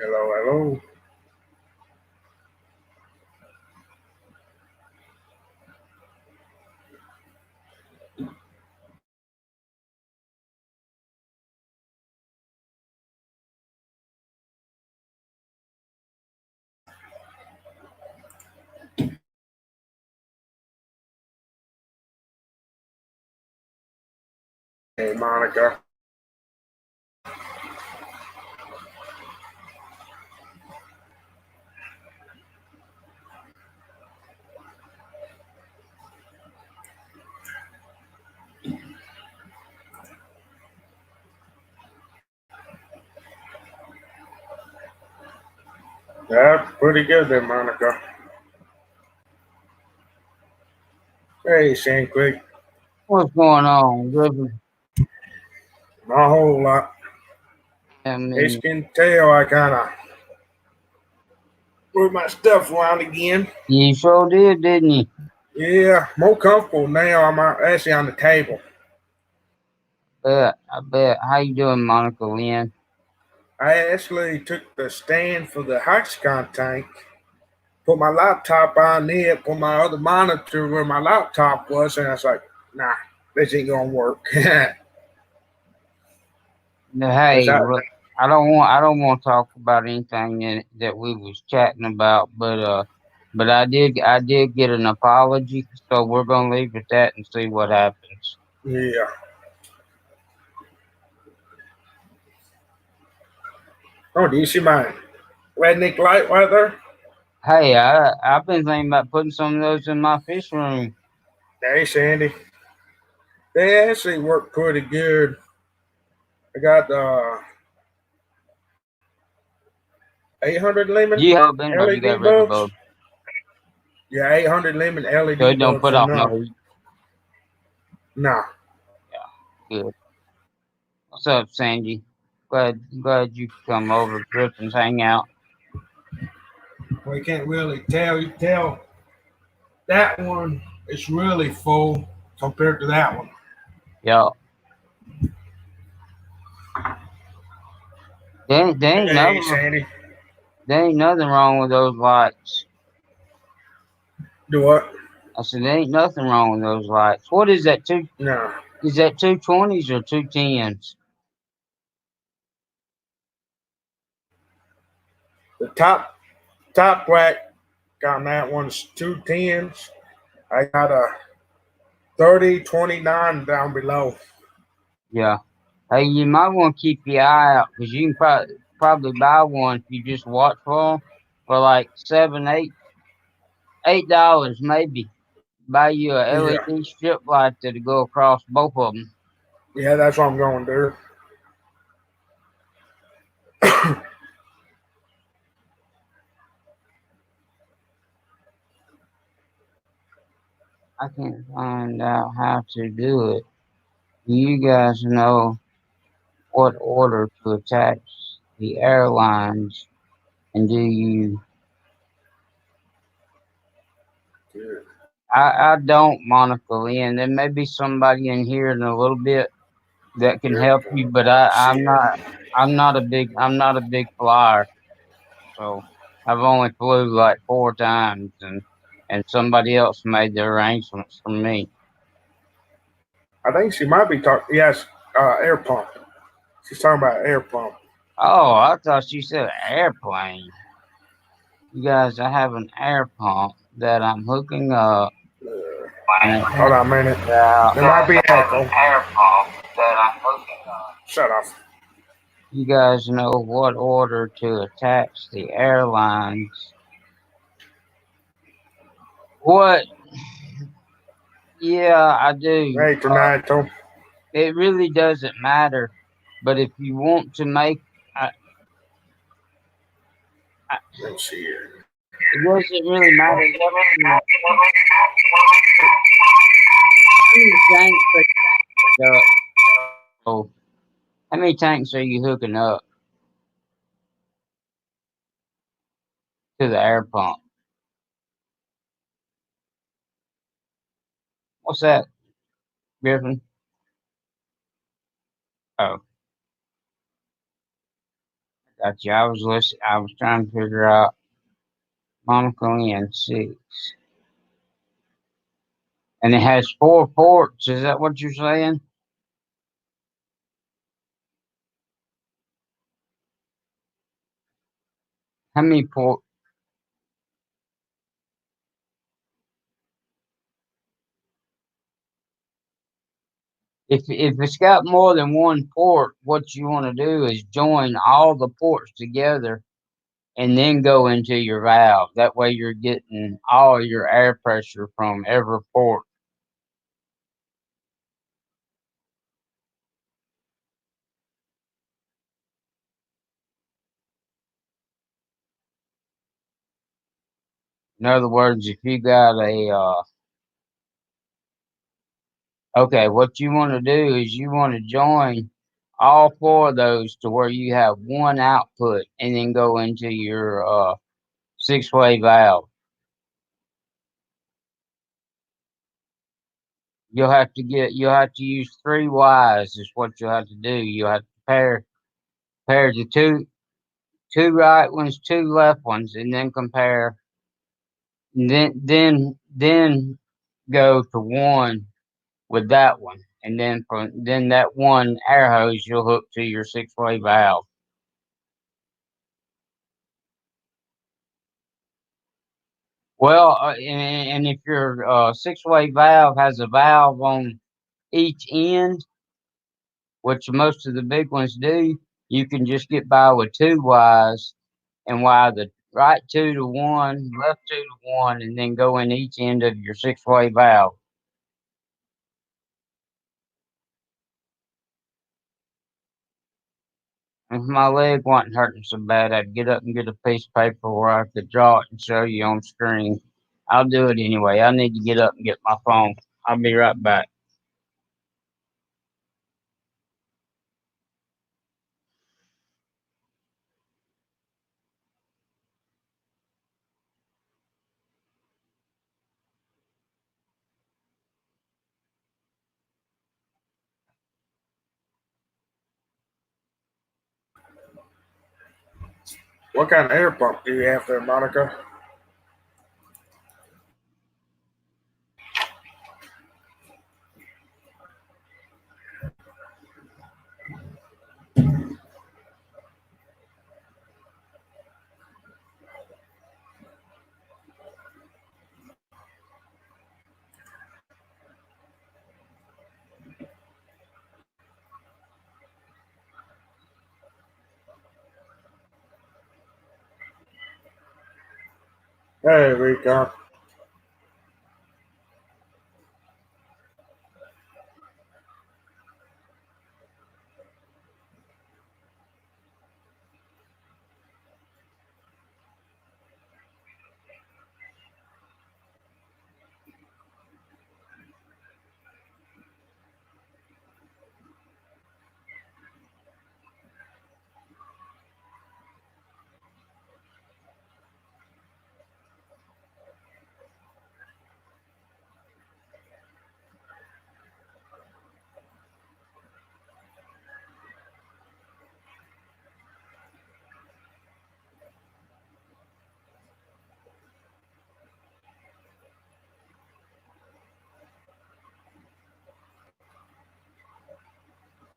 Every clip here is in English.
Hello, hello. Hey, Monica. Yeah, pretty good there, Monica. Hey, Shanquick. What's going on, Griffin? Not a whole lot. I As mean, you can tell, I kind of moved my stuff around again. you sure did, didn't you? Yeah, more comfortable now. I'm actually on the table. I bet. How you doing, Monica Lynn? I actually took the stand for the Hexagon tank, put my laptop on it, put my other monitor where my laptop was, and I was like, nah, this ain't gonna work. Is Hey, that look, I don't want to talk about anything that we was chatting about, but I did get an apology, so we're gonna leave it at that and see what happens. yeah. Oh, do you see my redneck light right there? Hey, I've been thinking about putting some of those in my fish room. Hey, Sandy. They actually work pretty good. I got 800 lemon You have been, but you got LED regular bulbs. bulb, Yeah, 800 lemon so LED it don't bulbs put and off no. no heat. No. Yeah, good. What's up, Sandy? Glad you could come over. Griffin's hang out. We can't really tell. You tell that one is really full compared to that one. Yeah. Hey, Sandy. There ain't nothing wrong with those lights. Do what? I said there ain't nothing wrong with those lights. What is that two? No. Is that 220s or 210s? The top rack on that one's 210s. I got a 3029 down below. Yeah. Hey, you might want to keep your eye out because you can probably buy one if you just watch for 'em for like $7, $8 maybe. Buy you a Yeah. LED strip light that'll go across both of them. Yeah, that's what I'm going to do. I can't find out how to do it. Do you guys know what order to attach the airlines? And do you? Yeah. I don't, Monica Lynn. There may be somebody in here in a little bit that can help you, but I'm Shit. not. I'm not a big flyer, so I've only flew like 4 times, and somebody else made the arrangements for me. I think she might be talking. Yes, air pump. She's talking about air pump. Oh, I thought you said airplane. You guys, I have an air pump that I'm hooking up, and it Hold on a minute. out. There might be echo. Air pump that I'm hooking up. Shut off. You guys know what order to attach the airlines. What? Yeah, I do. Hey, Tornado. It really doesn't matter. But if you want to make, I, I, Let's see here. it doesn't really matter what tanks are you up. Oh, how many tanks are you hooking up to the air pump? What's that, Griffin? Oh, Gotcha. I was listening. I was trying to figure out Monica Lynn 6. And it has 4 ports. Is that what you're saying? How many ports? If it's got more than one port, what you want to do is join all the ports together and then go into your valve. That way you're getting all your air pressure from every port. In other words, if you got okay, what you want to do is you want to join all 4 of those to where you have one output and then go into your 6-way valve. You'll have to use 3 Ys is what you'll have to do. You'll have to pair the two right ones, 2 left ones, and then compare. Then go to one with that one, and then that one air hose you'll hook to your 6-way valve. Well, and if your 6-way valve has a valve on each end, which most of the big ones do, you can just get by with 2 Ys and wire the right 2 to 1, left 2 to 1, and then go in each end of your 6-way valve. If my leg wasn't hurting so bad, I'd get up and get a piece of paper where I could draw it and show you on screen. I'll do it anyway. I need to get up and get my phone. I'll be right back. What kind of air pump do you have there, Monica? There we go.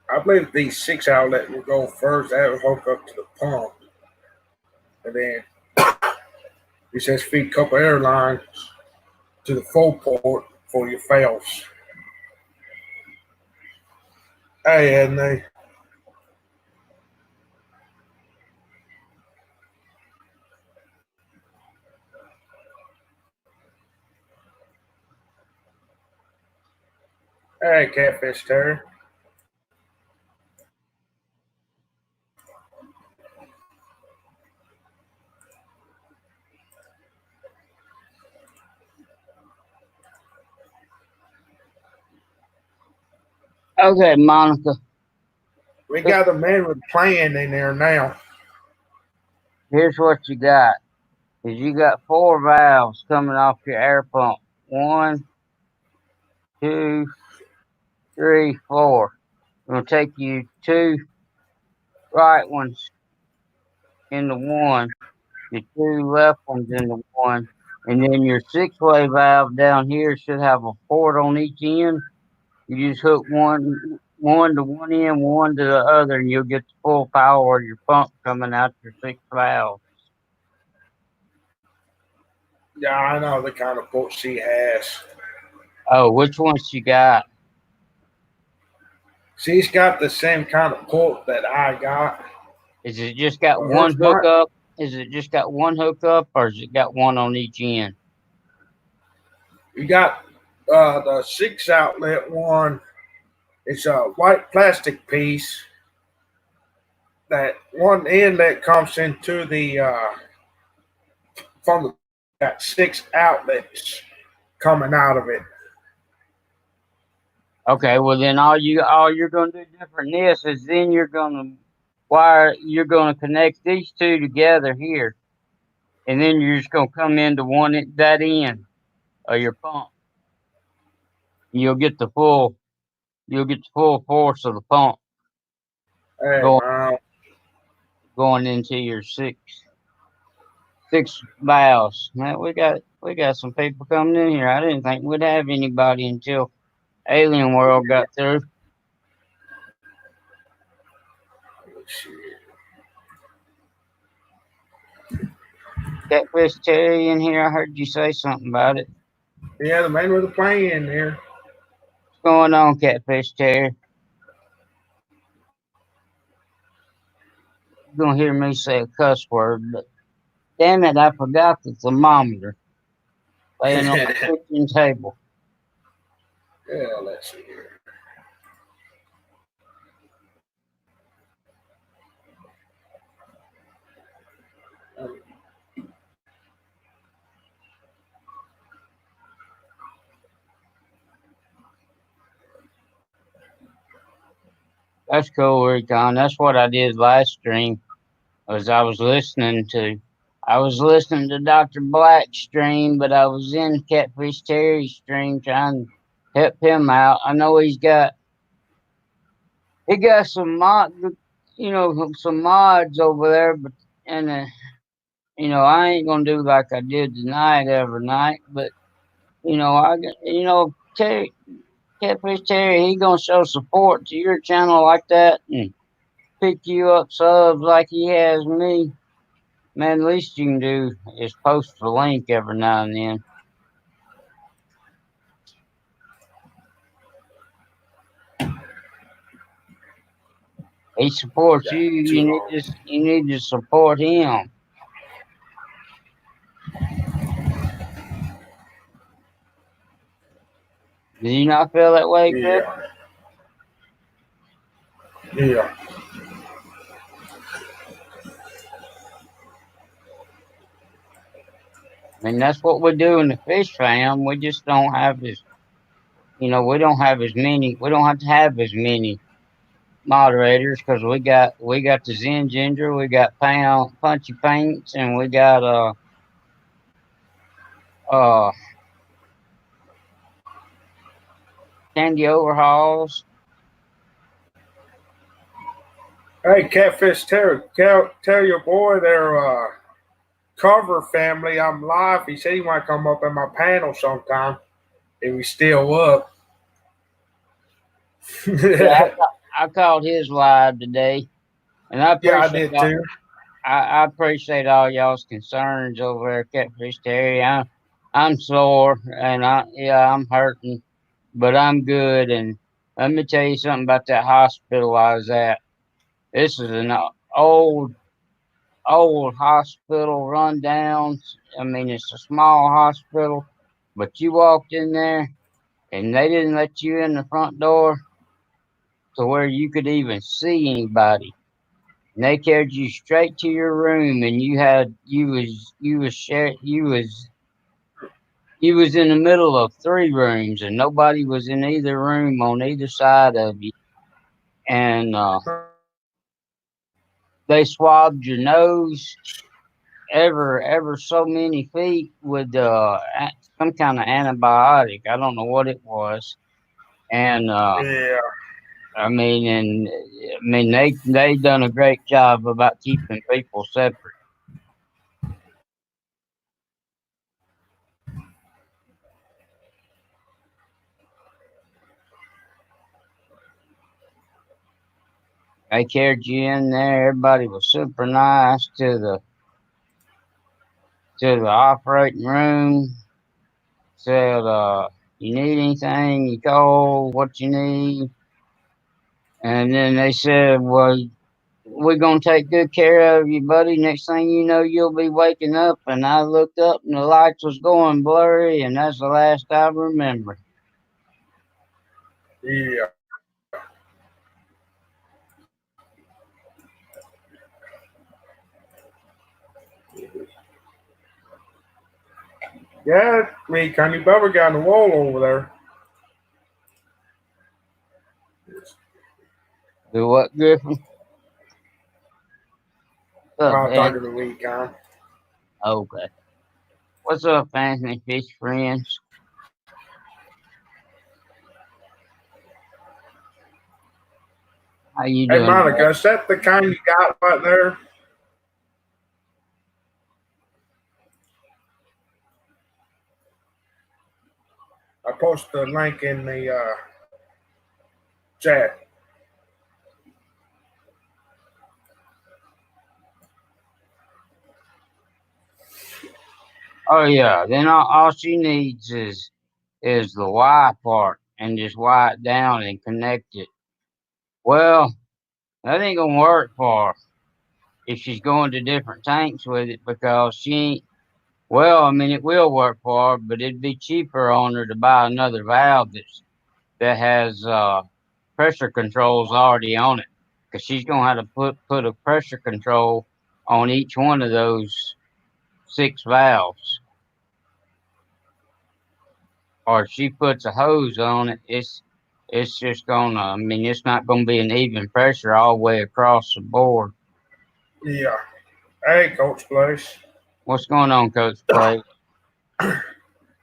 I believe these 6 outlet will go first. That will hook up to the pump. And then it says feed couple air lines to the 4 port for your fails. Hey, Edney. Hey, Catfish Terry. Okay, Monica. We got a man with plan in there now. Here's what you got. Is you got 4 valves coming off your air pump. 1, 2, 3, 4. It's gonna take you 2 right ones in the one, your two left ones in the one, and then your 6-way valve down here should have a port on each end. You just hook one to one end, one to the other, and you'll get the full power of your pump coming out your 6 valve. Yeah, I know the kind of port she has. Oh, which ones you got? She's got the same kind of port that I got. Is it just got one Hers might. hookup? Is it just got one hookup, or has it got one on each end? You got the 6 outlet one. It's a white plastic piece. That one inlet comes into the from the got 6 outlets coming out of it. Okay, well then all you're gonna do different than this is then you're gonna connect these two together here, and then you're just gonna come into that end of your pump. You'll get the full force of the pump Hey going man, going into your six valves. Man, we got some people coming in here. I didn't think we'd have anybody until Alien World got through. Catfish Terry in here. I heard you say something about it. yeah, the man with the plane in there. What's going on, Catfish Terry? You're gonna hear me say a cuss word, but damn it, I forgot the thermometer laying on the kitchen table. Yeah, let's see here. That's cool, Recon. That's what I did last stream. Was I was listening to Dr. Black's stream, but I was in Catfish Terry's stream trying to help him out. I know he got some mods over there, but and I ain't gonna do like I did tonight every night, but Terry, Catfish Terry, he gonna show support to your channel like that and pick you up subs like he has me. Man, the least you can do is post the link every now and then. He supports you. Too You need to support him. Do you not feel that way, Chris? Yeah. I mean, that's what we do in the fish fam. We just don't have we don't have as many. We don't have to have as many moderators because we got the Zen Ginger, we got Punchy Paints, and we got uh Candy Overhauls. Hey, Catfish Terry, tell your boy their Carver family I'm live. He said he might come up in my panel sometime if he's still up. Yeah, I called his live today, and I appreciate did too. I appreciate all y'all's concerns over there, Catfish Terry. I'm sore and I'm hurting, but I'm good. And let me tell you something about that hospital I was at. This is an old hospital, run down. I mean, it's a small hospital, but you walked in there and they didn't let you in the front door to where you could even see anybody. And they carried you straight to your room, and you was in the middle of 3 rooms, and nobody was in either room on either side of you. And they swabbed your nose ever so many feet with some kind of antibiotic. I don't know what it was, and Yeah. They done a great job about keeping people separate. They carried you in there. Everybody was super nice to the operating room. Said, you need anything? You call what you need. And then they said, well, we're going to take good care of you, buddy. Next thing you know, you'll be waking up. And I looked up and the lights was going blurry. And that's the last I remember. Yeah. Yeah, me, Connie Bubba got on the wall over there. Do what, Griffin? What's up, I'll talk Dan? to the week, huh? Okay. What's up, Anthony Fish friends? How you Hey, doing Monica, today? is that the kind you got right there? I posted the link in the chat. Oh yeah. Then all she needs is the Y part and just wire it down and connect it. Well, that ain't gonna work for her if she's going to different tanks with it because she ain't. Well, it will work for her, but it'd be cheaper on her to buy another valve that has pressure controls already on it, because she's gonna have to put a pressure control on each one of those 6 valves. Or if she puts a hose on it, it's just gonna. It's not gonna be an even pressure all the way across the board. Yeah. Hey, Coach Place. What's going on, Coach Play?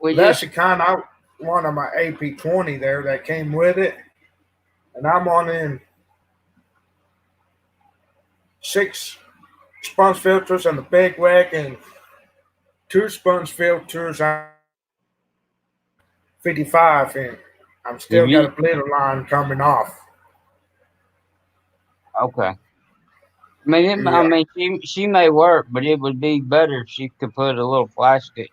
We That's just the kind I one of my AP20 there that came with it. And I'm on in 6 sponge filters on the big whack and 2 sponge filters on 55. And I'm if still got you a blitter line coming off. okay. Yeah. She may work, but it would be better if she could put a little plastic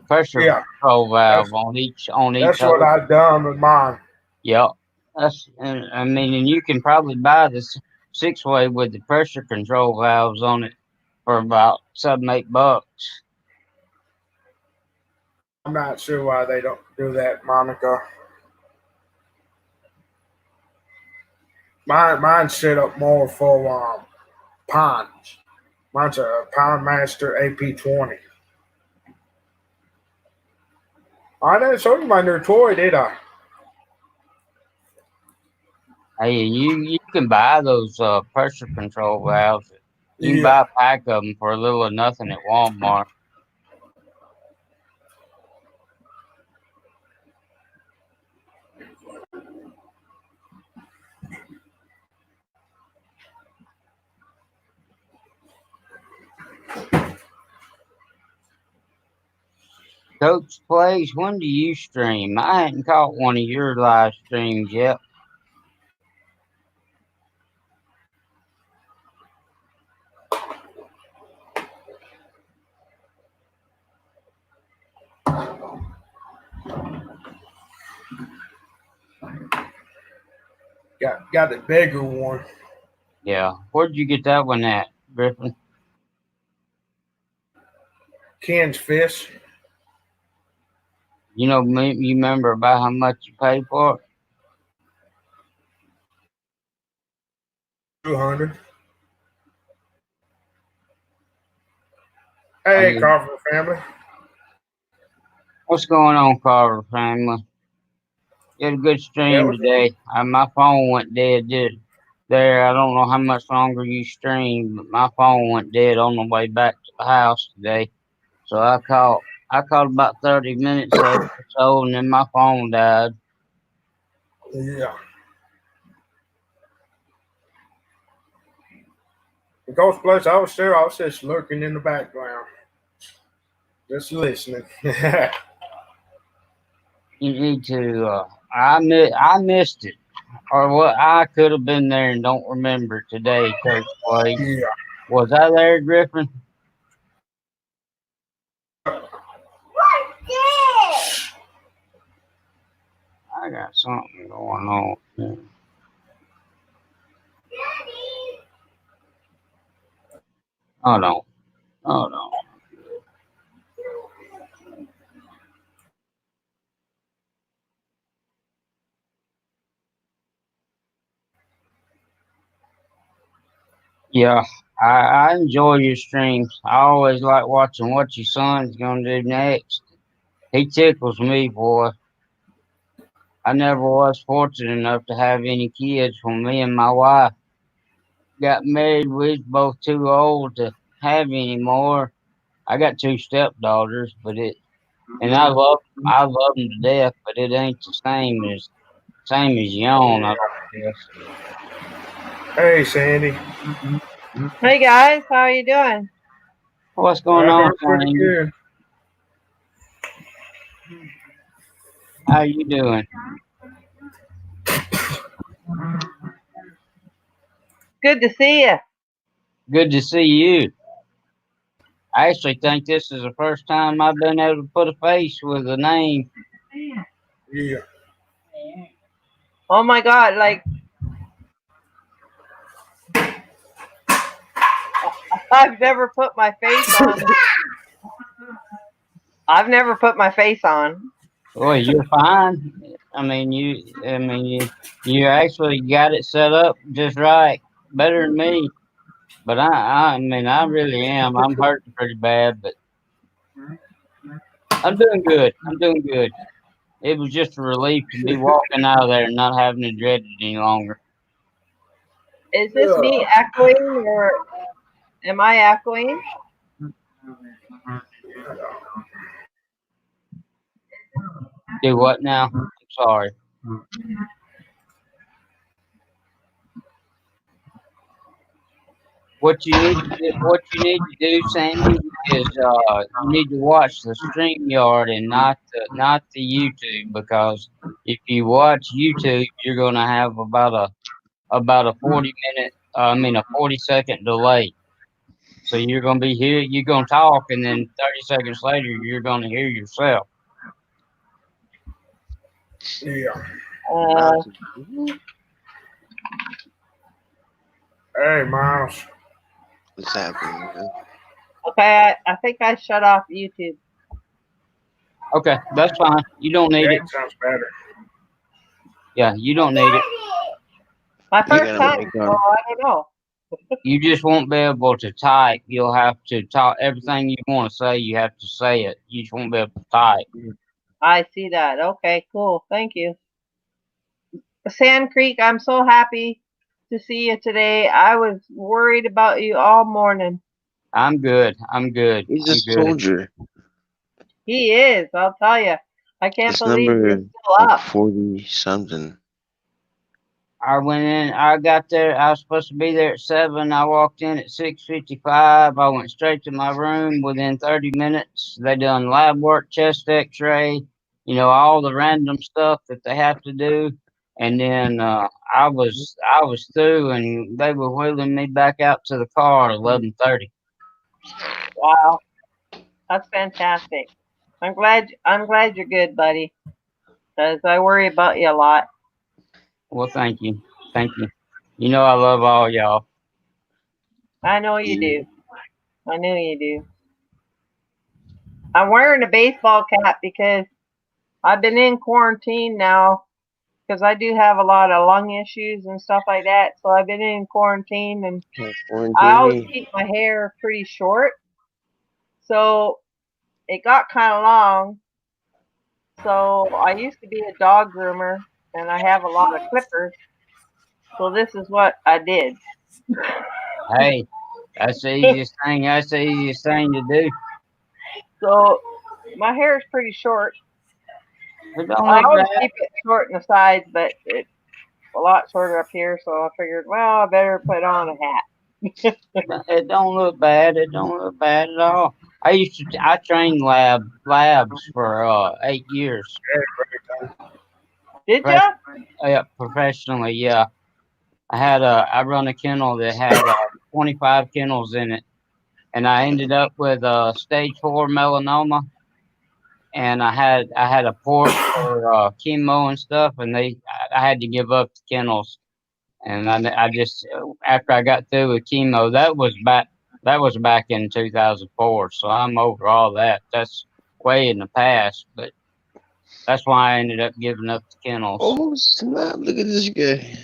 pressure Yeah. control valve That's on each that's what hose. I done with mine. Yep. And you can probably buy this 6-way with the pressure control valves on it for about $7-8. I'm not sure why they don't do that, Monica. Mine's set up more for ponds. Mine's a Pound Master AP20. I didn't show you my new toy, did I? Hey, you can buy those pressure control valves. You can buy Yeah. a pack of them for a little or nothing at Walmart. Coach Plays, when do you stream? I hadn't caught one of your live streams yet. Got the bigger one. Yeah. Where'd you get that one at, Griffin? Ken's Fish. You remember about how much you paid for it? 200. I Hey, mean, Carver family. what's going on, Carver family? You had a good Yeah, stream today. My phone went dead. I don't know how much longer you streamed, but my phone went dead on the way back to the house today. So I called about 30 minutes of it or so, and then my phone died. yeah. Ghost Place, I was there. I was just lurking in the background, just listening. You need to. I missed it, or what? I could have been there and don't remember today. Coach Place, Yeah. was I there, Griffin? I got something going on. Here. Hold on. Hold on. Yeah, I enjoy your streams. I always like watching what your son's gonna do next. He tickles me, boy. I never was fortunate enough to have any kids when me and my wife got married. We was both too old to have any more. I got two stepdaughters, but and I love them to death, but it ain't the same as your own. I don't guess. Hey, Sandy. Hey guys, how are you doing? What's going on, Doing pretty Sandy? good. How you doing? Good to see you. Good to see you. I actually think this is the first time I've been able to put a face with a name. Yeah. Oh my God, like I've never put my face on. I've never put my face on. Boy, you're fine. You actually got it set up just right, better than me. But I really am. I'm hurting pretty bad, but I'm doing good. I'm doing good. It was just a relief to be walking out of there and not having to dread it any longer. Is this me echoing or am I echoing? Do what now? I'm sorry. What you need to do, Sandy, is you need to watch the StreamYard and not the YouTube, because if you watch YouTube, you're gonna have about a 40 minute, a 40-second delay. So you're gonna be here, you're gonna talk, and then 30 seconds later, you're gonna hear yourself. Yeah. Uh, Hey, Miles. What's happening, man? okay, I think I shut off YouTube. Okay, that's fine. You don't need it. That sounds better. Yeah, you don't need it. My You first gotta time, make so I don't know. You just won't be able to type. You'll have to talk everything you want to say. You have to say it. You just won't be able to type. I see that. Okay, cool. Thank you. Sand Creek, I'm so happy to see you today. I was worried about you all morning. I'm good. I'm good. He's I'm a good. soldier. He is, I'll tell you. I can't This believe number you're is still like up. 40 something. I went in. I got there. I was supposed to be there at 7. I walked in at 6:55. I went straight to my room. Within 30 minutes, they done lab work, chest X-ray. All the random stuff that they have to do. And then I was through, and they were wheeling me back out to the car at 11:30. Wow, that's fantastic. I'm glad you're good, buddy. Because I worry about you a lot. Well, thank you. Thank you. I love all y'all. I know you Yeah. do. I know you do. I'm wearing a baseball cap because I've been in quarantine now because I do have a lot of lung issues and stuff like that. So I've been in quarantine and Can't I quarantine always me. keep my hair pretty short. So it got kind of long. So I used to be a dog groomer and I have a lot of clippers. So this is what I did. Hey, that's the easiest thing. That's the easiest thing to do. So my hair is pretty short. It don't I look always bad. keep it short in the sides, but it's a lot shorter up here. So I figured, well, I better put on a hat. It don't look bad. It don't look bad at all. I trained labs for 8 years. Did ya? Yeah, professionally. Yeah, I run a kennel that had 25 kennels in it, and I ended up with stage 4 melanoma, and I had a port for chemo and stuff, and I had to give up the kennels, and I just after I got through with chemo, that was back in 2004, so I'm over all that. That's way in the past, but that's why I ended up giving up the kennels. Oh snap! Look at this guy.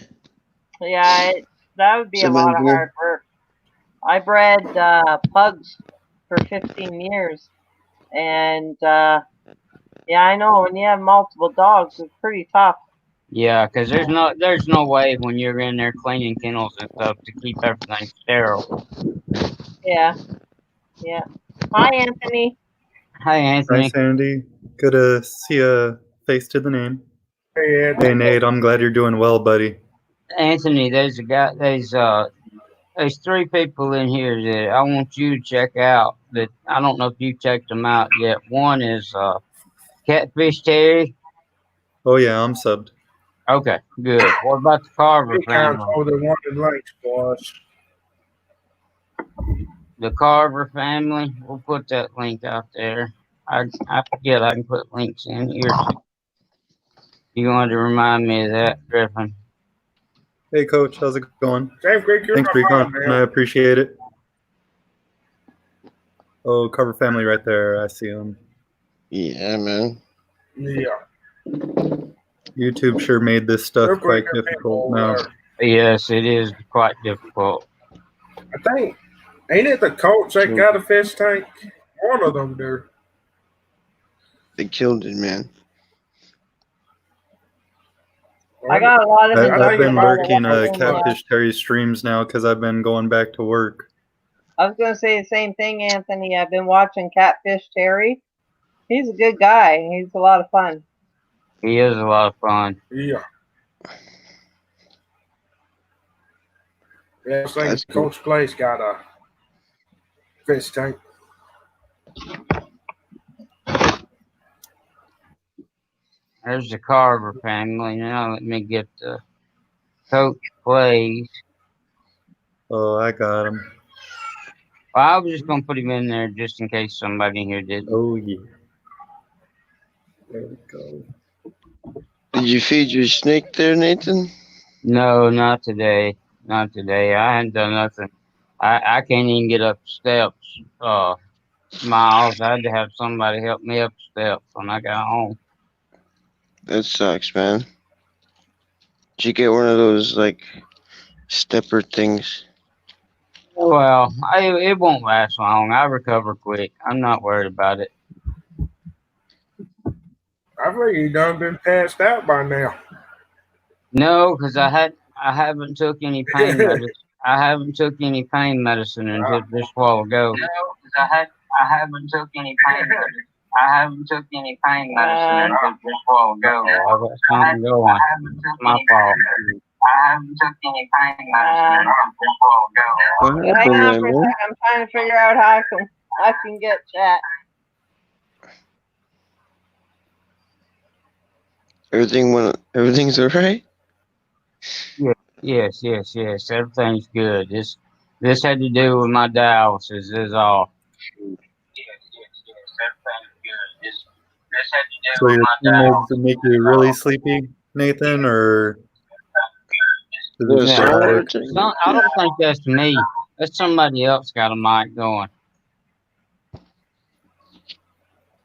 Yeah, that would be a lot of Samantha. hard work. I bred pugs for 15 years, and yeah, I know when you have multiple dogs, it's pretty tough. Yeah, because there's no way when you're in there cleaning kennels and stuff to keep everything sterile. Yeah, yeah. Hi, Anthony. Hi, Anthony. Hi, Sandy. Good to see a face to the name. Hey, Ed. Hey, Nate. I'm glad you're doing well, buddy. Anthony, there's 3 people in here that I want you to check out. That I don't know if you checked them out yet. One is Catfish Terry. Oh yeah, I'm subbed. Okay, good. What about the Carver He counts family? over the wanted links for us. The Carver family. We'll put that link out there. I forget I can put links in here. You wanted to remind me of that, Griffin. Hey, Coach. How's it going? James Creek, you're Thanks for your my comment. man. I appreciate it. Oh, Carver family right there. I see them. Yeah, man. Yeah. YouTube sure made this stuff Real quite quick, difficult people, now. Yes, it is quite difficult. I think, ain't it the Colts that got a fish tank? One of them do. They killed it, man. I got a lot of I've been lurking Yeah. Catfish Terry streams now because I've been going back to work. I was gonna say the same thing, Anthony. I've been watching Catfish Terry. He's a good guy. He's a lot of fun. He is a lot of fun. Yeah. Yeah, I think That's cool. Coach Place got a fish tank. There's the Carver family. Now let me get the Coach Plays. Oh, I got him. Well, I was just gonna put him in there just in case somebody in here did. Oh yeah. There we go. Did you feed your snake there, Nathan? No, not today. Not today. I hadn't done nothing. I can't even get up the steps. Miles, I had to have somebody help me up the steps when I got home. That sucks, man. Did you get one of those like stepper things? Well, it won't last long. I recover quick. I'm not worried about it. I think he done been passed out by now. No, because I haven't took any pain medicine. I haven't took any pain medicine until just a while ago. No, because I haven't took any pain medicine. I haven't took any pain medicine until just a while ago. I got something going. It's my fault. I haven't took any pain medicine until just a while ago. What Hang happened, on for a man? second. I'm trying to figure out how I can get chat. Everything's alright? Yes. Everything's good. This had to do with my dialysis is all. So your meds make you really sleepy, Nathan, or is it Yeah. sporadic? No, I don't think that's me. That's somebody else got a mic going.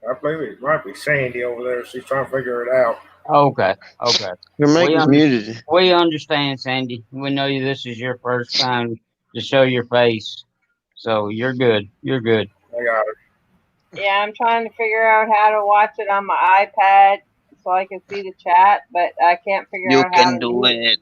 I believe it might be Sandy over there. She's trying to figure it out. Okay. Your mic We is muted. We understand, Sandy. We know this is your first time to show your face. So you're good. You're good. I got it. Yeah, I'm trying to figure out how to watch it on my iPad so I can see the chat, but I can't figure You out how can to do it.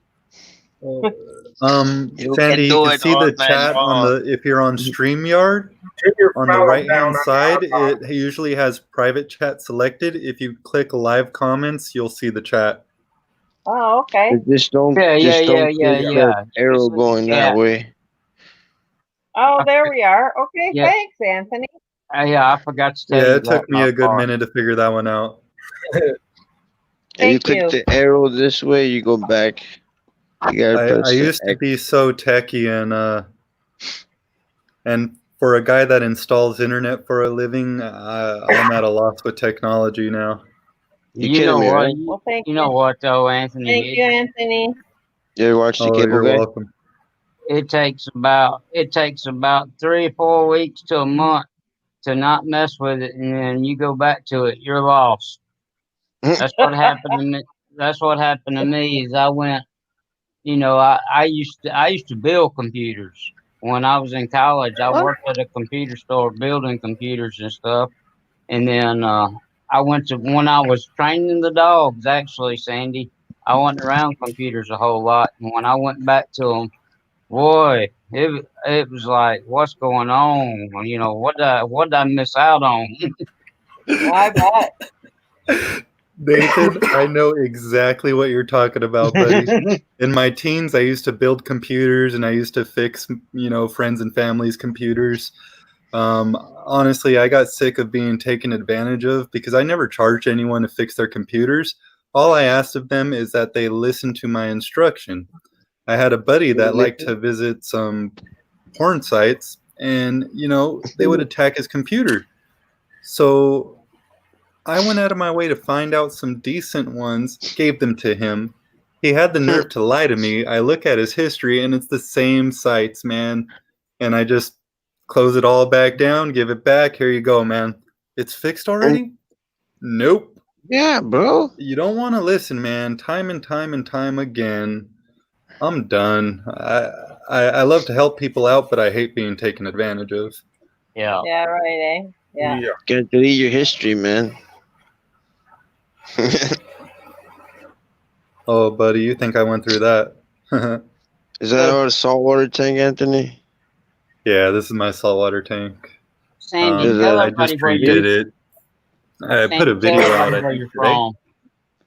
You Sandy, can you do can it see all the night chat on long. if you're on StreamYard. Keep your On the phone right down hand on side, the iPod. it usually has private chat selected. If you click live comments, you'll see the chat. Oh, okay. Just don't Yeah. click that arrow going that way. Oh, there we are. Okay, Yeah. thanks, Anthony. Yeah, I forgot to tell Yeah, you it took about me my a good car. minute to figure that one out. If you Thank click you. the arrow this way, you go back. You gotta I press the used to X. be so techy and for a guy that installs internet for a living, I'm at a loss with technology now. You You know kidding me, what? right? Well, thank You you. know what though, Anthony? Thank you, Anthony. You ever watch the Oh, cable you're guy? welcome. It takes about 3 or 4 weeks to a month to not mess with it, and then you go back to it, you're lost. That's what happened to me. That's what happened to me. Is I went, I used to build computers when I was in college. I What? worked at a computer store building computers and stuff, and then I went to when I was training the dogs. Actually, Sandy, I went around computers a whole lot, and when I went back to them. Boy, it was like, what's going on? What did I miss out on? I bet. Nathan, I know exactly what you're talking about, buddy. In my teens, I used to build computers and I used to fix, friends and family's computers. Honestly, I got sick of being taken advantage of because I never charged anyone to fix their computers. All I asked of them is that they listen to my instruction. I had a buddy that liked to visit some porn sites and, they would attack his computer. So I went out of my way to find out some decent ones, gave them to him. He had the nerve to lie to me. I look at his history and it's the same sites, man. And I just close it all back down, give it back. Here you go, man. It's fixed already? Nope. Yeah, bro. You don't want to listen, man. Time and time and time again. I'm done. I love to help people out, but I hate being taken advantage of. Yeah. Yeah, right, eh? Yeah. Gotta delete your history, man. Oh, buddy, you think I went through that? Is that our saltwater tank, Anthony? Yeah, this is my saltwater tank. Sandy, Is tell it I everybody just where redid you. it. I put Sandy, a tell video out, everybody I where think, you're today. from.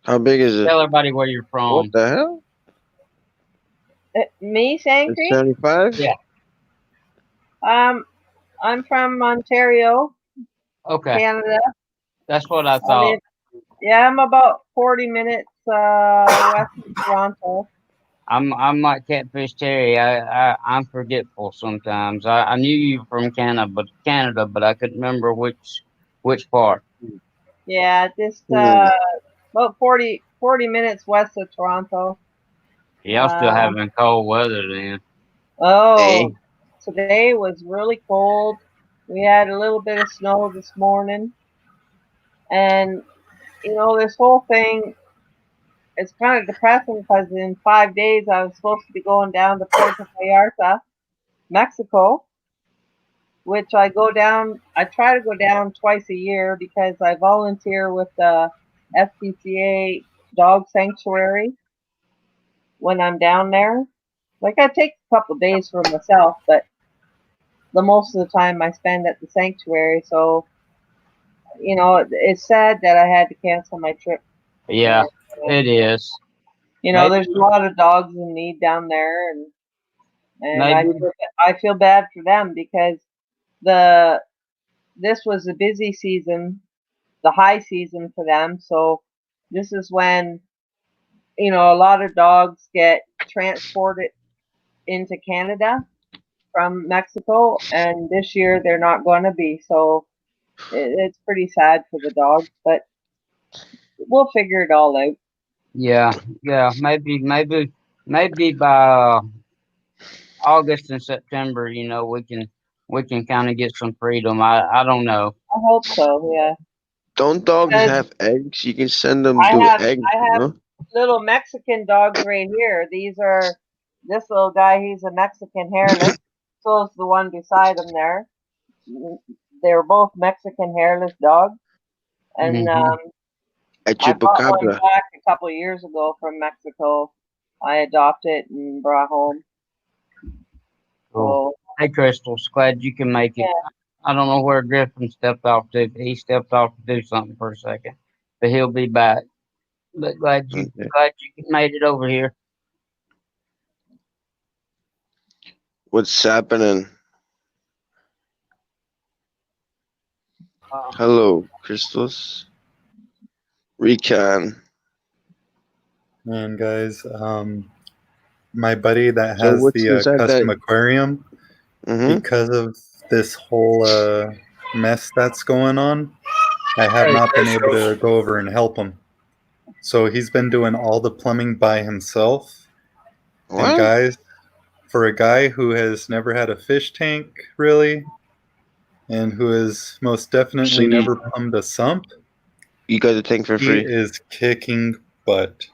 How big is it? Tell everybody where you're What from. the hell? Me, It's Sanctuary? 75? Yeah. I'm from Ontario, Okay, Canada. that's what I I thought. live, yeah, I'm about 40 minutes west of Toronto. I'm like Catfish Terry. I'm forgetful sometimes. I knew you from Canada, but I couldn't remember which part. Yeah, just about 40 minutes west of Toronto. Y'all still having cold weather then. Oh, Hey. today was really cold. We had a little bit of snow this morning. And, this whole thing, it's kind of depressing because in 5 days I was supposed to be going down to Puerto Vallarta, Mexico, which I try to go down twice a year because I volunteer with the SPCA Dog Sanctuary when I'm down there. Like I take a couple of days for myself, but the most of the time I spend at the sanctuary. So, it's sad that I had to cancel my trip. Yeah, it is. There's a lot of dogs in need down there, and I feel bad for them because this was a busy season, the high season for them. So this is when a lot of dogs get transported into Canada from Mexico, and this year they're not going to be. So it's pretty sad for the dogs, but we'll figure it all out. Yeah, maybe by August and September, we can kind of get some freedom. I don't know. I hope so. Yeah. Don't dogs Because have eggs? You can send them I to have eggs, little Mexican dogs right here. This little guy. He's a Mexican hairless. So is the one beside him there. They're both Mexican hairless dogs, and A I bought one chupacabra. back a couple of years ago from Mexico. I adopted and brought home. Cool. So Hey, Crystals, glad you can make it. yeah, I don't know where Griffin stepped off to. He stepped off to do something for a second, but he'll be back. But glad you made it over here. What's happening? Hello, Crystals. Recon. And guys, my buddy that So has what's the inside custom that? aquarium, Mm-hmm. because of this whole mess that's going on, I have Hey, not been able Crystals. to go over and help him. So he's been doing all the plumbing by himself. And What? guys, for a guy who has never had a fish tank really, and who has most definitely So you- never plumbed a sump, You got the tank for he free. is kicking butt.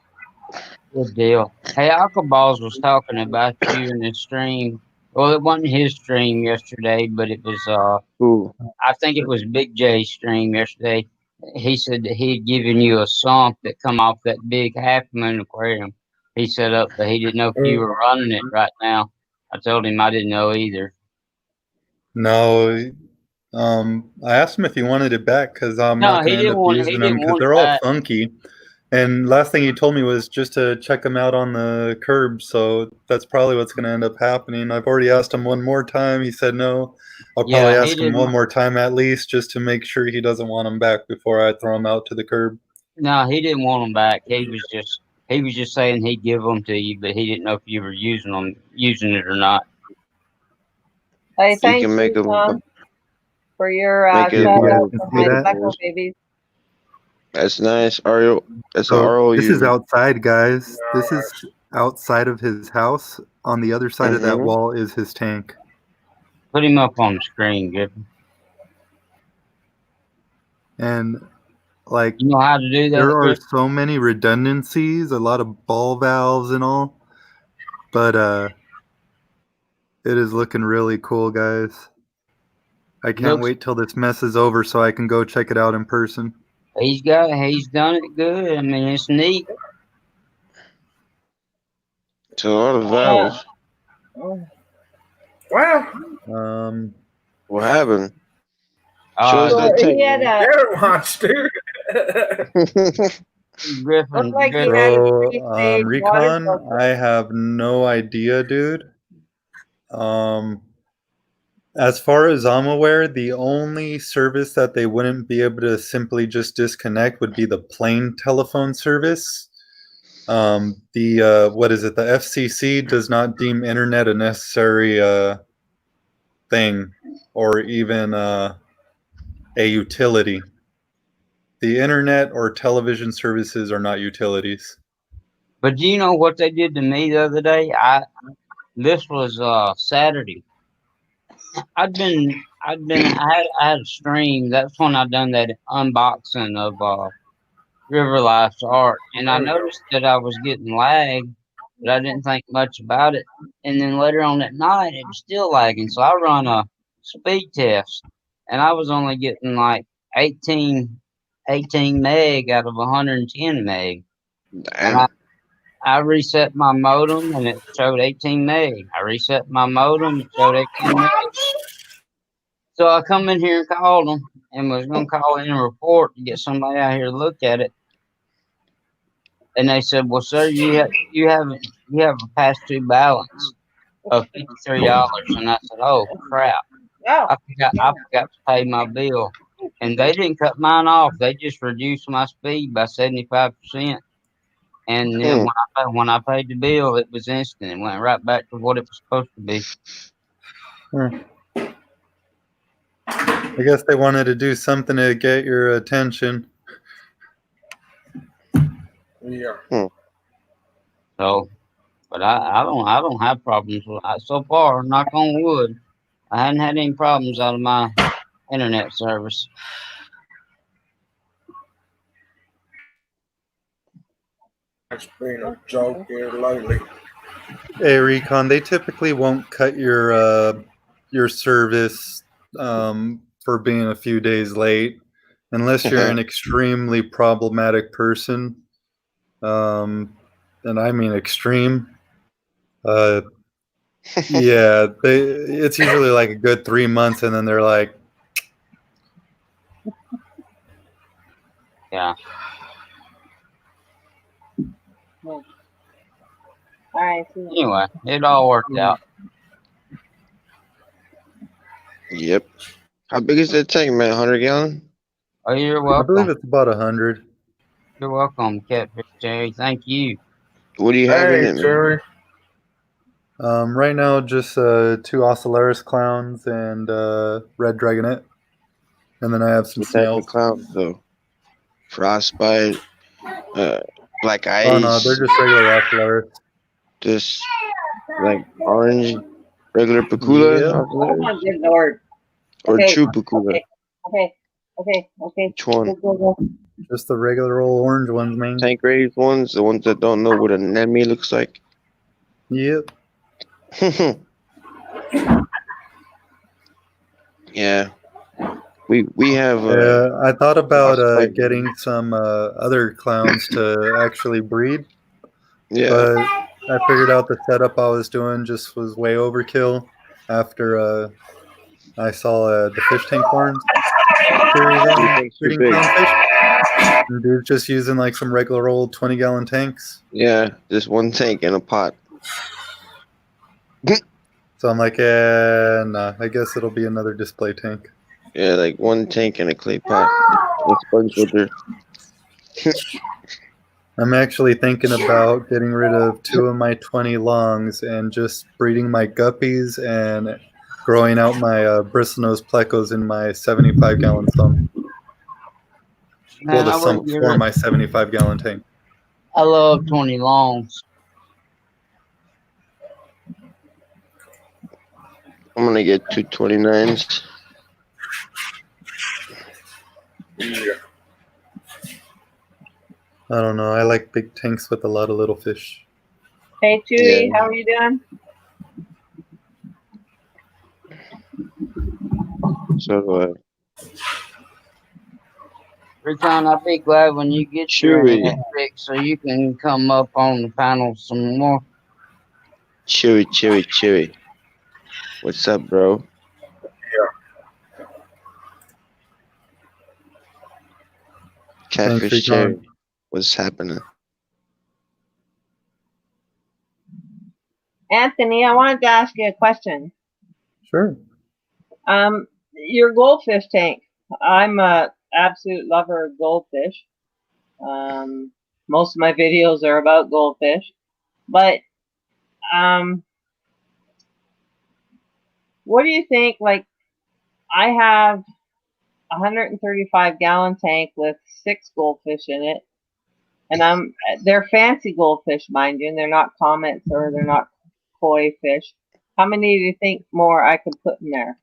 Good deal. Hey, Alkaballs was talking about you in his stream. Well, it wasn't his stream yesterday, but it was Who? I think it was Big J's stream yesterday. He said that he had given you a sump that come off that big half moon aquarium he set up, but he didn't know if you were running it right now. I told him I didn't know either. No, I asked him if he wanted it back because I'm No, not going he to end didn't up want. He using them didn't because want they're it all back. funky. And last thing he told me was just to check them out on the curb. So that's probably what's going to end up happening. I've already asked him one more time. He said no. I'll probably Yeah, he ask him one didn't. more time at least just to make sure he doesn't want them back before I throw them out to the curb. No, he didn't want them back. He was just saying he'd give them to you, but he didn't know if you were using it or not. Hey, You thank can you, make a Tom, for your make it shout Yeah, out you for see my that? Speckle babies. That's nice. RO. That's an So RO this is unit. outside, guys. This is outside of his house. On the other side of that Mhm. wall is his tank. Put him up on the screen, Griffin. And like You know how to do that, there are Griffin? so many redundancies, a lot of ball valves and all. But it is looking really cool, guys. I can't Looks wait till this mess is over so I can go check it out in person. He's done it good. I mean, it's neat. It's a lot of valves. Well, What happened? Show us Uh, that He had tank. a Jared wants to. Griffin, looked like he Griffin, had a So, 3-stage water Recon, filter. I have no idea, dude. As far as I'm aware, the only service that they wouldn't be able to simply just disconnect would be the plain telephone service. What is it? The FCC does not deem internet a necessary thing or even a utility. The internet or television services are not utilities. but do you know what they did to me the other day? This was Saturday. I had a stream. That's when I done that unboxing of River Life's art, and I noticed that I was getting lag, but I didn't think much about it. And then later on that night, it was still lagging. So I run a speed test, and I was only getting like 18 meg out of 110 meg. And Damn. I reset my modem, and it showed 18 meg. I reset my modem, it showed 18 meg. So I come in here and called them, and was going to call in a report to get somebody out here to look at it. And they said, "Well, sir, you have a past due balance of $53." And I said, "Oh crap! Oh, I forgot to pay my bill." And they didn't cut mine off; they just reduced my speed by 75%. And then when I paid the bill, it was instant. It went right back to what it was supposed to be. I guess they wanted to do something to get your attention. Yeah. So, but I don't have problems with it. So far. Knock on wood, I hadn't had any problems out of my internet service. It's been a joke here lately. Hey, Recon, they typically won't cut your service for being a few days late unless you're an extremely problematic person. And I mean extreme. Yeah, it's usually like a good 3 months, and then they're like, Yeah. all right. Anyway, it all worked out. Yep. How big is that tank, man? 100 gallon? Oh, you're I believe welcome. it's about 100. You're welcome, Catfish Terry. Thank you. What do you have in Hey, it, man? Terry. Right now, just 2 Ocellaris clowns and red dragonet, and then I have some What type snails. of clouds though? Frostbite, black Oh no, they're ice, just regular Ocellaris. just like orange, regular Pacula, Yeah. Oh my good lord. or Okay. true Pacula. Okay. Which one? Go. Just the regular old orange ones, man. Tank raised ones, the ones that don't know what an enemy looks like. Yep. Yeah, we have I thought about Frostbite. getting some other clowns to actually breed, Yeah, but I figured out the setup I was doing just was way overkill after I saw the fish tank farms series you on think too breeding big. clownfish. And dude's just using like some regular old 20-gallon tanks. Yeah, just one tank in a pot. So I'm like, nah, I guess it'll be another display tank. Yeah, like one tank in a clay pot. With sponge filter. I'm actually thinking about getting rid of 2 of my 20 longs and just breeding my guppies and growing out my bristlenose plecos in my 75-gallon sump. Well, the I sump wouldn't give for it- my 75-gallon tank. I love 20 longs. I'm gonna get 229s. Yeah. I don't know. I like big tanks with a lot of little fish. Hey Chewy, Yeah. how are you doing? So Recon, I'll be glad when you get your Chewy. internet fixed so you can come up on the panel some more. Chewy. What's up, bro? Catfish Thanks, Cherry. Recon. What's happening? Anthony, I wanted to ask you a question. Sure. Your goldfish tank. I'm a absolute lover of goldfish. Most of my videos are about goldfish, but what do you think? Like, I have a 135-gallon tank with 6 goldfish in it, and they're fancy goldfish, mind you, and they're not comets or they're not koi fish. How many do you think more I could put in there?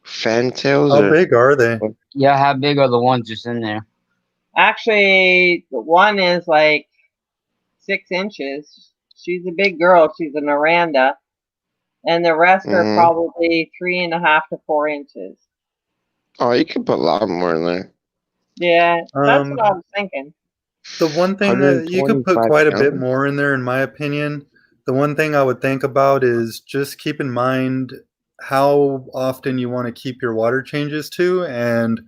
Fantails How or big are they? Yeah, how big are the ones that's in there? Actually, the one is like 6 inches. She's a big girl. She's a Miranda. And the rest are Mhm. probably 3.5 to 4 inches. Oh, you can put a lot more in there. Yeah, that's Um, what I was thinking. The one thing that you could put 125 quite a bit gallons? more in there, in my opinion. The one thing I would think about is just keep in mind how often you want to keep your water changes to, and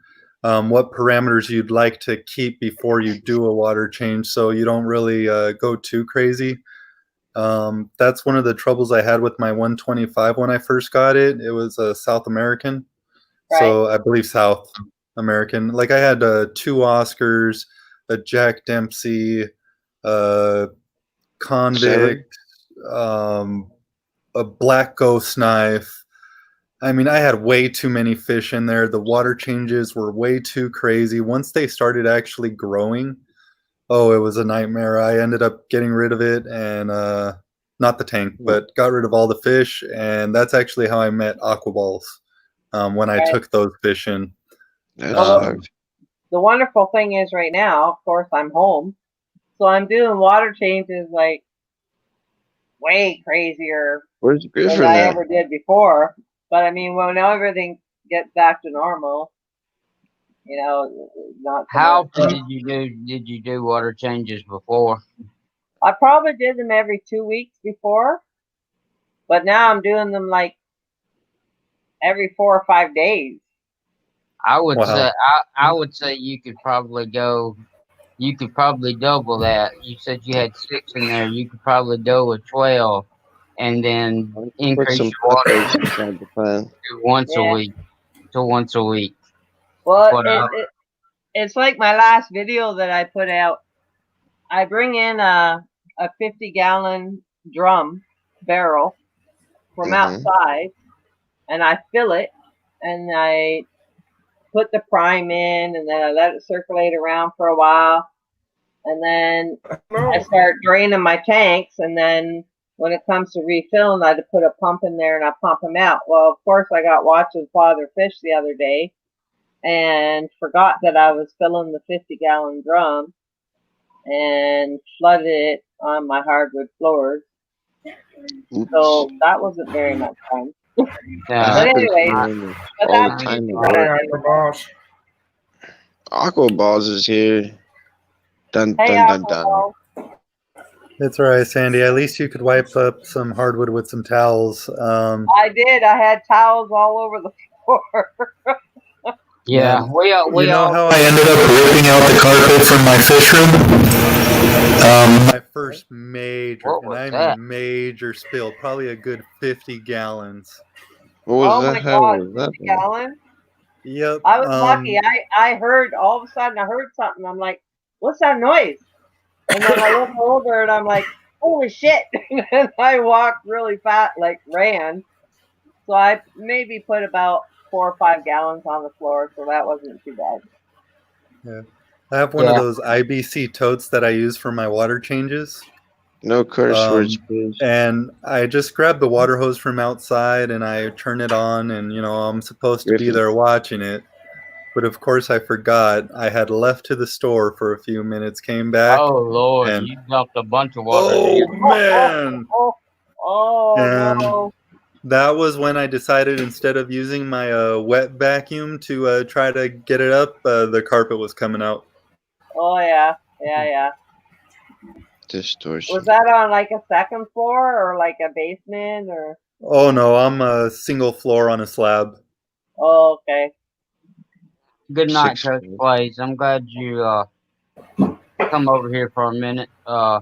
what parameters you'd like to keep before you do a water change, so you don't really go too crazy. That's one of the troubles I had with my 125 when I first got it. It was a South American, so I believe South American. Like I had 2 Oscars, a Jack Dempsey, Convict, a Black Ghost Knife. I mean, I had way too many fish in there. The water changes were way too crazy. Once they started actually growing, oh, it was a nightmare. I ended up getting rid of it and not the tank, but got rid of all the fish. And that's actually how I met Aquaballs when I took those fish in. That Well, sucked. the wonderful thing is right now, of course, I'm home. So I'm doing water changes like way crazier Where's than Griffin I at? ever did before. But I mean, when everything gets back to normal, not so How much. often did you do water changes before? I probably did them every 2 weeks before, but now I'm doing them like every 4 or 5 days. I would Wow. say I would say you could probably double that. You said you had 6 in there. You could probably go with 12, and then Put increase some your water peppers inside the pan. to once a week. Well, What I- It's like my last video that I put out. I bring in a 50-gallon drum barrel from Mhm. outside, and I fill it, and I put the prime in, and then I let it circulate around for a while, and then I No. start draining my tanks, and then when it comes to refilling, I had to put a pump in there and I pump them out. Well, of course, I got watching Father Fish the other day and forgot that I was filling the 50-gallon drum and flooded it on my hardwood floors. Oops. So that wasn't very much fun. I Yeah, But happens to anyway, me but all the that's time at what I Hey, work. do. Aqua Boss. Aqua Balls is here. Dun Hey, dun dun dun. alcohol. It's all right, Sandy. At least you could wipe up some hardwood with some towels. I did. I had towels all over the floor. yeah. Man, We you know all how I ended up ripping out the carpet from my fish room? My first major, What and was I that? mean major spill, probably a good 50 gallons. What was Oh the my hell God, was that? 50 gallons. Yep. I was lucky. I heard all of a sudden I heard something. I'm like, what's that noise? And then I look over and I'm like, holy shit! And I walked really fast, like ran. So I maybe put about 4 or 5 gallons on the floor, so that wasn't too bad. Yeah. I have one of Yeah. those IBC totes that I use for my water changes. No curse words, please. And I just grab the water hose from outside and I turn it on, and I'm supposed to be Griffin. there watching it. But of course I forgot. I had left to the store for a few minutes, came back, Oh Lord, and you dumped a bunch of water oh there. man! And No. that was when I decided, instead of using my wet vacuum to try to get it up, the carpet was coming out. Oh yeah. Yeah. Distortion. Was that on like a second floor or like a basement or? Oh no, I'm a single floor on a slab. Oh, okay. Good night, 6 Coach Blaze. I'm glad you come over here for a minute. And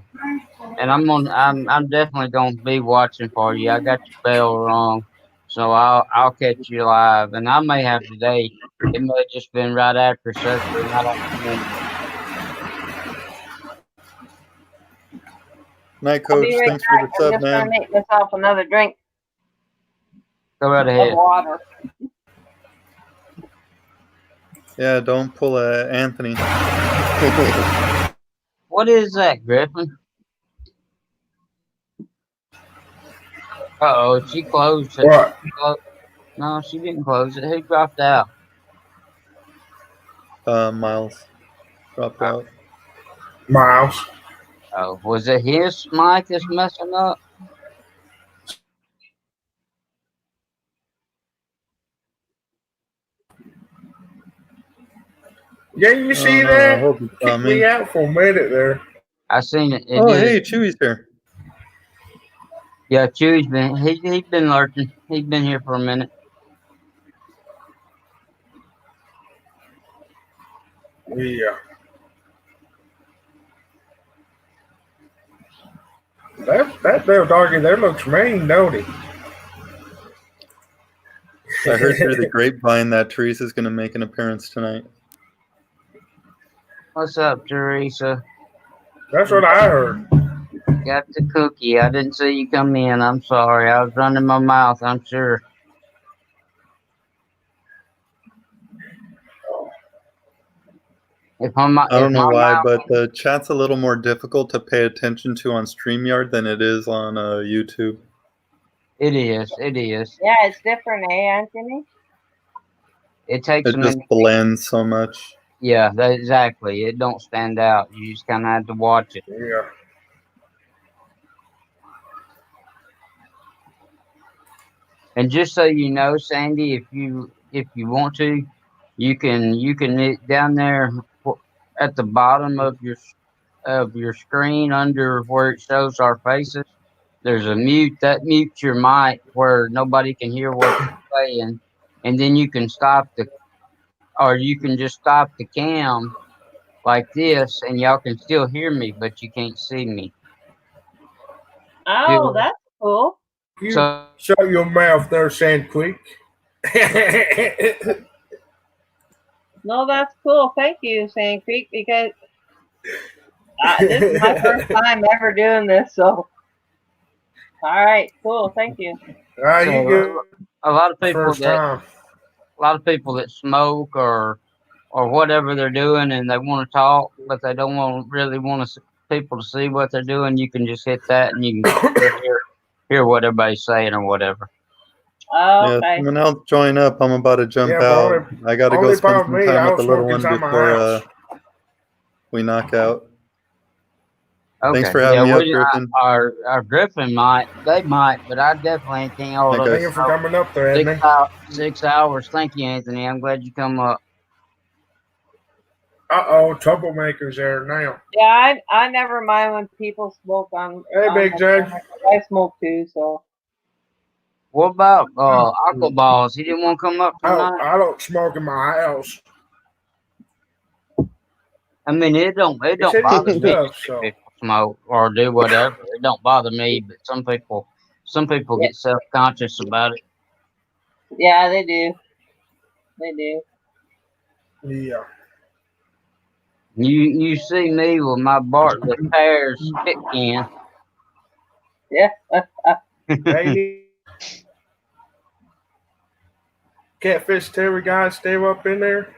I'm definitely gonna be watching for you. I got your bell rung, so I'll catch you live. And I may have today. It may have just been right after surgery. And I don't remember. Night, I'll Coach. be right Thanks for back. the I'm sub, just gonna man. make myself another drink Go right of ahead. water. Yeah, don't pull a Anthony. What is that, Griffin? Oh, she closed it. What? No, she didn't close it. Who dropped out? Miles dropped out. Miles. Oh, was it his mic that's messing up? Yeah, you see Oh, no, I that? hope it's not Kicked me me. out for a minute there. I seen it. It Oh, did. hey, Chewy's here. Yeah, Chewie's been he's been lurking. He's been here for a minute. Yeah. That little doggy there looks mean, don't he? I heard through the grapevine that Teresa's going to make an appearance tonight. What's up, Teresa? That's what I heard. Got the cookie. I didn't see you come in. I'm sorry. I was running my mouth. I'm sure. If I'm, I don't know why, mouth, but the chat's a little more difficult to pay attention to on StreamYard than it is on YouTube. it is. It is. Yeah, it's different, Anthony? It takes It a just minute. blends so much. Yeah, exactly. It don't stand out. You just kind of have to watch it. Yeah. And just so you know, Sandy, if you want to, you can hit down there at the bottom of your screen under where it shows our faces. There's a mute that mutes your mic where nobody can hear what you're saying, and then you can you can just stop the cam like this, and y'all can still hear me, but you can't see me. Oh, that's cool. You So shut your mouth there, Sandquick. No, that's cool. Thank you, Sand Creek, because this is my first time ever doing this. So, all right, cool. Thank you. You So good a lot of people first that time. smoke or whatever they're doing, and they want to talk, but they don't really want people to see what they're doing. You can just hit that, and you can hear what everybody's saying or whatever. Oh, Yeah, okay. someone else join up. I'm about to jump Yeah, but out. I got to go only spend problem some me, time I with the was little smoking one inside my before house. we knock out. Okay. Thanks for having me up, we, Griffin. our Griffin might, but I definitely can't hold Okay. Thank you for coming up there, Anthony. 6 hours. Thank you, Anthony. I'm glad you come up. Troublemakers there now. Yeah, I never mind when people smoke on. Hey, on Big my J. camera, 'cause I smoke too, so. What about Aqua Balls? He didn't want to come up tonight. I don't smoke in my house. I mean, it don't He said he bother was me tough, if so. people smoke or do whatever. It don't bother me, but some people Yeah. get self conscious about it. Yeah, they do. They do. Yeah. You see me with my Bartlett pears spit can. Yeah. Hey, Catfish Terry guys still up in there?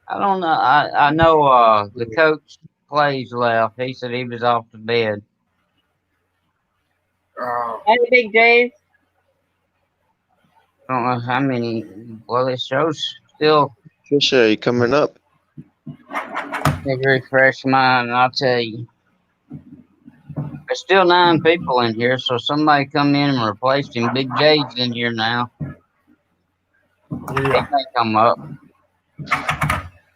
I don't know. I know the coach plays left. He said he was off to bed. Hey, Big J's. I don't know how many. Well, it shows still. Trisha, are you coming up? Let me refresh mine, and I'll tell you. There's still 9 people in here, so somebody come in and replaced him. Big J's in here now. He Yeah. may come up.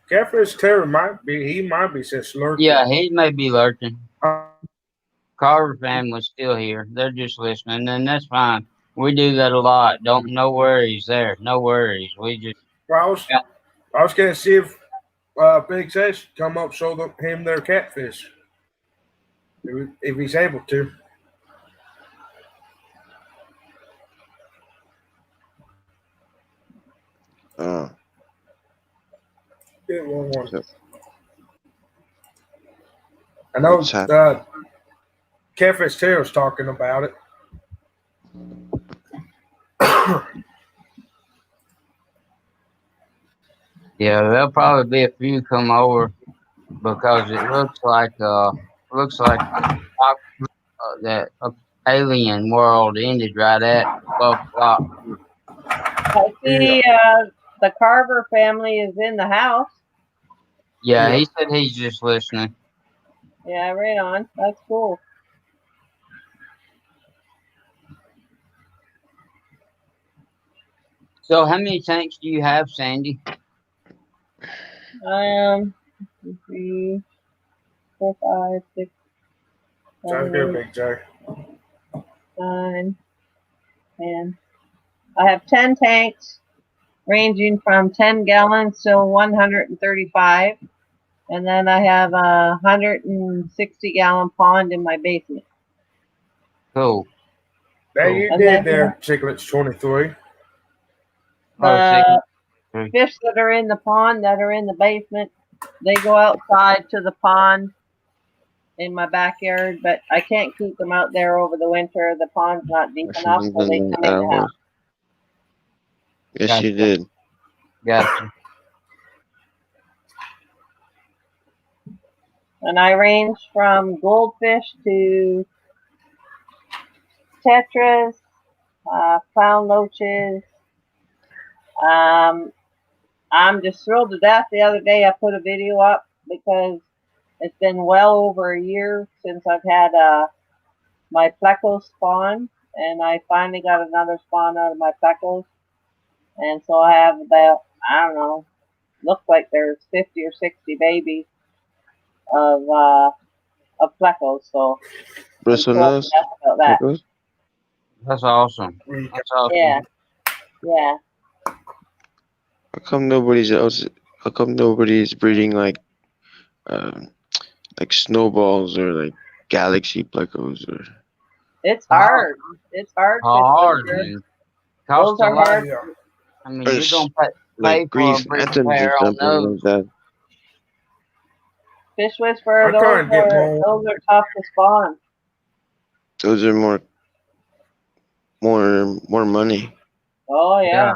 Catfish Terry might be just lurking. Yeah, he may be lurking. Carver family's still here. They're just listening, and that's fine. We do that a lot. No worries there. No worries. We just Well, I was gonna see if Big J should come up show him their catfish. If he's able to. Get one. Yep. I know What's happening? Catfish Terry's talking about it. yeah, there'll probably be a few come over because it looks like that alien world ended right at 12 o'clock. I see the Carver family is in the house. Yeah, Yeah. he said he's just listening. Yeah, right on. That's cool. So, how many tanks do you have, Sandy? 3, 4, 5, 6, Sounds 7, good, 8, Big J. 9, 10. I have 10 tanks ranging from 10 gallons to 135. And then I have a 160-gallon pond in my basement. Cool. There you And did then- there, Chicklets 23. The six. fish that are in the pond that are in the basement, they go outside to the pond in my backyard, but I can't keep them out there over the winter. The pond's not deep enough, so they come in the house. Yes, Gotcha. you did. Gotcha. And I range from goldfish to tetras, clown loaches. I'm just thrilled to death. The other day I put a video up because it's been well over a year since I've had my pleco spawn, and I finally got another spawn out of my plecos. And so I have about, I don't know, looks like there's 50 or 60 babies of plecos. So I'm Brussels thrilled to nose? death about that. Tacos? That's awesome. That's awesome. Yeah, yeah. How come nobody's breeding like snowballs or like galaxy plecos or It's hard. It's hard. Hard. Fish Man. Those Costs a are lot. hard. Yeah. I mean, you're gonna pay. pay like for a green breeding phantoms or pair on something those. like that. Fish whisperer, I'm trying to get more. those are tough to spawn. Those are more money. Oh yeah.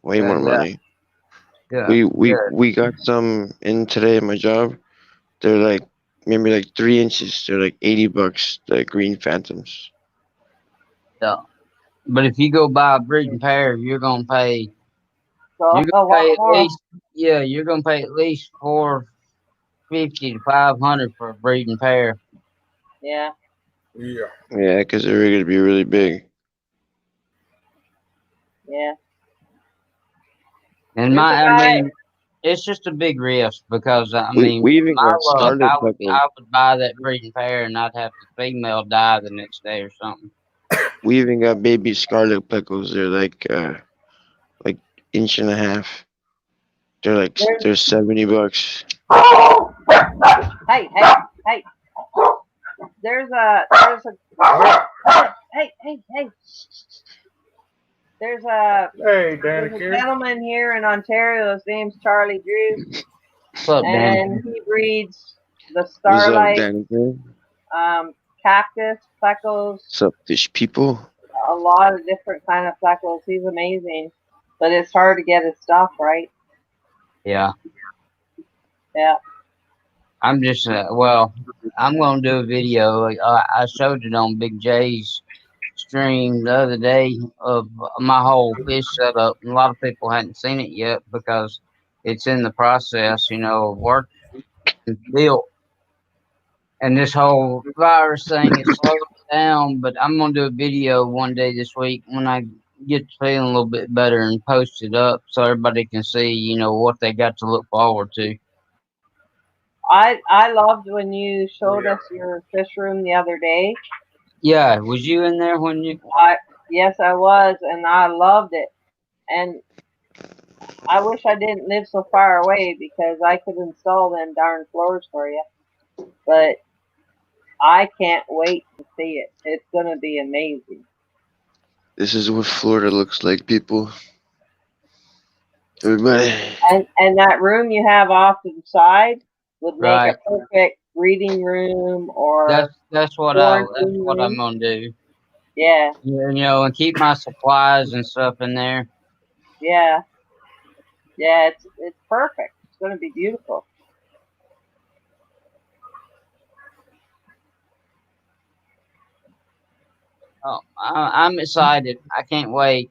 Way Yeah, more yeah. money. Yeah, We got some in today at my job. They're like maybe like 3 inches. They're like $80. The green phantoms. yeah. But if you go buy a breeding pair, you're gonna pay. So You're a gonna pay lot at more. least. Yeah, you're gonna pay at least $450 to $500 for a breeding pair. Yeah. Yeah. Yeah, because they're going to be really big. Yeah. And There's a I guy. mean, it's just a big risk because I We mean, we with even my got luck, scarlet peppers. I would buy that breeding pair and not have the female die the next day or something. We even got baby scarlet peckles. They're like inch and a half. They're $70. Hey. There's a hey. There's a Hey, Danny Carey. gentleman here in Ontario. His name's Charlie Drew, What's up, Danny? and he breeds the What's up, starlight, Danny? cactus, pleccos, What's up, fish people? a lot of different kind of pleccos. He's amazing, but it's hard to get his stuff right. Yeah. Yeah. I'm just well, I'm gonna do a video. I showed it on Big J's stream the other day of my whole fish setup. And a lot of people hadn't seen it yet because it's in the process, of work and built. And this whole virus thing is slowed down. But I'm gonna do a video one day this week when I get feeling a little bit better and post it up so everybody can see, what they got to look forward to. I loved when you showed us your fish room the other day. Yeah, was you in there when you? Yes, I was, and I loved it. And I wish I didn't live so far away because I could install them darn floors for you. But I can't wait to see it. It's gonna be amazing. This is what Florida looks like, people. Everybody. And that room you have off to the side would make Right. a perfect reading room or That's what quarantine I'm room. gonna do. Yeah, And keep my supplies and stuff in there. yeah. It's perfect. It's gonna be beautiful. Oh, I'm excited. I can't wait.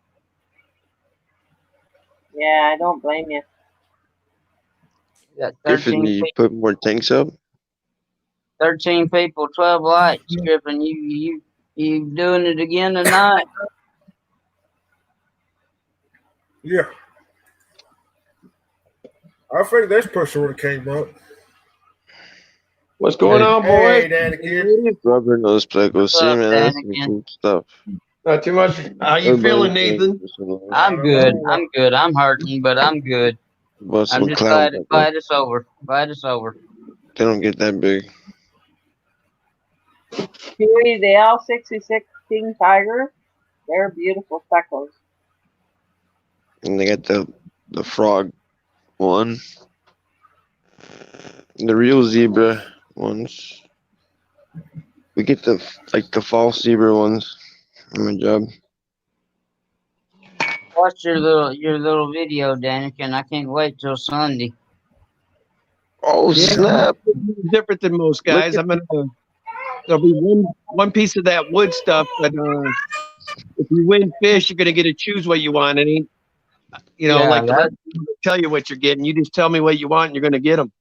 Yeah, I don't blame you. Got Griffin, 13 you put more tanks up? 13 people, 12 likes. Griffin, you doing it again tonight? Yeah. I think this person would have came up. What's going on, Hey, boys? Danny Carey. Rubber nose pleckles. What's See, up, man, that's some Danican? cool stuff. Not too much. How you feeling, Nathan? I'm good. I'm hurting, but I'm good. Bought I'm some just clown glad peppers. it's over. Glad it's over. They don't get that big. Huey, the L66 King Tiger, they're beautiful speckles. And they got the frog one. The real zebra ones. We get the false zebra ones on my job. Watch your little video, Danican. I can't wait till Sunday. Oh, Yeah. snap. Different than most guys. I'm gonna. There'll be one piece of that wood stuff, but if you win fish, you're gonna get to choose what you want. And ain't, Yeah, the rest tell you what you're getting. You just tell me what you want, and you're gonna get them.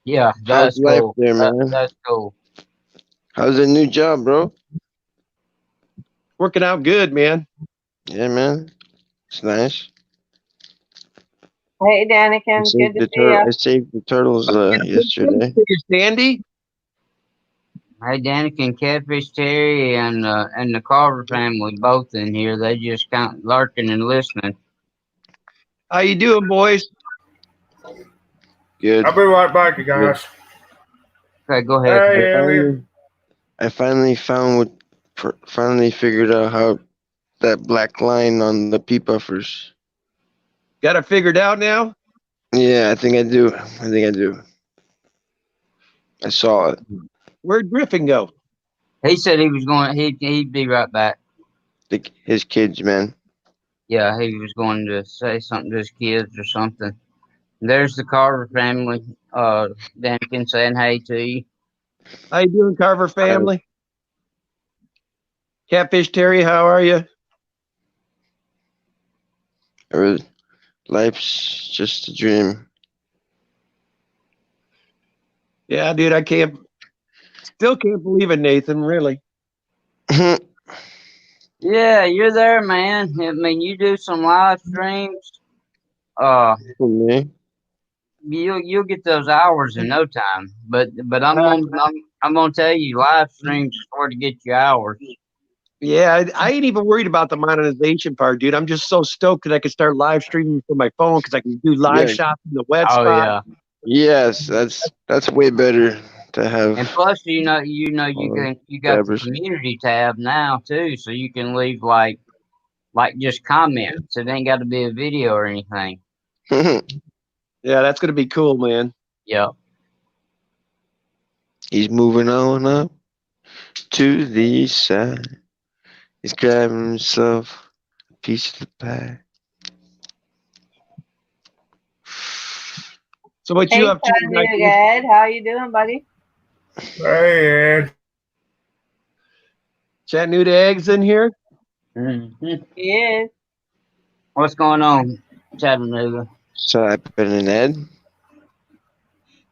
Yeah, How's that's life cool. there, man? That's cool. How's the new job, bro? Working out good, man. Yeah, man. It's nice. Hey, Danican, good to see I you. saved the turtles yesterday. Sandy. Hey, Danican, Catfish Terry, and the Carver family both in here. They just kind of lurking and listening. How you doing, boys? Good. I'll be right back, you guys. Okay, go ahead. Hey, Elliot. I finally figured out how that black line on the pea puffers. Got it figured out now? Yeah, I think I do. I saw it. Where'd Griffin go? He said he was going. He'd be right back. His kids, man. Yeah, he was going to say something to his kids or something. There's the Carver family. Dankin saying hey to you. How you doing, Carver family? Catfish Terry, how are you? Life's just a dream. Yeah, dude, still can't believe it, Nathan, really. Yeah, you're there, man. I mean, you do some live streams. For me? You'll get those hours in no time. But I'm gonna tell you, live streams is where to get your hours. Yeah, I ain't even worried about the monetization part, dude. I'm just so stoked that I can start live streaming from my phone because I can do live shots in the web spot. Yeah. Yes, that's way better to have. And plus, you got the community tab now too, so you can leave like just comments. It ain't got to be a video or anything. Yeah, that's gonna be cool, man. Yep. He's moving on up to the side. He's grabbing himself a piece of the pie. So what you up to tonight? Ed, how you doing, buddy? Hey, Ed. Chattanooga Eggs in here? Mm-hmm. He is. What's going on, Chattanooga? So I put in Ed.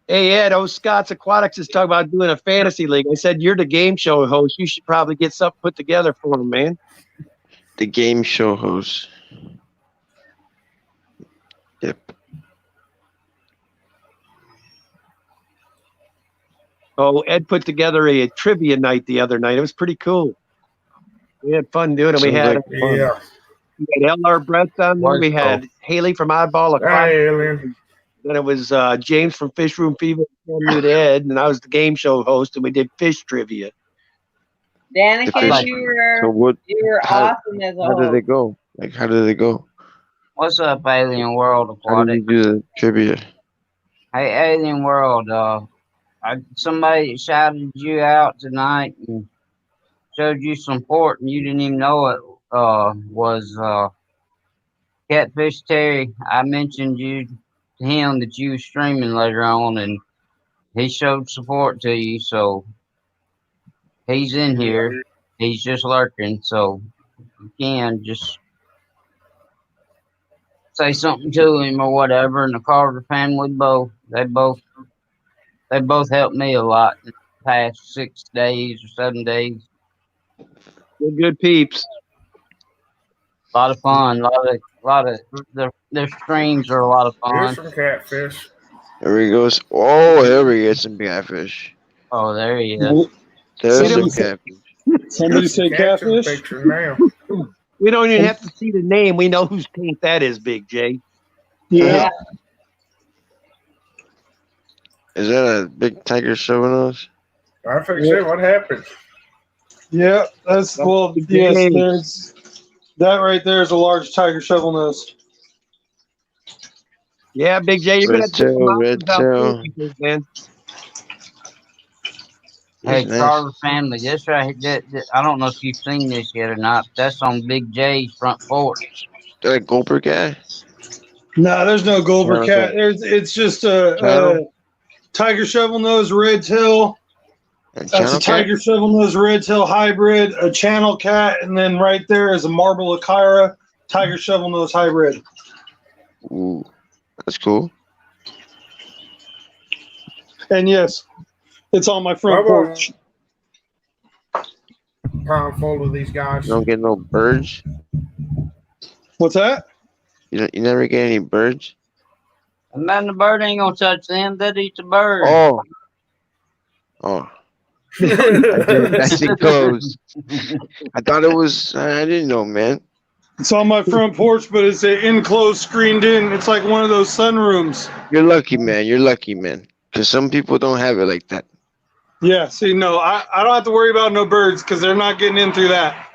Hey, Ed, Scott's Aquatics is talking about doing a fantasy league. I said, you're the game show host. You should probably get something put together for him, man. The game show host. Yep. Oh, Ed put together a trivia night the other night. It was pretty cool. We had fun doing it. We had L.R. Brett on there. We had Haley from Oddball Aquatics. Then it was James from Fish Room Fever, and Ed, and I was the game show host, and we did fish trivia. Danica, you were awesome as a How did it go? How did it go? What's up, Alien World Aquatics? How did you do the trivia? Hey, Alien World, somebody shouted you out tonight and showed you some port, and you didn't even know it was Catfish Terry. I mentioned you to him that you were streaming later on, and he showed support to you, so he's in here. He's just lurking, so you can just say something to him or whatever. And the Carter family they both helped me a lot in the past 6 days or 7 days. They're good peeps. A lot of fun. Their streams are a lot of fun. Here's some catfish. There he goes. Oh, there we get some catfish. Oh, there he is. There's some catfish. Somebody say catfish? We don't even have to see the name. We know whose paint that is, Big J. Yeah. Is that a big tiger showing us? I think so. What happened? Yeah, yes, that right there is a large tiger shovel nose. Yeah, Big J, you're Red tail. Man. Hey, Nice. Carver family, this right here, I don't know if you've seen this yet or not, but that's on Big J's front porch. That a Goldberg guy? No, there's no Goldberg No, cat. It's just a tiger shovel nose red tail. That's a tiger shovel nose red tail hybrid, a channel cat, and then right there is a marble Akira tiger shovel nose hybrid. Ooh, that's cool. And yes, it's on my front porch. Pond full of these guys. You don't get no birds? What's that? You never get any birds? Man, the bird ain't gonna touch them. They'd eat the bird. Oh. As it goes. I thought it was. I didn't know, man. It's on my front porch, but it's an enclosed, screened in. It's like one of those sunrooms. You're lucky, man. You're lucky, man. Because some people don't have it like that. Yeah, see, no, I don't have to worry about no birds because they're not getting in through that.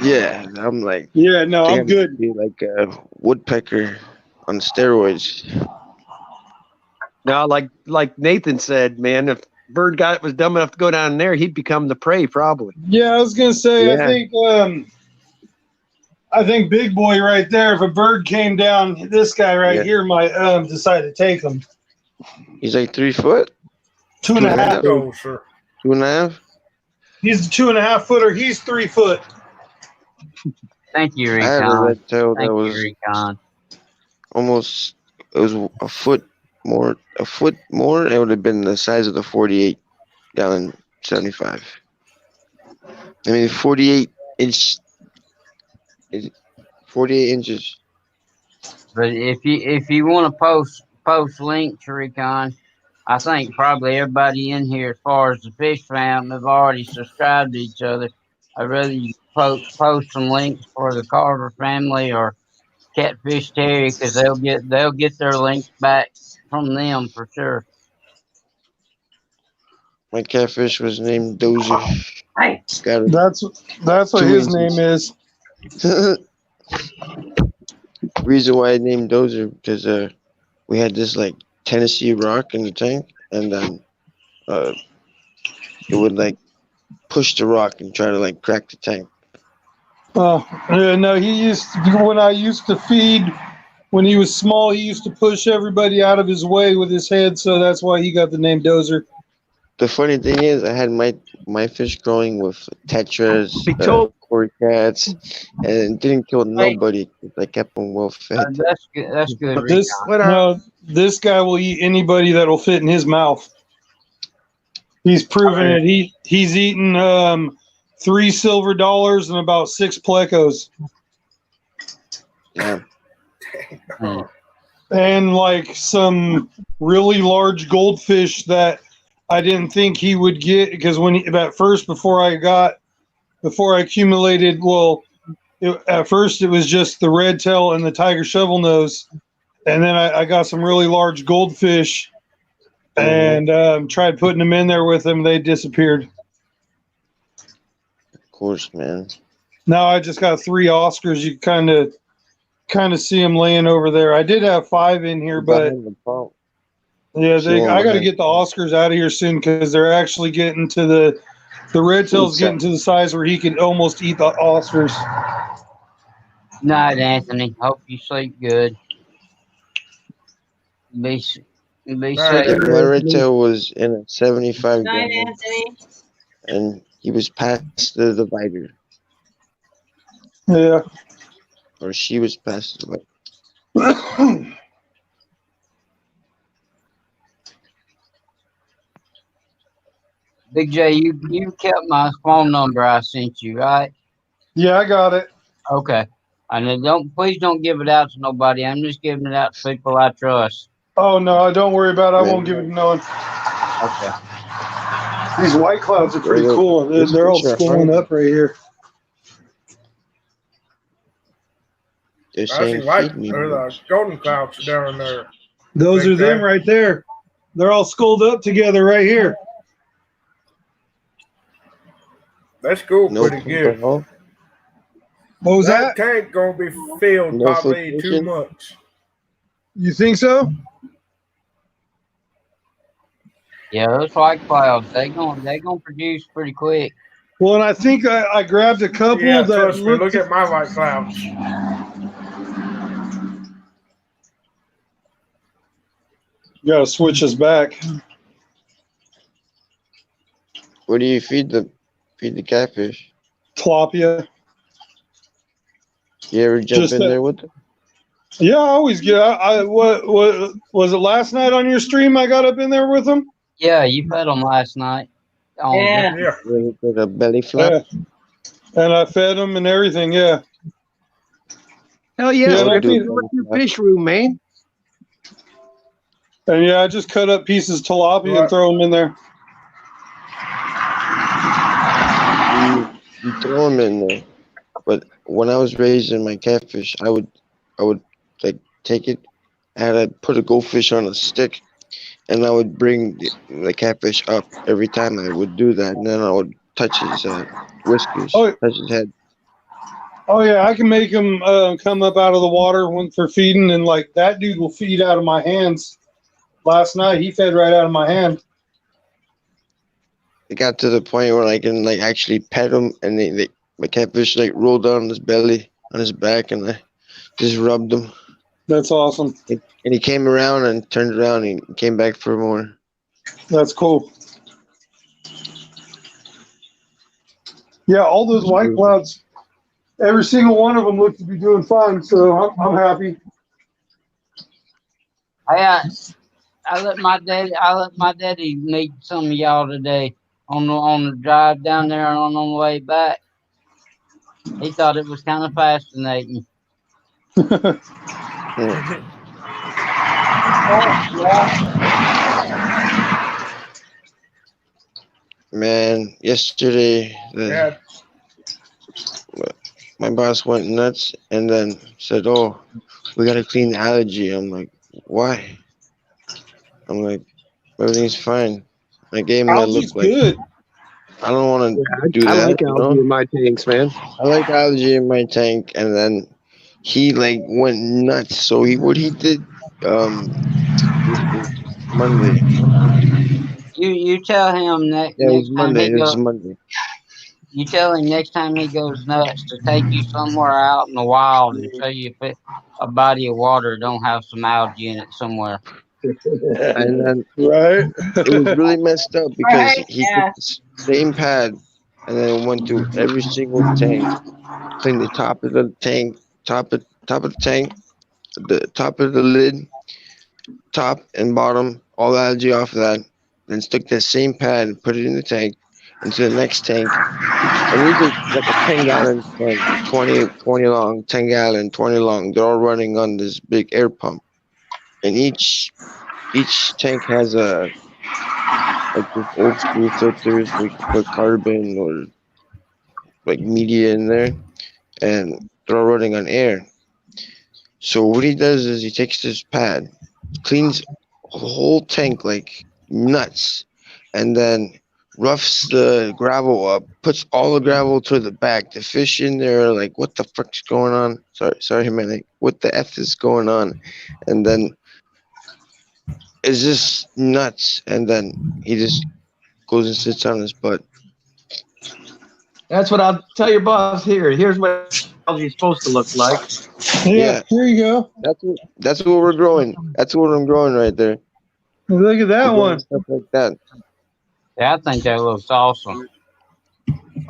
Yeah, I'm like. Yeah, no, I'm good. Be like a woodpecker. on steroids. Now, like Nathan said, man, if Bird was dumb enough to go down there, he'd become the prey probably. Yeah, I was gonna say. Yeah. I think Big Boy right there. If a bird came down, this guy right here might decide to take him. He's like 3 foot. 2.5. Oh, sure. 2.5. He's a 2.5 footer. He's 3 foot. Thank you, I had a Recon. red tail Thank that you, was Recon. almost. It was a foot more. A foot more. It would have been the size of the 48-gallon 75. I mean, 48-inch. 48 inches. But if you want to post links, Recon, I think probably everybody in here, as far as the fish fam, have already subscribed to each other. I'd rather you post some links for the Carver family or Catfish Terry, because they'll get their links back from them for sure. My catfish was named Dozier. Hey. That's what his name is. Reason why I named Dozier because we had this like Tennessee rock in the tank, and then it would like push the rock and try to like crack the tank. Oh no, when I used to feed. When he was small, he used to push everybody out of his way with his head, so that's why he got the name Dozer. The funny thing is, I had my fish growing with tetras, Cory cats, and it didn't kill nobody. I kept them well fed. That's good. That's good. But this guy will eat anybody that'll fit in his mouth. He's proven it. He's eaten 3 silver dollars and about 6 plecos. Yeah. And like some really large goldfish that I didn't think he would get, because before I accumulated, at first it was just the red tail and the tiger shovel nose, and then I got some really large goldfish and tried putting them in there with them. They disappeared. Of course, man. Now I just got 3 Oscars. You kind of see them laying over there. I did have 5 in here, but yeah, I got to get the Oscars out of here soon because they're actually getting to the red tail's getting to the size where he could almost eat the Oscars. Night, Anthony. Hope you sleep good. Be safe. My red tail was in a 75 Night, gallon, Anthony. and he was past the divider. Yeah. Or she was past the divider. Big J, you kept my phone number I sent you, right? Yeah, I got it. Okay. And please don't give it out to nobody. I'm just giving it out to people I trust. Oh no, don't worry about it. I won't give it to no one. Okay. These white clouds are pretty cool. They're all schooling up right here. They're I saying see white, feed me. or the golden clouds down there. Those Big are them guy. right there. They're all schooled up together right here. That's cool, No pretty good. poop What was That that? tank gonna be filled No probably food too fishing? much. You think so? Yeah, those white clouds, they gonna produce pretty quick. Well, and I think I grabbed a couple Yeah, that trust me. looked. Look at my white clouds. You gotta switch us back. What do you feed the catfish? Tilapia. You ever jump Just in that- there with them? Yeah, I always get. What was it last night on your stream? I got up in there with them. Yeah, you fed them last night. Yeah. Yeah. With a belly flap? Yeah. And I fed them and everything. Yeah. Hell yeah, Yeah, let's I do think- your fish room, man. And yeah, I just cut up pieces of tilapia and throw them in there. You throw them in there. But when I was raising my catfish, I would like take it and I'd put a goldfish on a stick, and I would bring the catfish up every time I would do that, and then I would touch his whiskers, Oh. touch his head. Oh yeah, I can make them come up out of the water when for feeding, and like that dude will feed out of my hands. Last night he fed right out of my hand. It got to the point where I can like actually pet him, and my catfish like rolled down his belly on his back, and I just rubbed him. That's awesome. And he came around and turned around and came back for more. That's cool. Yeah, all those white clouds, every single one of them look to be doing fine, so I'm happy. I let my daddy meet some of y'all today on the drive down there and on the way back. He thought it was kind of fascinating. Man, yesterday my boss went nuts and then said, "Oh, we gotta clean the algae." I'm like, "Why?" I'm like, "Everything's fine." I gave him that look like, good. I don't want to do that. I like algae in my tanks, man. I like algae in my tank, and then he like went nuts. So what he did Monday. You tell him that Yeah, it was next time Monday. he It was goes. Monday. You tell him next time he goes nuts to take you somewhere out in the wild and show you if a body of water don't have some algae in it somewhere. And then Right. it was really messed up because Right, he yeah. took the same pad and then went through every single tank, cleaned the top of the tank, top of the tank, the top of the lid, top and bottom, all the algae off of that, then stuck that same pad and put it in the tank, into the next tank. And these are like a 10-gallon tank, 20 long, 10-gallon, 20 long. They're all running on this big air pump. And each tank has like this old school filters where you can put carbon or like media in there, and they're all running on air. So what he does is he takes this pad, cleans the whole tank like nuts, and then roughs the gravel up, puts all the gravel to the back. The fish in there are like, what the fuck's going on? Sorry, man. Like, what the F is going on? And then it's just nuts. And then he just goes and sits on his butt. That's what I'll tell your boss here. Here's what algae's supposed to look like. Yeah, here you go. That's what we're growing. That's what I'm growing right there. Look at that one. Stuff like that. Yeah, I think that looks awesome.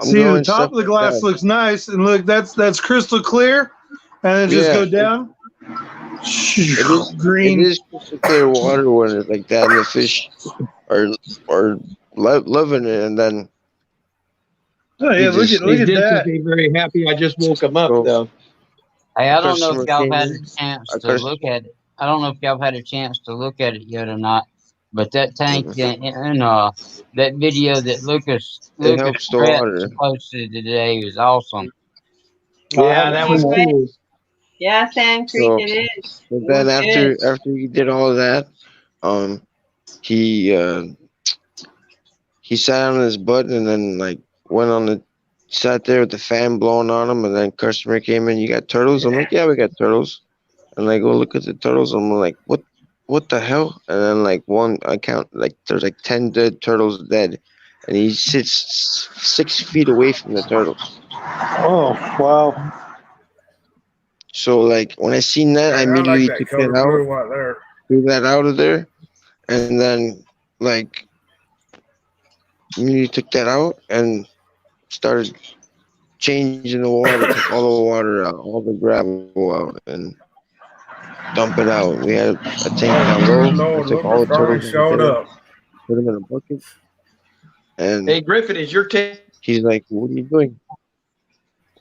See, the top of the glass looks nice, and look, that's crystal clear, and then just go down. Green. It is crystal clear water when it's like that, and the fish are loving it, and then. Oh yeah, look at that. Be very happy. I just woke him up though. Hey, I don't know if y'all had a chance to look at it. I don't know if y'all had a chance to look at it yet or not. But that tank and that Video that Lucas posted today was awesome. Yeah, that was cool. Yeah, Sand Creek, it is. But then after he did all of that, he sat on his butt and then like sat there with the fan blowing on him, and then customer came in. You got turtles? I'm like, yeah, we got turtles. And I go look at the turtles. I'm like, what the hell? And then like I count like there's like 10 dead turtles dead, and he sits 6 feet away from the turtles. Oh wow! So like when I seen that, I immediately took that out, threw that out of there, and then like immediately took that out and started changing the water, took all the water out, all the gravel out, and dump it out. We had a tank down low. I took all the turtles and put them in a bucket. And hey, Griffin, is your tank? He's like, "What are you doing?"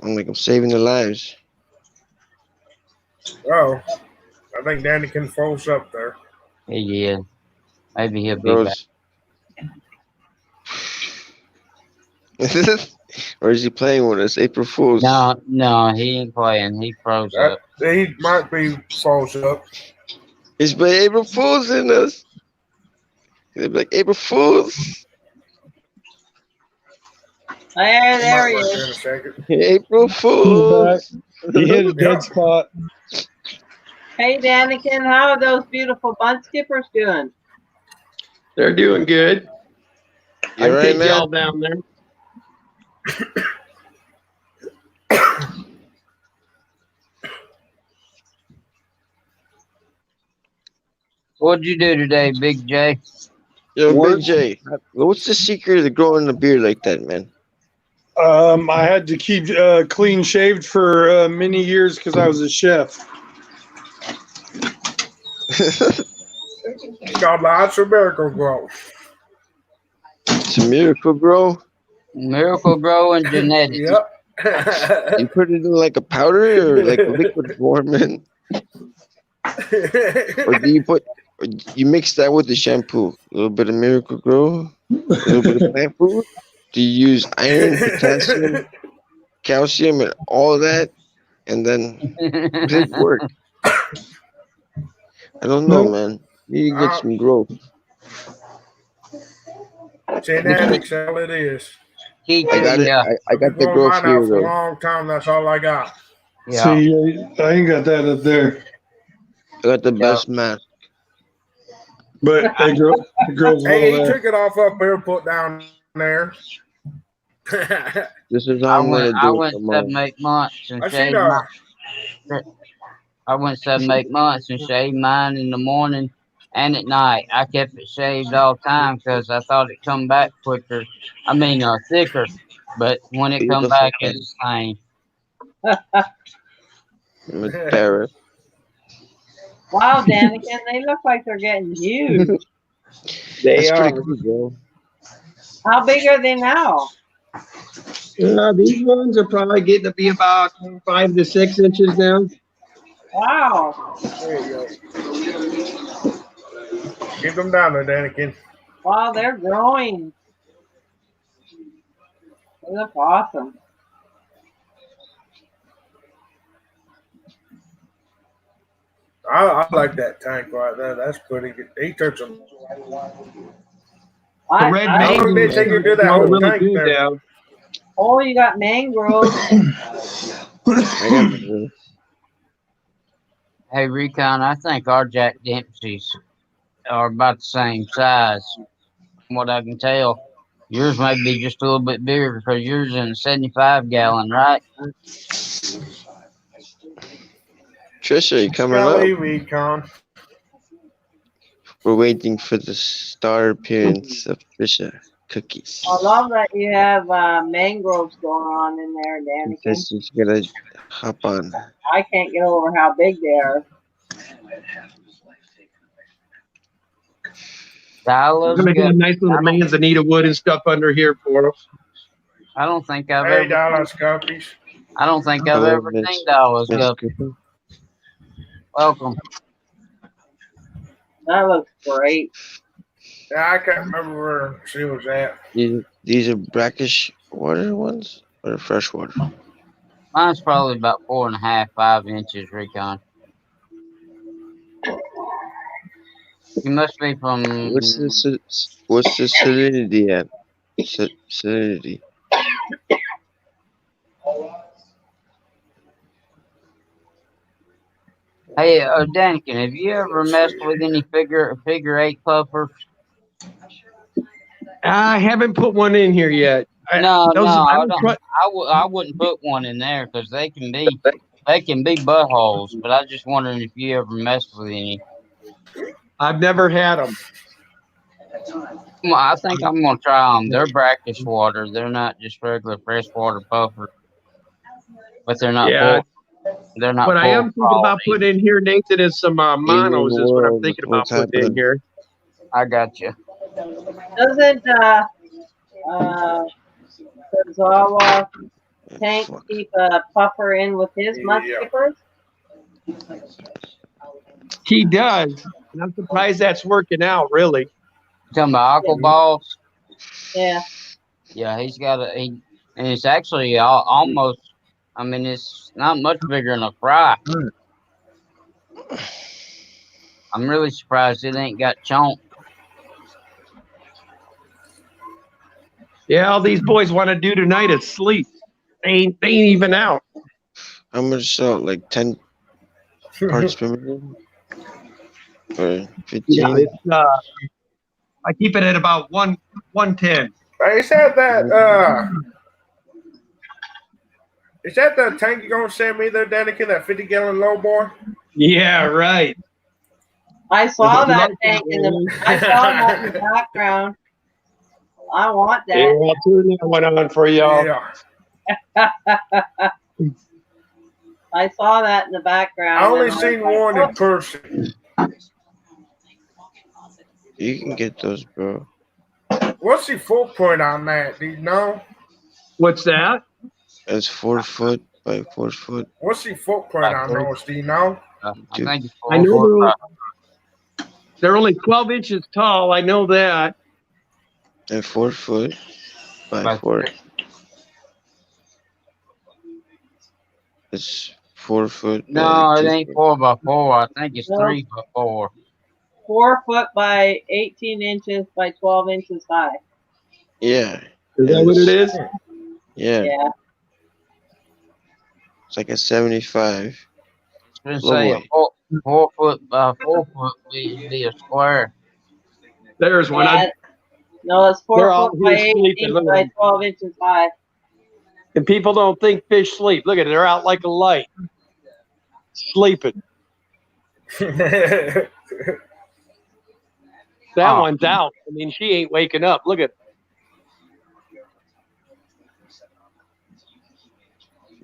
I'm like, "I'm saving their lives." Oh, I think Danny can force up there. Yeah, maybe he'll be back. Or is he playing with us? April Fools? No, he ain't playing. He froze up. He might be froze up. He's playing April Fools in us. They'd be like, April Fools. There Might he work there in a is. second. April Fools. He hit a dead spot. Hey, Daniken, how are those beautiful bunt skippers doing? They're doing good. You I right take now? y'all down there. What'd you do today, Big J? Yo, Work. Big J, what's the secret of growing a beard like that, man? I had to keep clean shaved for many years because I was a chef. Got lots of miracle grow. It's a miracle, bro. Miracle Grow and genetics. Yep. You put it in like a powder or like a liquid form, man? Or do you put, or you mix that with the shampoo? A little bit of Miracle Grow, a little bit of plant food. Do you use iron, potassium, calcium, and all that, and then does it work? I don't know, man. You need to get some growth. Genetics, all it is. I got it. I got the Growing growth mine here, out for a though. long time. That's all I got. Yeah. See, I ain't got that up there, I got the best mask. but it grows Hey, well he there. took it off up here, put down there. This is I how I'm went gonna do it 7, tomorrow. 8 months and I see shaved that. my. I went 7, 8 months and shaved mine in the morning and at night. I kept it shaved all the time because I thought it come back quicker. I mean, thicker. But when it come Beautiful. back, it's the same. I'm embarrassed. Wow, Daniken, they look like they're getting huge. They That's are. pretty cool, bro. How big are they now? These ones are probably getting to be about 5 to 6 inches now. Wow. There you go. Keep them down there, Daniken. Wow, they're growing. They look awesome. I like that tank right there. That's pretty good. He took some. The red How long did mangroves it take you to do that grow whole really tank good there? now. Oh, you got mangroves. I got the, Hey, Recon, I think our Jack Dempsey's are about the same size. From what I can tell, yours might be just a little bit bigger because yours in a 75-gallon, right? Trisha, you coming Golly, up? Recon. We're waiting for the star appearance of Trisha Cookies. I love that you have mangroves going on in there, Daniken. Because she's gonna hop on. I can't get over how big they are. Silas, We're gonna get a nice little manzanita wood and stuff under here for us. I don't think I've Hey, ever. Dallas Guppies. I don't think I've Hello, ever Miss- seen Dallas Miss go. Cooper. Welcome. That looks great. Yeah, I can't remember where she was at. These are brackish water ones or freshwater? Mine's probably about 4.5, 5 inches, Recon. You must be from. What's the salinity at? Salinity. Hey, Daniken, have you ever messed with any figure 8 puffers? I haven't put one in here yet. No, those- no, I I don't don't. try- I wouldn't put one in there because they can be buttholes. But I just wondering if you ever messed with any. I've never had them. Well, I think I'm gonna try them. They're brackish water. They're not just regular freshwater puffer. But they're not Yeah. full. They're not. But I full am thinking about quality. putting in here, Nathan, is some monos is what I'm world, thinking about what's putting in happening? here. I got you. Doesn't Zawa Tank Fuck. keep a puffer in with his mud Yeah. skippers? He does. And I'm surprised that's working out, really. Talking about aqua balls. Yeah. Yeah, he's got and it's actually almost. I mean, it's not much bigger than a fry. I'm really surprised it ain't got chonk. Yeah, all these boys want to do tonight is sleep. They ain't even out. How much salt? Like 10 parts per million? Or 15? Yeah, it's, I keep it at about 110. Hey, is that the tank you're gonna send me there, Danica? That 50-gallon low boy? Yeah, right. I saw that tank in the. I saw that in the background. I want that. Yeah, I'll turn that one on for y'all. Yeah. I saw that in the background. I only seen one in person. You can get those, bro. What's the footprint on that? Do you know? What's that? It's 4 foot by 4 foot. What's the footprint on those? Do you know? I think it's I know they're only 12 inches tall. I know that. And 4 foot by 4. It's 4 foot. No, it ain't 4 by 4. I think it's 3 by 4. 4 foot by 18 inches by 12 inches high. Yeah. Is that what it is? Yeah. Yeah. It's like a 75. I was gonna say 4 foot by 4 foot be a square. There's one. Yeah. No, it's 4 They're all foot by here 18 sleeping. Look at by them. 12 inches high. And people don't think fish sleep. Look at it. They're out like a light. Sleeping. That one's out. I mean, she ain't waking up. Look at.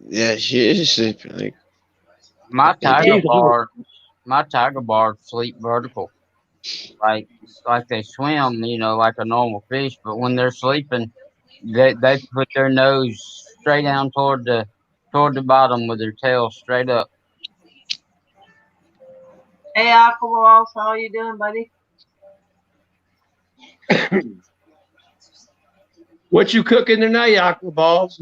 Yeah, she is sleeping. Like My tiger bars sleep vertical, like they swim, like a normal fish. But when they're sleeping, they put their nose straight down toward the bottom with their tail straight up. Hey, Aquaballs, how you doing, buddy? What you cooking tonight, Aquaballs?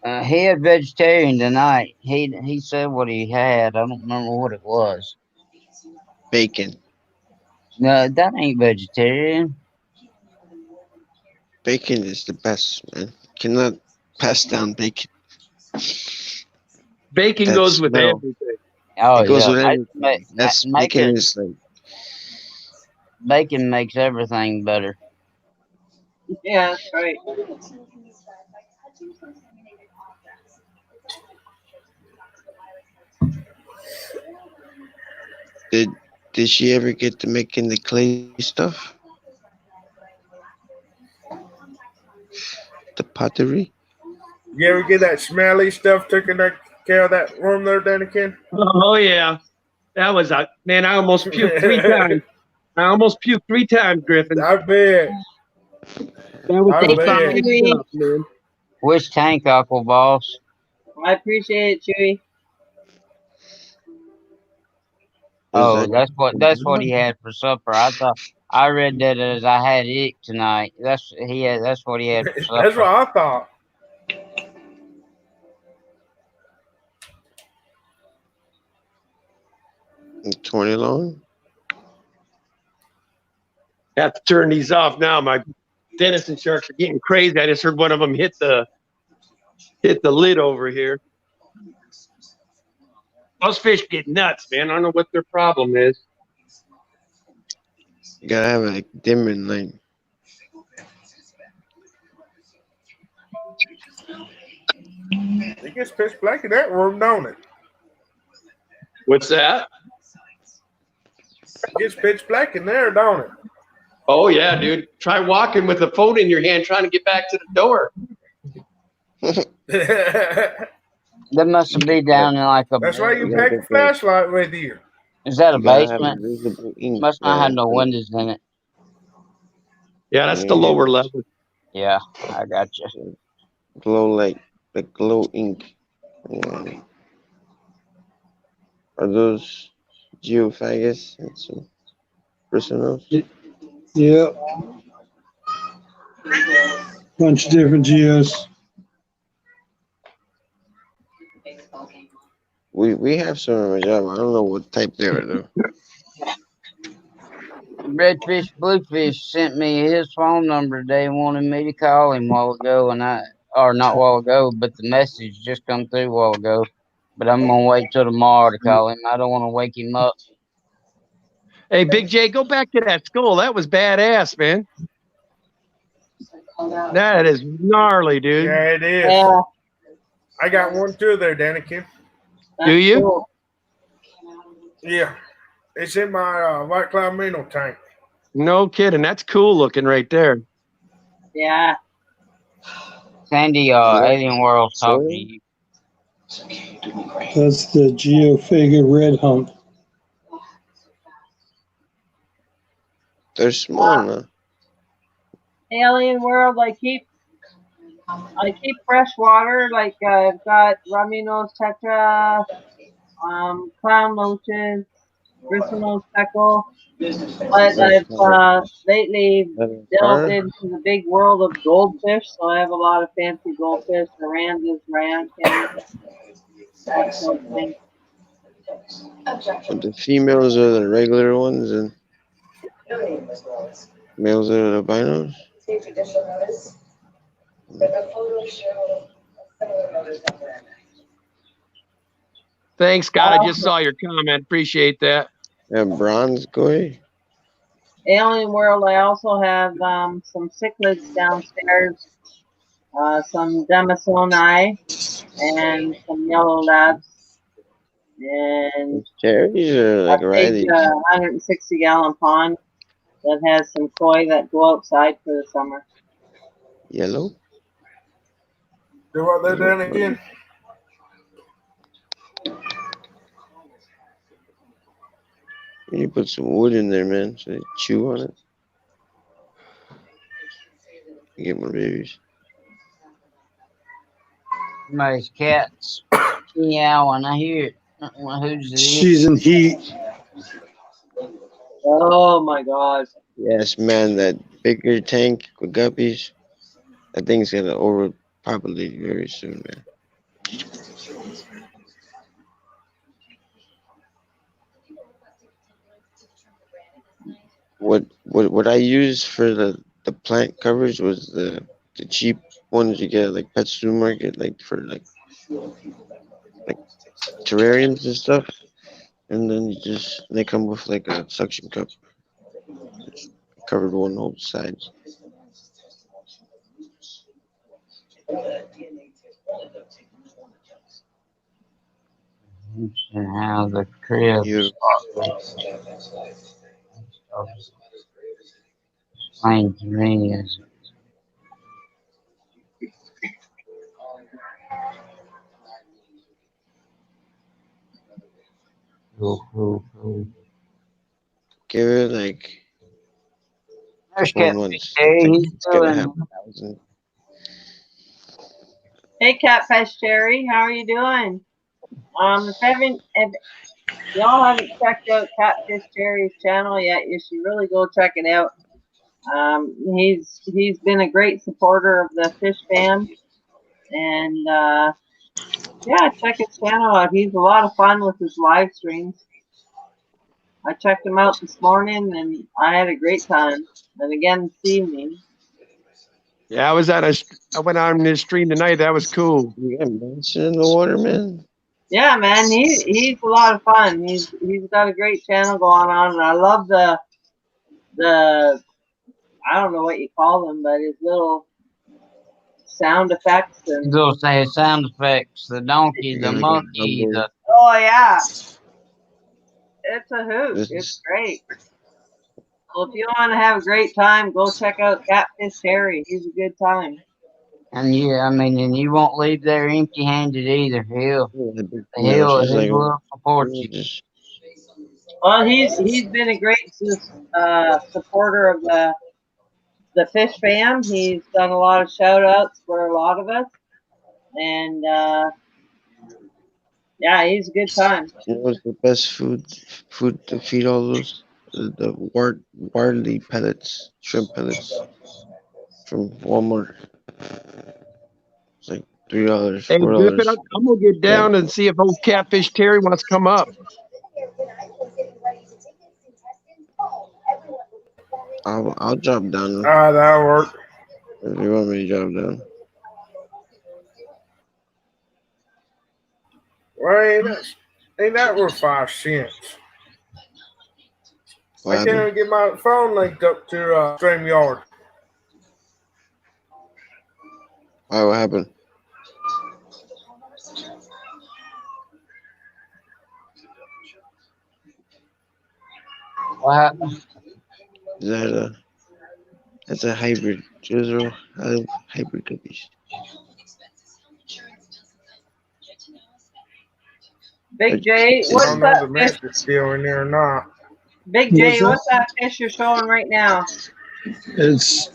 He had vegetarian tonight. He said what he had. I don't remember what it was. bacon. No, that ain't vegetarian. Bacon is the best, man. Cannot pass down bacon. Bacon That goes with smell. everything. Oh, It goes with yeah. everything. That's bacon is like Bacon makes everything better. Yeah, that's right. Did she ever get to making the clay stuff? The pottery? You ever get that smelly stuff taken care of that room there, Danica? Oh yeah, that was a man. I almost puked 3 times. I almost puked 3 times, Griffin. I bet. That was I some bet. fine stuff, man. Which tank, Aquaballs? I appreciate it, Chewy. Oh, that's what he had for supper. I read that as I had it tonight. That's what he had for supper. That's what I thought. And 20 long? I have to turn these off now. My Denison sharks are getting crazy. I just heard one of them hit the lid over here. Those fish get nuts, man. I don't know what their problem is. You gotta have a dimming light. It gets pitch black in that room, don't it? What's that? It gets pitch black in there, don't it? Oh yeah, dude. Try walking with a phone in your hand trying to get back to the door. That must be down in like a. That's why you pack a flashlight with you. Is that a You gotta have basement? invisible ink. Must not have no windows in it. Yeah, that's the lower level. Yeah, I got you. Glow light, like glow ink. Yeah. Are those geophagus and some personals? Yep. Bunch of different geos. We have some in my job. I don't know what type they are though. Redfish Bluefish sent me his phone number today and wanted me to call him a while ago, and or not a while ago, but the message just come through a while ago. But I'm gonna wait till tomorrow to call him. I don't want to wake him up. Hey, Big J, go back to that skull. That was badass, man. That is gnarly, dude. Yeah, it is. Yeah. I got one too there, Danikin. Do you? Cool. Yeah. It's in my White Cloud Minnow tank. No kidding. That's cool looking right there. Yeah. Sandy, Alien World talking to you. That's the Geophaga red hump. They're small, huh? Alien World, I keep fresh water, like I've got rummy nose tetra, clown loaches, bristle nose speckle, but I've lately delved into the big world of goldfish, so I have a lot of fancy goldfish, Miranda's, ramekins, that sort of thing. But the females are the regular ones, and males are the albinos. Thanks, Scott. I just saw your comment. Appreciate that. And bronze koi. Alien World, I also have some cichlids downstairs, some Demisoni, and some yellow labs. And Cherries are like a big 160-gallon pond that has some koi that go outside for the summer. Yellow. Do what they're doing again. You put some wood in there, man, so they chew on it. You get more babies. Somebody's cat's meowing. I hear it. I don't know who's it is. She's in heat. Oh my God. Yes, man, that bigger tank with guppies, that thing's gonna overpopulate very soon, man. What I used for the plant coverage was the cheap ones you get at like pet supermarket, like for like terrariums and stuff, and then they come with like a suction cup. It's covered one whole side. And how the crib explained to me is cool. Give it like There's 4 Catfish months. Terry. He's It's gonna have doing 1,000. Hey, Catfish Cherry, how are you doing? If y'all haven't checked out Catfish Cherry's channel yet, you should really go check it out. He's been a great supporter of the fish fam, and yeah, check his channel out. He's a lot of fun with his live streams. I checked him out this morning, and I had a great time. And again this evening. Yeah, I went on his stream tonight. That was cool. You got monster in the water, man. Yeah, man, he's a lot of fun. He's got a great channel going on, and I love the I don't know what you call them, but his little sound effects and They'll say sound effects, the donkey, the monkey, the oh yeah. It's a hoot. It's great. Well, if you want to have a great time, go check out Catfish Terry. He's a good time. and and you won't leave there empty-handed either. He'll support you. Well, he's been a great supporter of the fish fam. He's done a lot of shout outs for a lot of us, and yeah, he's a good time. You know what's the best food to feed all those? The Wardley pellets, shrimp pellets from Walmart. It's like $3, Hey, $4. Griffin, I'm gonna get down and see if old Catfish Terry wants to come up. I'll drop down That'll work. if you want me to drop down. Well, ain't that worth 5 cents? What I can't even get my phone linked up to StreamYard. Why? What happened? What happened? That's a hybrid. Those are hybrid cookies. Big J, I what's don't know that if the fish? match is still in there or not. Big J, what's that fish you're showing right now? It's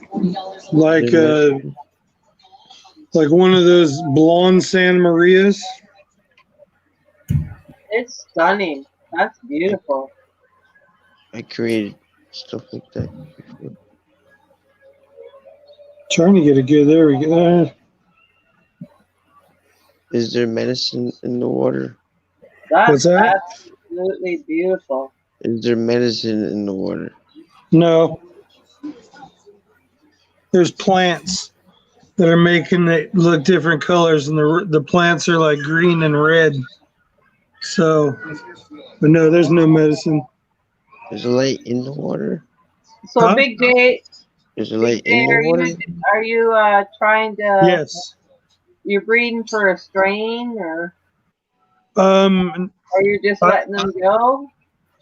like one of those blonde Santa Marias. It's stunning. That's beautiful. I created stuff like that before. Trying to get a good. There we go. Is there medicine in the water? What's That's that? absolutely beautiful. Is there medicine in the water? No. There's plants that are making it look different colors, and the plants are like green and red. So, but no, there's no medicine. There's a light in the water. So, Big J, There's a light in the water. are you trying to? Yes. You're breeding for a strain, or Are you just letting them go?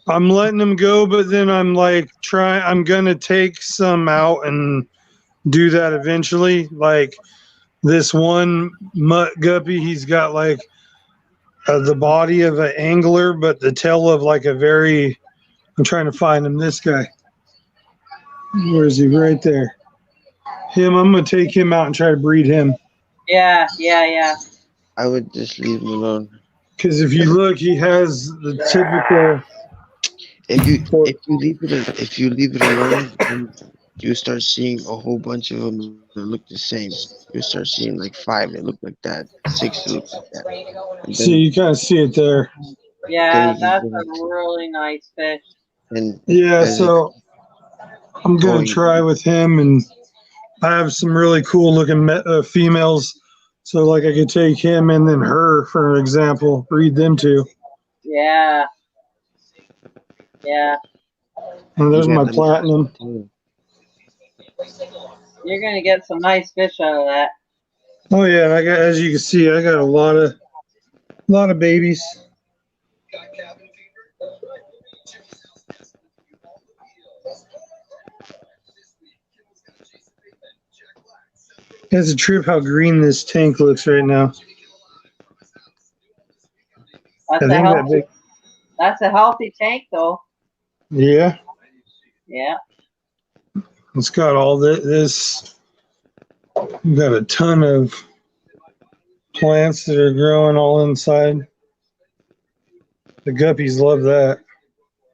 I'm letting them go, but then I'm like I'm gonna take some out and do that eventually. Like this one mutt guppy, he's got like the body of an angler, but the tail of like a very. I'm trying to find him. This guy. Where is he? Right there. Him. I'm gonna take him out and try to breed him. Yeah. I would just leave him alone. Because if you look, he has the typical. If you leave it alone, then you start seeing a whole bunch of them that look the same. You start seeing like 5 that look like that, 6 that look like that. And See, you kind of see it there. Yeah, that's a really nice fish. And yeah, so I'm gonna try with him, and I have some really cool looking females. So like I could take him and then her, for example, breed them too. Yeah. And there's my platinum. You're gonna get some nice fish out of that. Oh yeah, and I got, as you can see, I got a lot of babies. It's a trip how green this tank looks right now. That's a healthy tank, though. Yeah. Yeah. It's got all this. We've got a ton of plants that are growing all inside. The guppies love that.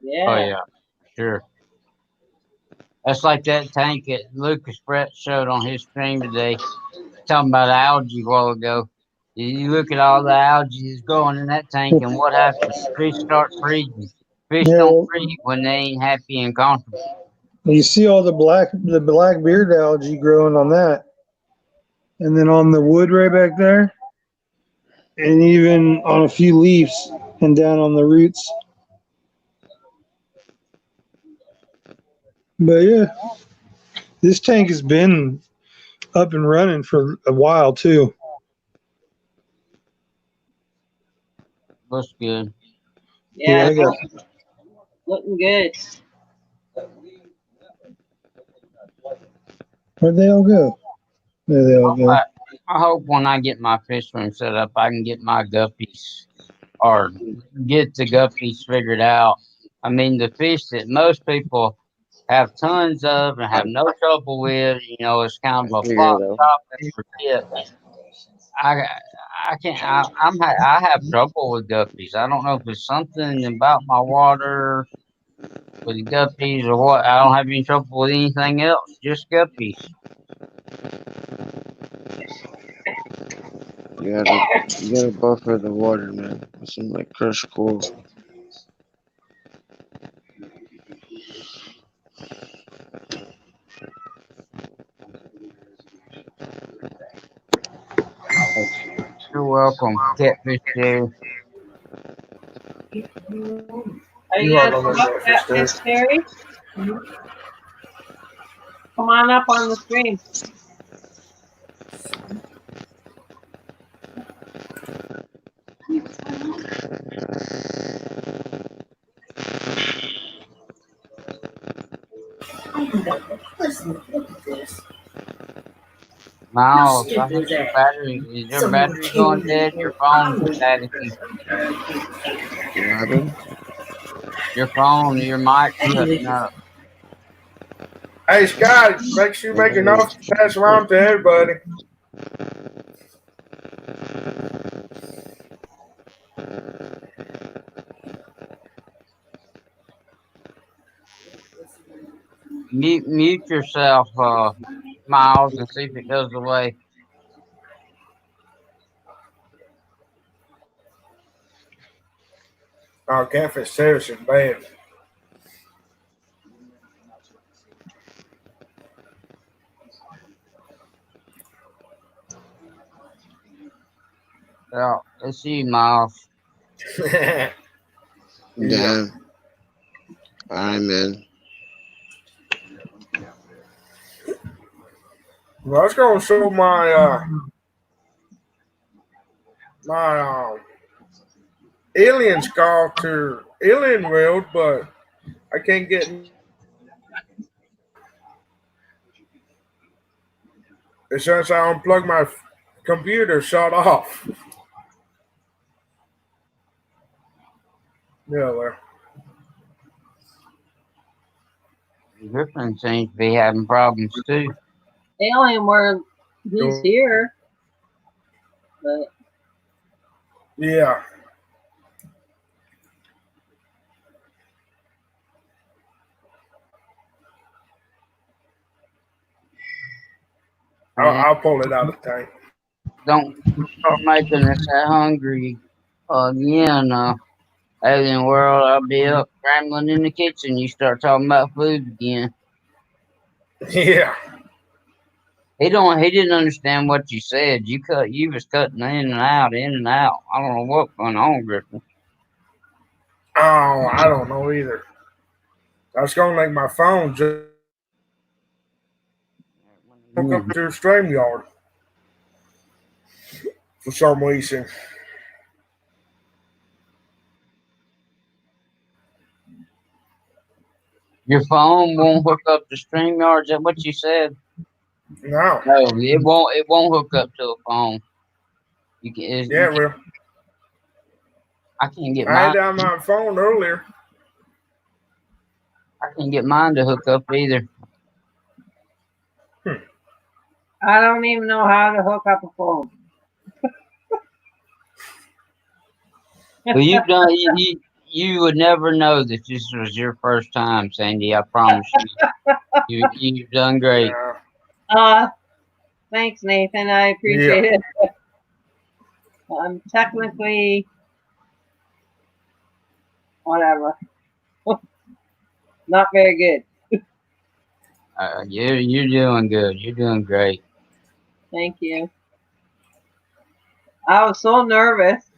Yeah. Oh yeah, sure. That's like that tank that Lucas Brett showed on his stream today, talking about algae a while ago. You look at all the algae that's growing in that tank, and what happens? Fish start freezing. Fish don't freeze when they ain't happy and comfortable. You see all the black beard algae growing on that, and then on the wood right back there, and even on a few leaves and down on the roots. But yeah, this tank has been up and running for a while too. Looks good. Yeah, looking good. Where'd they all go? There they all go. I hope when I get my fish room set up, I can get my guppies or get the guppies figured out. I mean, the fish that most people have tons of and have no trouble with, it's kind of a flop topic for tips. I can't. I have trouble with guppies. I don't know if it's something about my water with the guppies or what. I don't have any trouble with anything else. Just guppies. You gotta buffer the water, man. With some like crushed coral. welcome, Catfish Terry. Are you gonna come up, Catfish Terry? Come on up on the screen. Miles, I think your battery is your battery going dead. Your phone's staticky. What happened? Your phone, your mic cutting up. Hey, Scott, make sure you make a note to pass around to everybody. Mute yourself, Miles, and see if it goes away. Oh, Catfish Terry's is bad. Yeah, it's you, Miles. Yeah. All right, man. Well, I was going to show my alien skull to Alien World, but I can't get. As soon as I unplug my computer, shut off. Yeah, well. Griffin seems to be having problems too. Alien World, he's here. But yeah. I'll pull it out of the tank. Don't start making us that hungry again. Alien World, I'll be up scrambling in the kitchen. You start talking about food again. Yeah. He didn't understand what you said. You was cutting in and out. I don't know what's going on, Griffin. Oh, I don't know either. I was gonna make my phone just hook up to StreamYard for some reason. Your phone won't hook up to StreamYard. Is that what you said? No. No, it won't. It won't hook up to a phone. Yeah, well. I can't get I mine. had it on my phone earlier. I can't get mine to hook up either. I don't even know how to hook up a phone. Well, you would never know that this was your first time, Sandy. I promise you. You've done great. Thanks, Nathan. I appreciate it. I'm technically whatever. Not very good. You're doing good. You're doing great. Thank you. I was so nervous.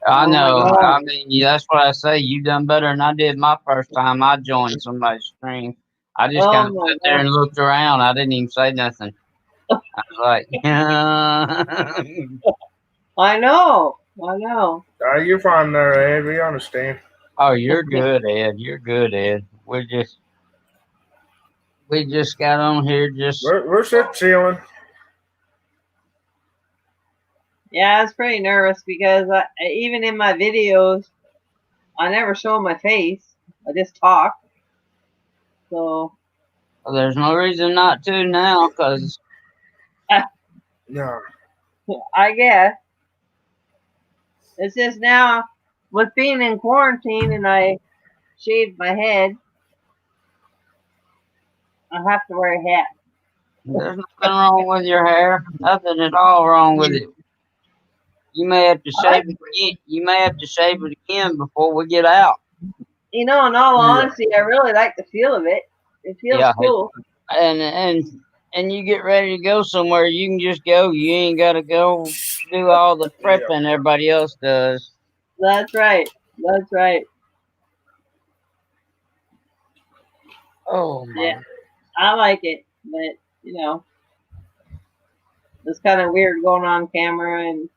I know. I mean, that's what I say. You done better than I did my first time I joined somebody's stream. I just kind of sat there and looked around. I didn't even say nothing. I was like, I know. You're fine there, Ed. We understand. Oh, you're good, Ed. You're good, Ed. We just got on here. We're just chilling. Yeah, I was pretty nervous because even in my videos, I never show my face. I just talk. So. Well, there's no reason not to now, because. No. I guess. It's just now, with being in quarantine and I shaved my head, I have to wear a hat. There's nothing wrong with your hair. Nothing at all wrong with it. You may have to shave it again. You may have to shave it again before we get out. You know, in all honesty, I really like the feel of it. It feels cool. And you get ready to go somewhere, you can just go. You ain't got to go do all the prepping everybody else does. That's right. That's right. Oh my. Yeah, I like it, but it's kind of weird going on camera, and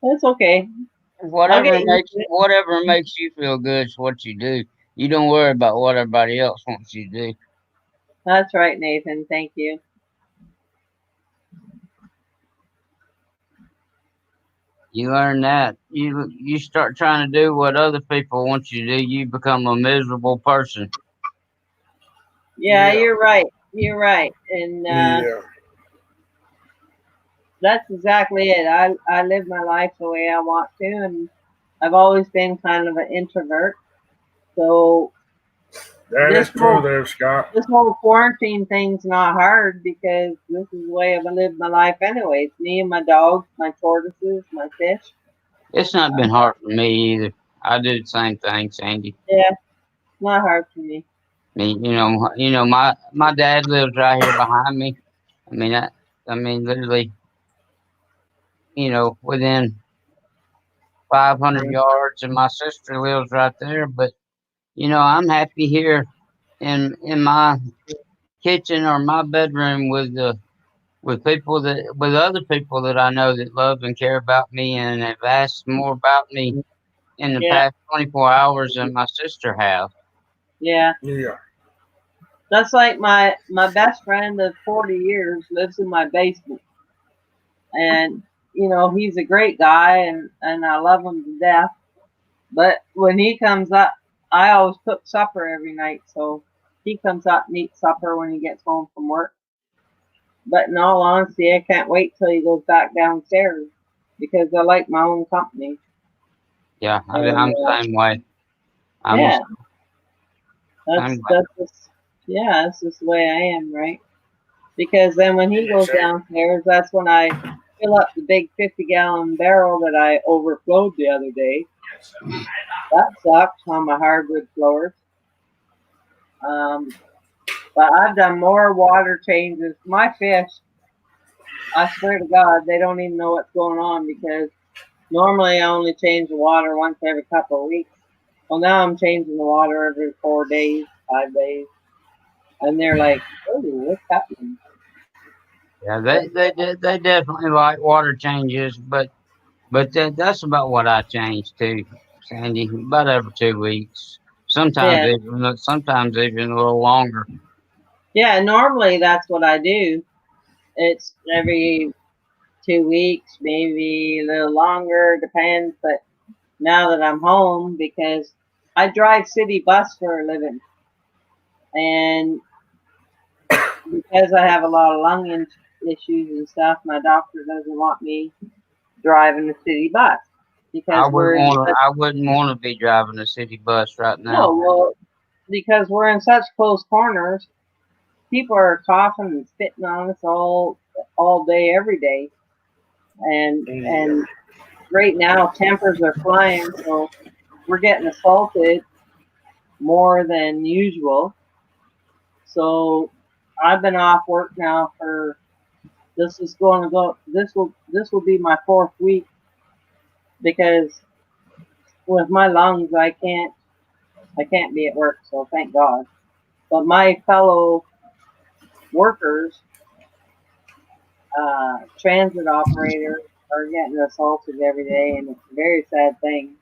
it's okay. Whatever makes you feel good is what you do. You don't worry about what everybody else wants you to do. That's right, Nathan. Thank you. You learn that. You start trying to do what other people want you to do, you become a miserable person. Yeah, you're right. You're right, and that's exactly it. I live my life the way I want to, and I've always been kind of an introvert. So that is true there, Scott. This whole quarantine thing's not hard because this is the way I've lived my life anyways. Me and my dogs, my tortoises, my fish. It's not been hard for me either. I do the same thing, Sandy. Yeah, not hard for me. I mean, my dad lives right here behind me. I mean, literally, within 500 yards, and my sister lives right there. But I'm happy here in my kitchen or my bedroom with other people that I know that love and care about me and have asked more about me in the past 24 hours than my sister have. Yeah. That's like my best friend of 40 years lives in my basement, and he's a great guy, and I love him to death. But when he comes up, I always cook supper every night, so he comes up and eats supper when he gets home from work. But in all honesty, I can't wait till he goes back downstairs because I like my own company. Yeah, I'm the same way. That's just the way I am, right? Because then when he goes downstairs, that's when I fill up the big 50-gallon barrel that I overflowed the other day. That sucks on my hardwood floors. But I've done more water changes. My fish, I swear to God, they don't even know what's going on because normally I only change the water once every couple of weeks. Well, now I'm changing the water every 4 days, 5 days. And they're like, oh, what's happening? Yeah, they definitely like water changes, but that's about what I change too, Sandy. About every 2 weeks. Sometimes even a little longer. Yeah, normally that's what I do. It's every 2 weeks, maybe a little longer, depends. But now that I'm home, because I drive city bus for a living, and because I have a lot of lung issues and stuff, my doctor doesn't want me driving the city bus. Because I wouldn't want to be driving a city bus right now. No, well, because we're in such close corners, people are coughing and spitting on us all day, every day, and right now tempers are flying, so we're getting assaulted more than usual. So I've been off work now this will be my 4th week because with my lungs I can't be at work, so thank God. But my fellow workers, transit operators, are getting assaulted every day, and it's a very sad thing.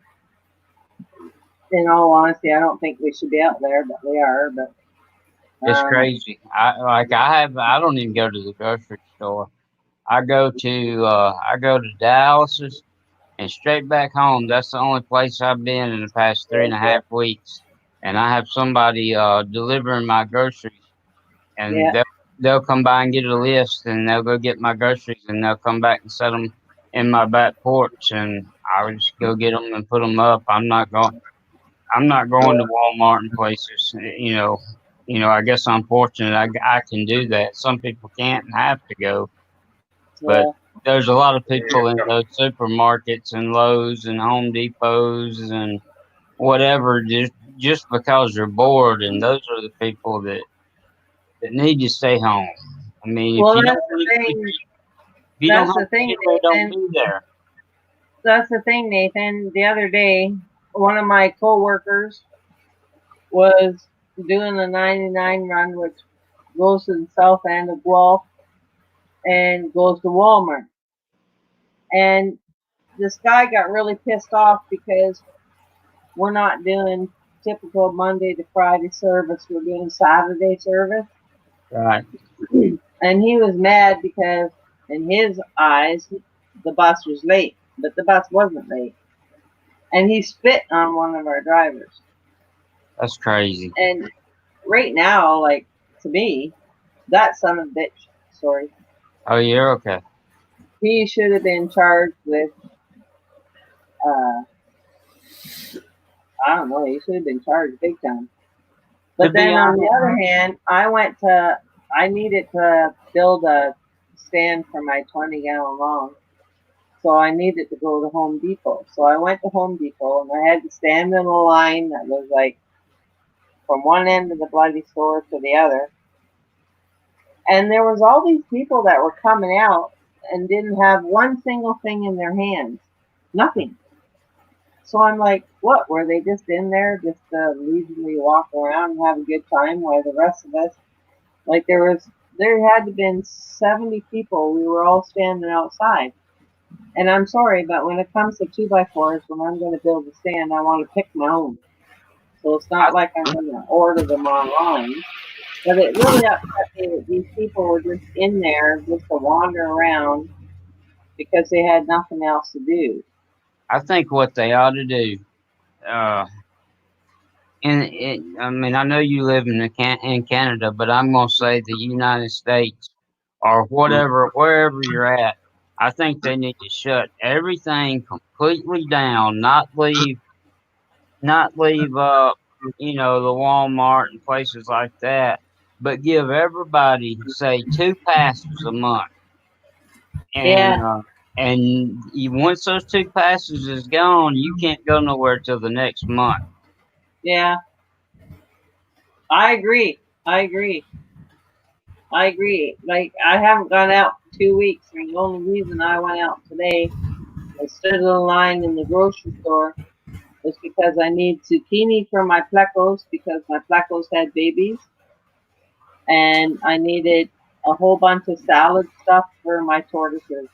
In all honesty, I don't think we should be out there, but we are. But it's crazy. I don't even go to the grocery store. I go to Dallas's and straight back home. That's the only place I've been in the past 3.5 weeks. And I have somebody delivering my groceries, and they'll come by and get a list, and they'll go get my groceries, and they'll come back and set them in my back porch, and I'll just go get them and put them up. I'm not going to Walmart and places. I guess I'm fortunate I can do that. Some people can't and have to go, but there's a lot of people in those supermarkets and Lowe's and Home Depots and whatever just because they're bored, and those are the people that need to stay home. I mean, If you That's don't the have to thing, be there, don't Nathan. be there. That's the thing, Nathan. The other day, one of my coworkers was doing the 99 run, which goes to the south end of Guelph and goes to Walmart. And this guy got really pissed off because we're not doing typical Monday to Friday service. We're doing Saturday service. Right. And he was mad because, in his eyes, the bus was late, but the bus wasn't late. And he spit on one of our drivers. That's crazy. And right now, like, to me, that son of a bitch, sorry, Oh, you're okay. he should have been charged with, I don't know, he should have been charged big time. But then on the other hand, I needed to build a stand for my 20-gallon long. So I needed to go to Home Depot. So I went to Home Depot and I had to stand in a line that was like from one end of the bloody store to the other. And there was all these people that were coming out and didn't have one single thing in their hands. Nothing. So I'm like, what? Were they just in there just to leisurely walk around and have a good time while the rest of us, like there had to have been 70 people. We were all standing outside. And I'm sorry, but when it comes to 2x4s, when I'm going to build a stand, I want to pick my own. So it's not like I'm going to order them online. But it really upset me that these people were just in there just to wander around because they had nothing else to do. I think what they ought to do, I mean, I know you live in Canada, but I'm going to say the United States or whatever, wherever you're at, I think they need to shut everything completely down, not leave, you know, the Walmart and places like that, but give everybody, say, 2 passes a month. And, once those 2 passes is gone, you can't go nowhere till the next month. Yeah. I agree. Like, I haven't gone out for 2 weeks, and the only reason I went out today and stood in a line in the grocery store was because I need zucchini for my plecos because my plecos had babies, and I needed a whole bunch of salad stuff for my tortoises.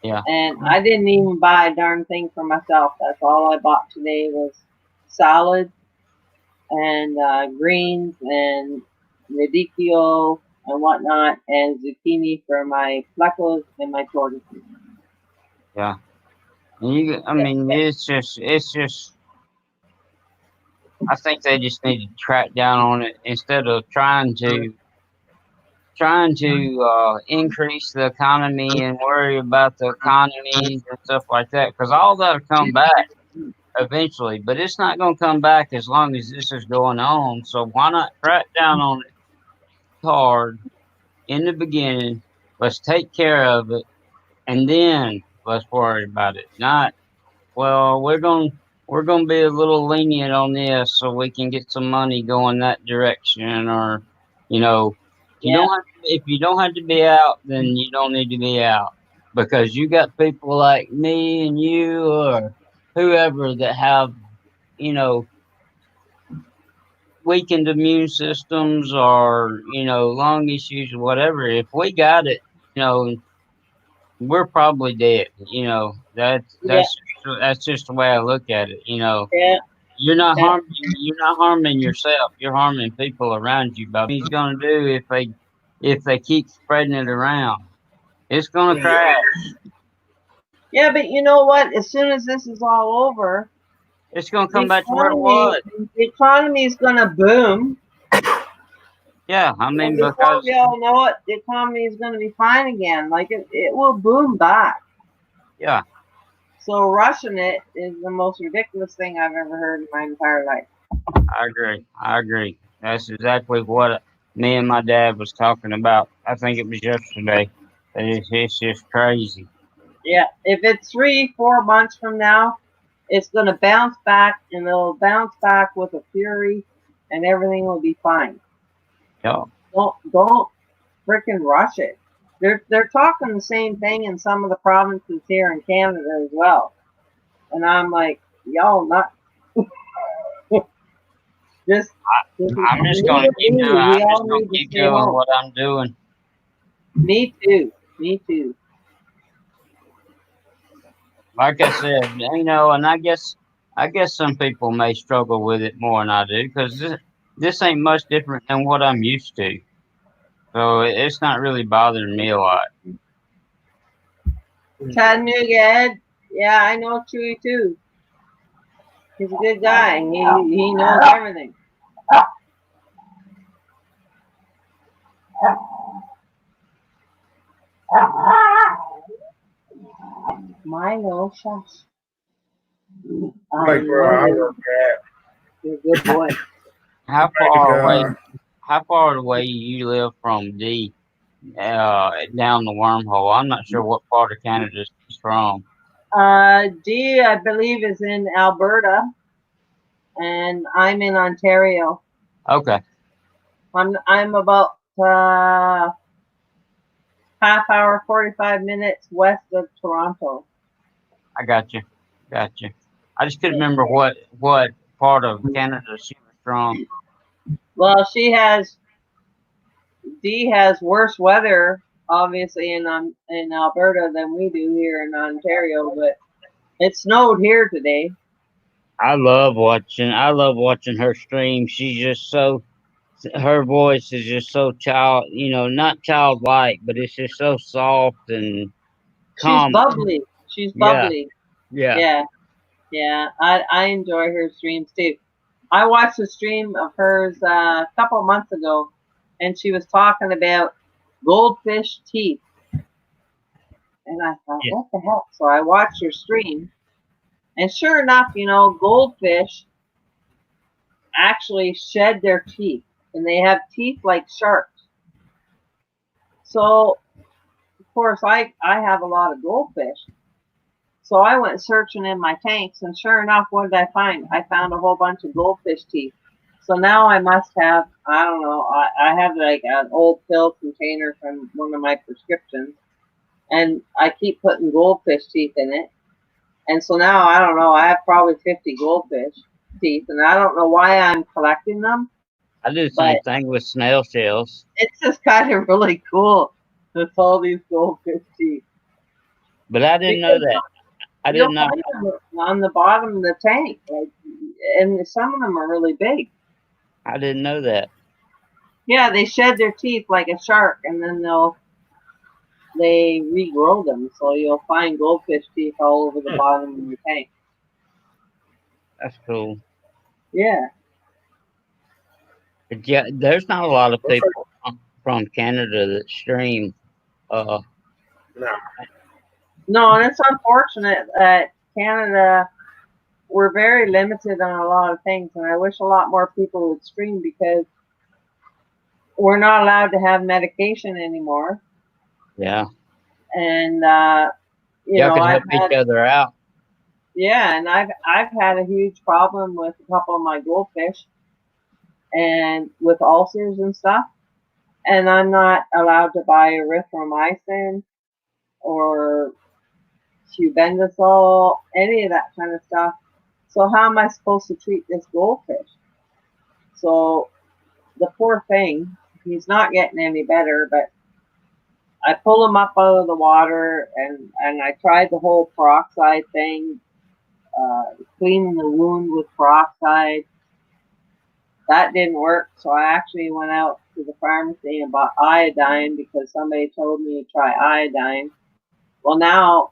Yeah. And I didn't even buy a darn thing for myself. That's all I bought today was salad and greens and radicchio and whatnot, and zucchini for my plecos and my tortoises. Yeah. I mean, it's just, I think they just need to track down on it instead of trying to increase the economy and worry about the economies and stuff like that. Because all that'll come back eventually, but it's not going to come back as long as this is going on. So why not crack down on it hard in the beginning? Let's take care of it, and then let's worry about it. Not, well, we're going to be a little lenient on this so we can get some money going that direction, or, you know, if you don't have to be out, then you don't need to be out, because you got people like me and you or whoever that have, you know, weakened immune systems or, you know, lung issues or whatever. If we got it, you know, we're probably dead. You know, that's just the way I look at it. You know, you're not harming yourself. You're harming people around you. But what he's gonna do if they keep spreading it around, it's gonna crash. Yeah, but you know what? As soon as this is all over, it's gonna come back to where it was. The economy is gonna boom. Yeah, I mean, before we all know it, the economy is going to be fine again. Like it will boom back. Yeah. So rushing it is the most ridiculous thing I've ever heard in my entire life. I agree. That's exactly what me and my dad was talking about. I think it was yesterday. It's just crazy. Yeah, if it's 3-4 months from now, it's going to bounce back, and it'll bounce back with a fury, and everything will be fine. Yeah. Don't freaking rush it. they're talking the same thing in some of the provinces here in Canada as well. And I'm like, y'all not just. I'm just gonna keep doing. I'm just gonna keep doing what I'm doing. Me too. Me too. Like I said, you know, and I guess some people may struggle with it more than I do because this ain't much different than what I'm used to. So it's not really bothering me a lot. Chattanooga Ed, yeah, I know Chewy too. He's a good guy. He knows everything. Milo, shush. Like where I work at. You're a good boy. How far away you live from D? Down the wormhole. I'm not sure what part of Canada she's from. D, I believe, is in Alberta, and I'm in Ontario. Okay. I'm about half hour, 45 minutes west of Toronto. I got you. I just couldn't remember what part of Canada she was from. Well, D has worse weather, obviously, in Alberta than we do here in Ontario, but it snowed here today. I love watching her stream. She's just her voice is just so not childlike, but it's just so soft and calm. She's bubbly. Yeah. Yeah. I enjoy her streams too. I watched a stream of hers a couple months ago, and she was talking about goldfish teeth. And I thought, what the hell? So I watched her stream, and sure enough, goldfish actually shed their teeth, and they have teeth like sharks. So, of course, I have a lot of goldfish. So I went searching in my tanks, and sure enough, what did I find? I found a whole bunch of goldfish teeth. So now I must have, I don't know, I have like an old pill container from one of my prescriptions, and I keep putting goldfish teeth in it. And so now, I don't know, I have probably 50 goldfish teeth, and I don't know why I'm collecting them. I do the same thing with snail shells. It's just kind of really cool with all these goldfish teeth. But I didn't know that. I didn't know. Find them on the bottom of the tank, and some of them are really big. I didn't know that. Yeah, they shed their teeth like a shark, and then they regrow them. So you'll find goldfish teeth all over the bottom of your tank. That's cool. Yeah. But yeah, there's not a lot of people from Canada that stream. No, and it's unfortunate that Canada, we're very limited on a lot of things, and I wish a lot more people would stream because we're not allowed to have medication anymore. Yeah. And y'all can help each other out. Yeah, and I've had a huge problem with a couple of my goldfish and with ulcers and stuff, and I'm not allowed to buy erythromycin or Cubendazole, any of that kind of stuff. So how am I supposed to treat this goldfish? So the poor thing, he's not getting any better, but I pull him up out of the water, and I tried the whole peroxide thing, cleaning the wound with peroxide. That didn't work, so I actually went out to the pharmacy and bought iodine because somebody told me to try iodine. Well, now,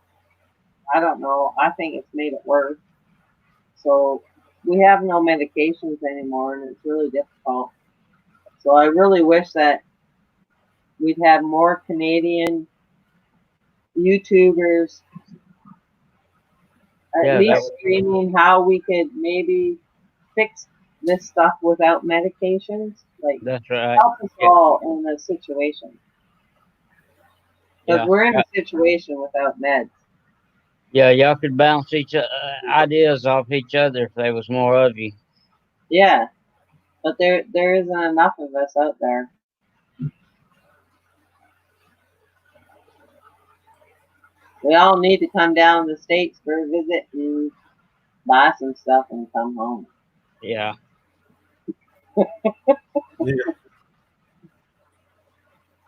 I don't know. I think it's made it worse. So we have no medications anymore, and it's really difficult. So I really wish that we'd have more Canadian YouTubers at least streaming how we could maybe fix this stuff without medications. Like, that's right. Help us all in this situation. Because we're in a situation without meds. Yeah, y'all could bounce ideas off each other if there was more of you. Yeah, but there isn't enough of us out there. We all need to come down to the States for a visit and buy some stuff and come home. Yeah. Yeah.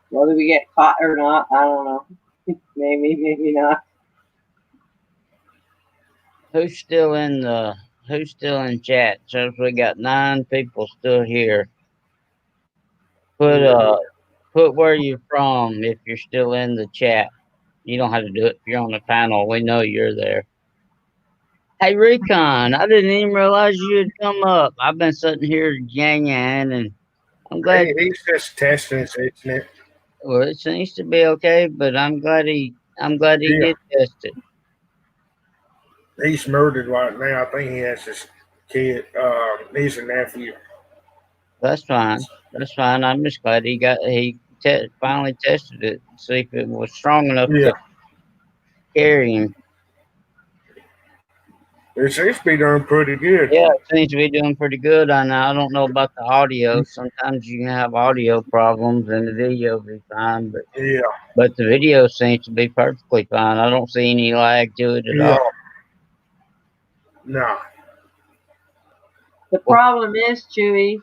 Whether we get caught or not, I don't know. Maybe, maybe not. Who's still in chat? Says we got 9 people still here. Put where you're from if you're still in the chat. You don't have to do it if you're on the panel. We know you're there. Hey Recon, I didn't even realize you had come up. I've been sitting here yang, and I'm glad he's just testing it, isn't it? Well, it seems to be okay, but I'm glad he did test it. He's murdered right now. I think he has his kid, niece and nephew. That's fine. That's fine. I'm just glad he finally tested it to see if it was strong enough to carry him. It seems to be doing pretty good. Yeah, it seems to be doing pretty good. I don't know about the audio. Sometimes you can have audio problems and the video will be fine, but the video seems to be perfectly fine. I don't see any lag to it at all. No. The problem is, Chewy,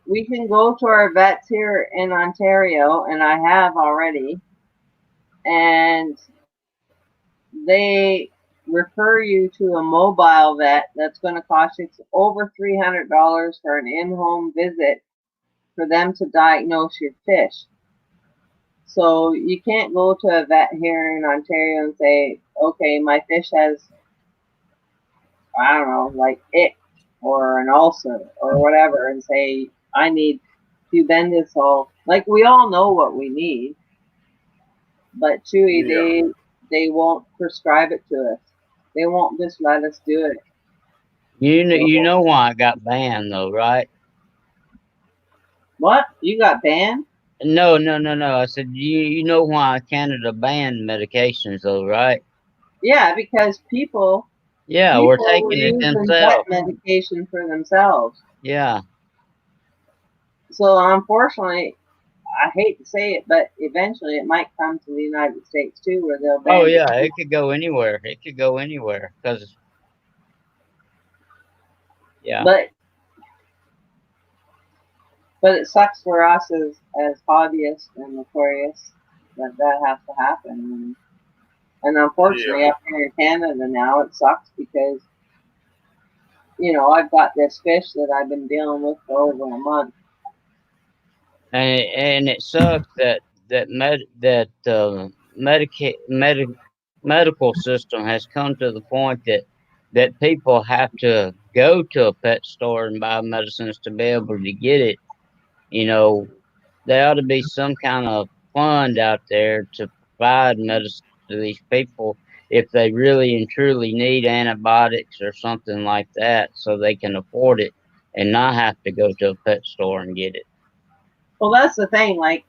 we can go to our vets here in Ontario, and I have already, and they refer you to a mobile vet that's going to cost you over $300 for an in-home visit for them to diagnose your fish. So you can't go to a vet here in Ontario and say, okay, my fish has, I don't know, like ick or an ulcer or whatever, and say, I need Bubendazole. Like, we all know what we need, but Chewy, they won't prescribe it to us. They won't just let us do it. You know why I got banned though, right? What? You got banned? No. I said you know why Canada banned medications though, right? Yeah, because people we're taking it themselves. Medication for themselves. Yeah. So unfortunately, I hate to say it, but eventually it might come to the United States too, where they'll ban. Oh yeah, it could go anywhere. It could go anywhere because. Yeah. But it sucks for us as hobbyists and aquarists that has to happen. And unfortunately, up here in Canada now, it sucks because, you know, I've got this fish that I've been dealing with for over a month. And it sucks that medical system has come to the point that people have to go to a pet store and buy medicines to be able to get it. You know, there ought to be some kind of fund out there to provide medicine to these people if they really and truly need antibiotics or something like that, so they can afford it and not have to go to a pet store and get it. Well, that's the thing. Like,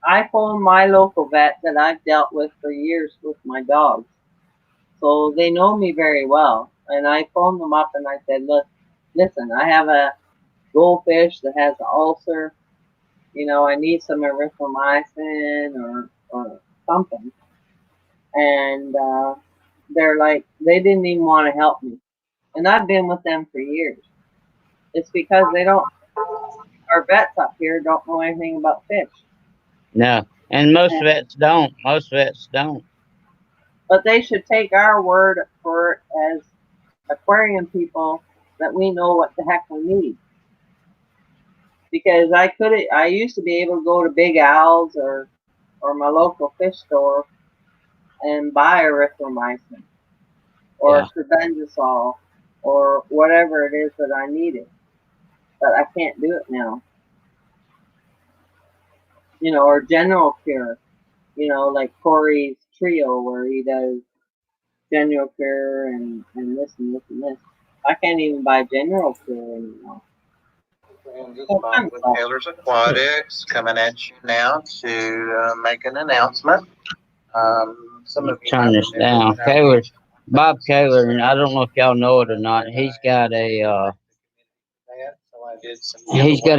I phoned my local vet that I've dealt with for years with my dogs, so they know me very well. And I phoned them up and I said, "Look, listen, I have a goldfish that has an ulcer. You know, I need some erythromycin or something." And they're like, they didn't even want to help me. And I've been with them for years. It's because our vets up here don't know anything about fish. No, and most vets don't. Most vets don't. But they should take our word for it as aquarium people that we know what the heck we need. Because I used to be able to go to Big Al's or my local fish store and buy erythromycin or Bubendazole or whatever it is that I needed. But I can't do it now. You know, or General Cure. You know, like Corey's Trio where he does General Cure and this and this and this. I can't even buy General Cure anymore. This is Bob with Taylor's Aquatics coming at you now to make an announcement. Some of you turn this down. Bob Kaler, and I don't know if y'all know it or not. He's got a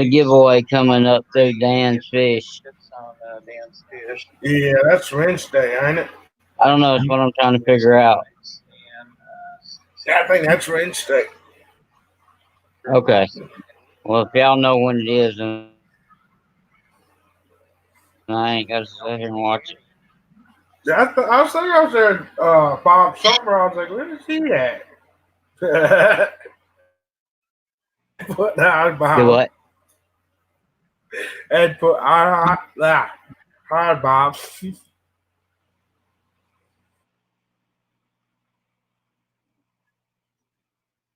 giveaway coming up through Dan's Fish. Yeah, that's Wednesday, ain't it? I don't know. That's what I'm trying to figure out. Yeah, I think that's range state. Okay. Well, if y'all know when it is, then I ain't got to sit here and watch it. Yeah, I was thinking I was there, Bob Summer. I was like, where is he at? Put that Bob. Do what? And put hi Bob.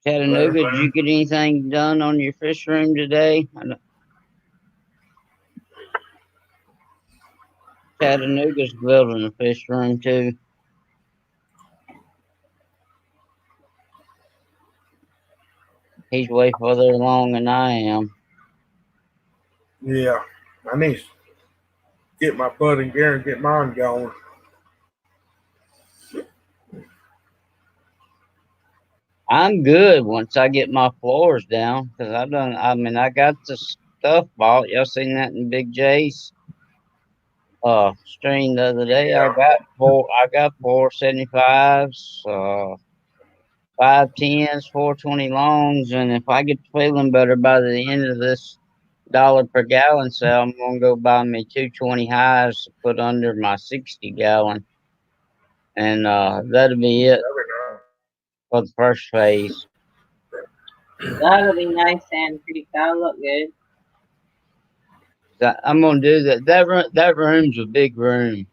Chattanooga, did you get anything done on your fish room today? Chattanooga's building a fish room too. He's way further along than I am. Yeah, I need to get my butt in gear and get mine going. I'm good once I get my floors down because I got the stuff bought. Y'all seen that in Big J's stream the other day? Yeah. I got 475s, 510s, 420 longs, and if I get feeling better by the end of this $1 per gallon sale, I'm gonna go buy me 220 highs to put under my 60 gallon, and that'll be it for the first phase. That'll be nice, Sand Creek. That'll look good. I'm gonna do that. That room's a big room.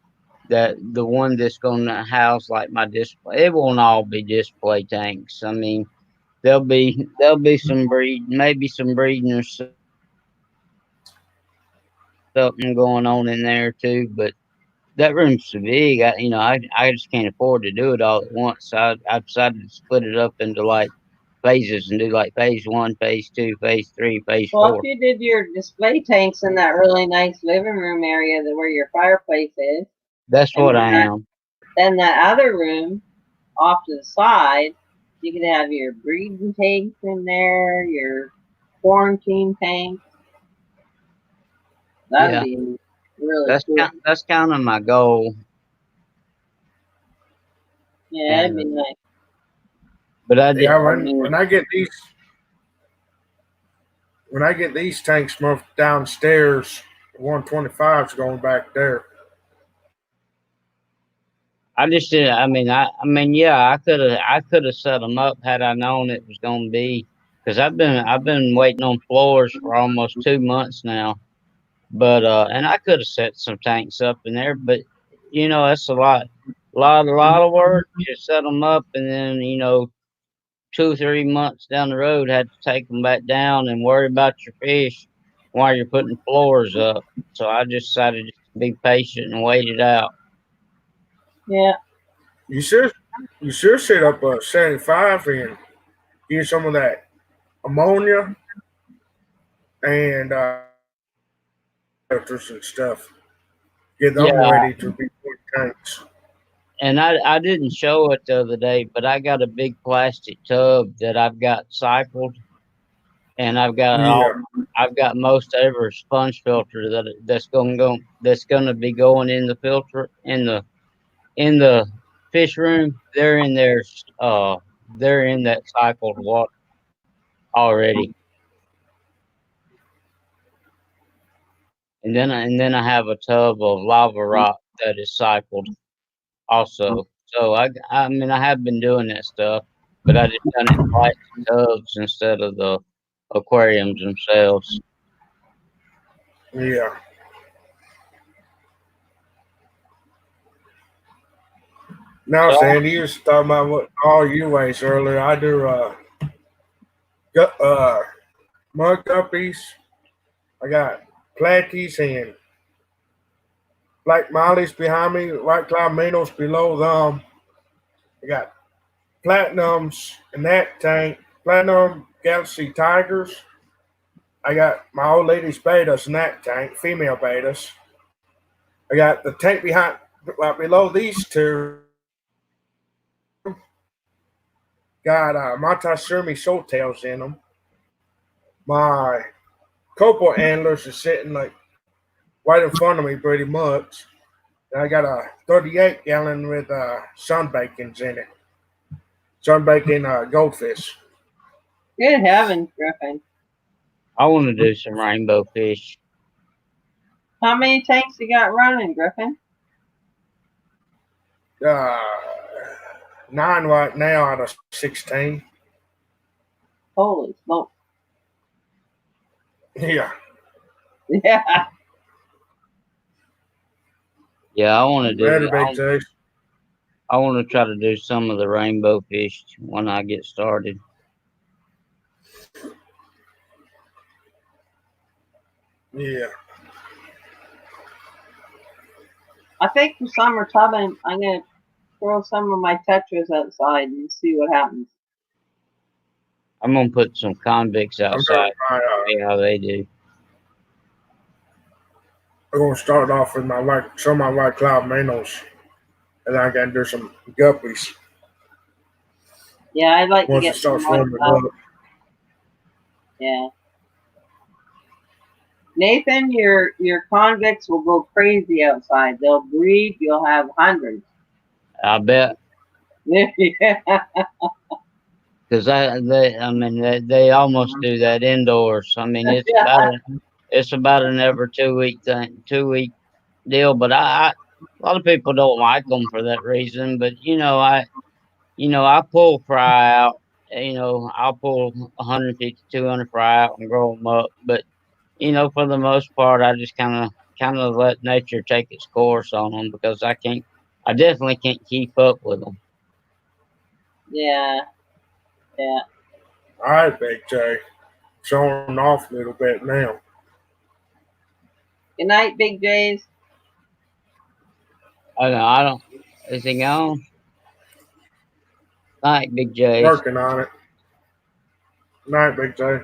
That the one that's gonna house like my display. It won't all be display tanks. I mean, there'll be some maybe some breeding or something going on in there too. But that room's so big. I just can't afford to do it all at once. So I decided to split it up into like phases and do like phase 1, phase 2, phase 3, phase 4. Well, if you did your display tanks in that really nice living room area where your fireplace is. That's what I am. Then that other room off to the side, you could have your breeding tanks in there, your quarantine tanks. That'd be really cool. That's kind of my goal. Yeah, that'd be nice. But when I get these tanks moved downstairs, 125's going back there. I just did. I mean, yeah, I could have set them up had I known it was going to be, because I've been waiting on floors for almost 2 months now, but and I could have set some tanks up in there, but that's a lot of work to set them up, and then 2 or 3 months down the road had to take them back down and worry about your fish while you're putting floors up. So I just decided to be patient and wait it out. Yeah. You should set up a 75 and get some of that ammonia and filters and stuff. Get them ready to be put tanks. And I didn't show it the other day, but I got a big plastic tub that I've got cycled, and I've got most every sponge filter that's gonna be going in the filter in the fish room. They're in there. They're in that cycled water already. And then I have a tub of lava rock that is cycled also. So I have been doing that stuff, but I just done it in plastic tubs instead of the aquariums themselves. Yeah. No, Sandy, you was talking about what all you waste earlier. I do mud guppies. I got platies and black mollies behind me, white cloud minnows below them. I got platinums in that tank, platinum galaxy tigers. I got my old lady's betas in that tank, female betas. I got the tank below these two. Got Montesumi showtails in them. My copal antlers are sitting like right in front of me pretty much. I got a 38 gallon with sunbakings in it. Sunbaking goldfish. Good heavens, Griffin. I want to do some rainbow fish. How many tanks you got running, Griffin? 9 right now out of 16. Holy smoke. Yeah. Yeah. Yeah, I want to do. Better big J. I want to try to do some of the rainbow fish when I get started. Yeah. I think for summertime, I'm going to throw some of my tetras outside and see what happens. I'm gonna put some convicts outside. See how they do. I'm gonna start off with some of my white cloud minnows, and I gotta do some guppies. Yeah, I'd like Once to get it starts some white warming cloud. up. Yeah. Nathan, your convicts will go crazy outside. They'll breed. You'll have hundreds. I bet. Yeah. Because they almost do that indoors. I mean, it's about an every 2 week thing, 2 week deal. But a lot of people don't like them for that reason. But I pull fry out. I'll pull 150, 200 fry out and grow them up. But for the most part, I just kind of let nature take its course on them because I definitely can't keep up with them. Yeah. Yeah. All right, Big J. Showing off a little bit now. Good night, Big J's. I don't. Is he gone? Night, Big J. Working on it. Night, Big J.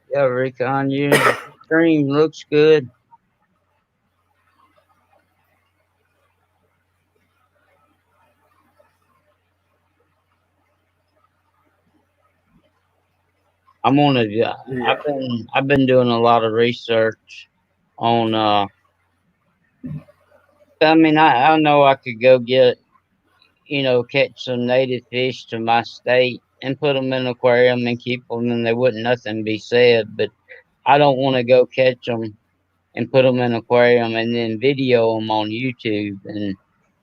Yeah, Recon, your stream looks good. I'm gonna. I've been doing a lot of research on. I mean, I know I could go get, catch some native fish to my state and put them in an aquarium and keep them, and there wouldn't nothing be said. But I don't want to go catch them and put them in an aquarium and then video them on YouTube and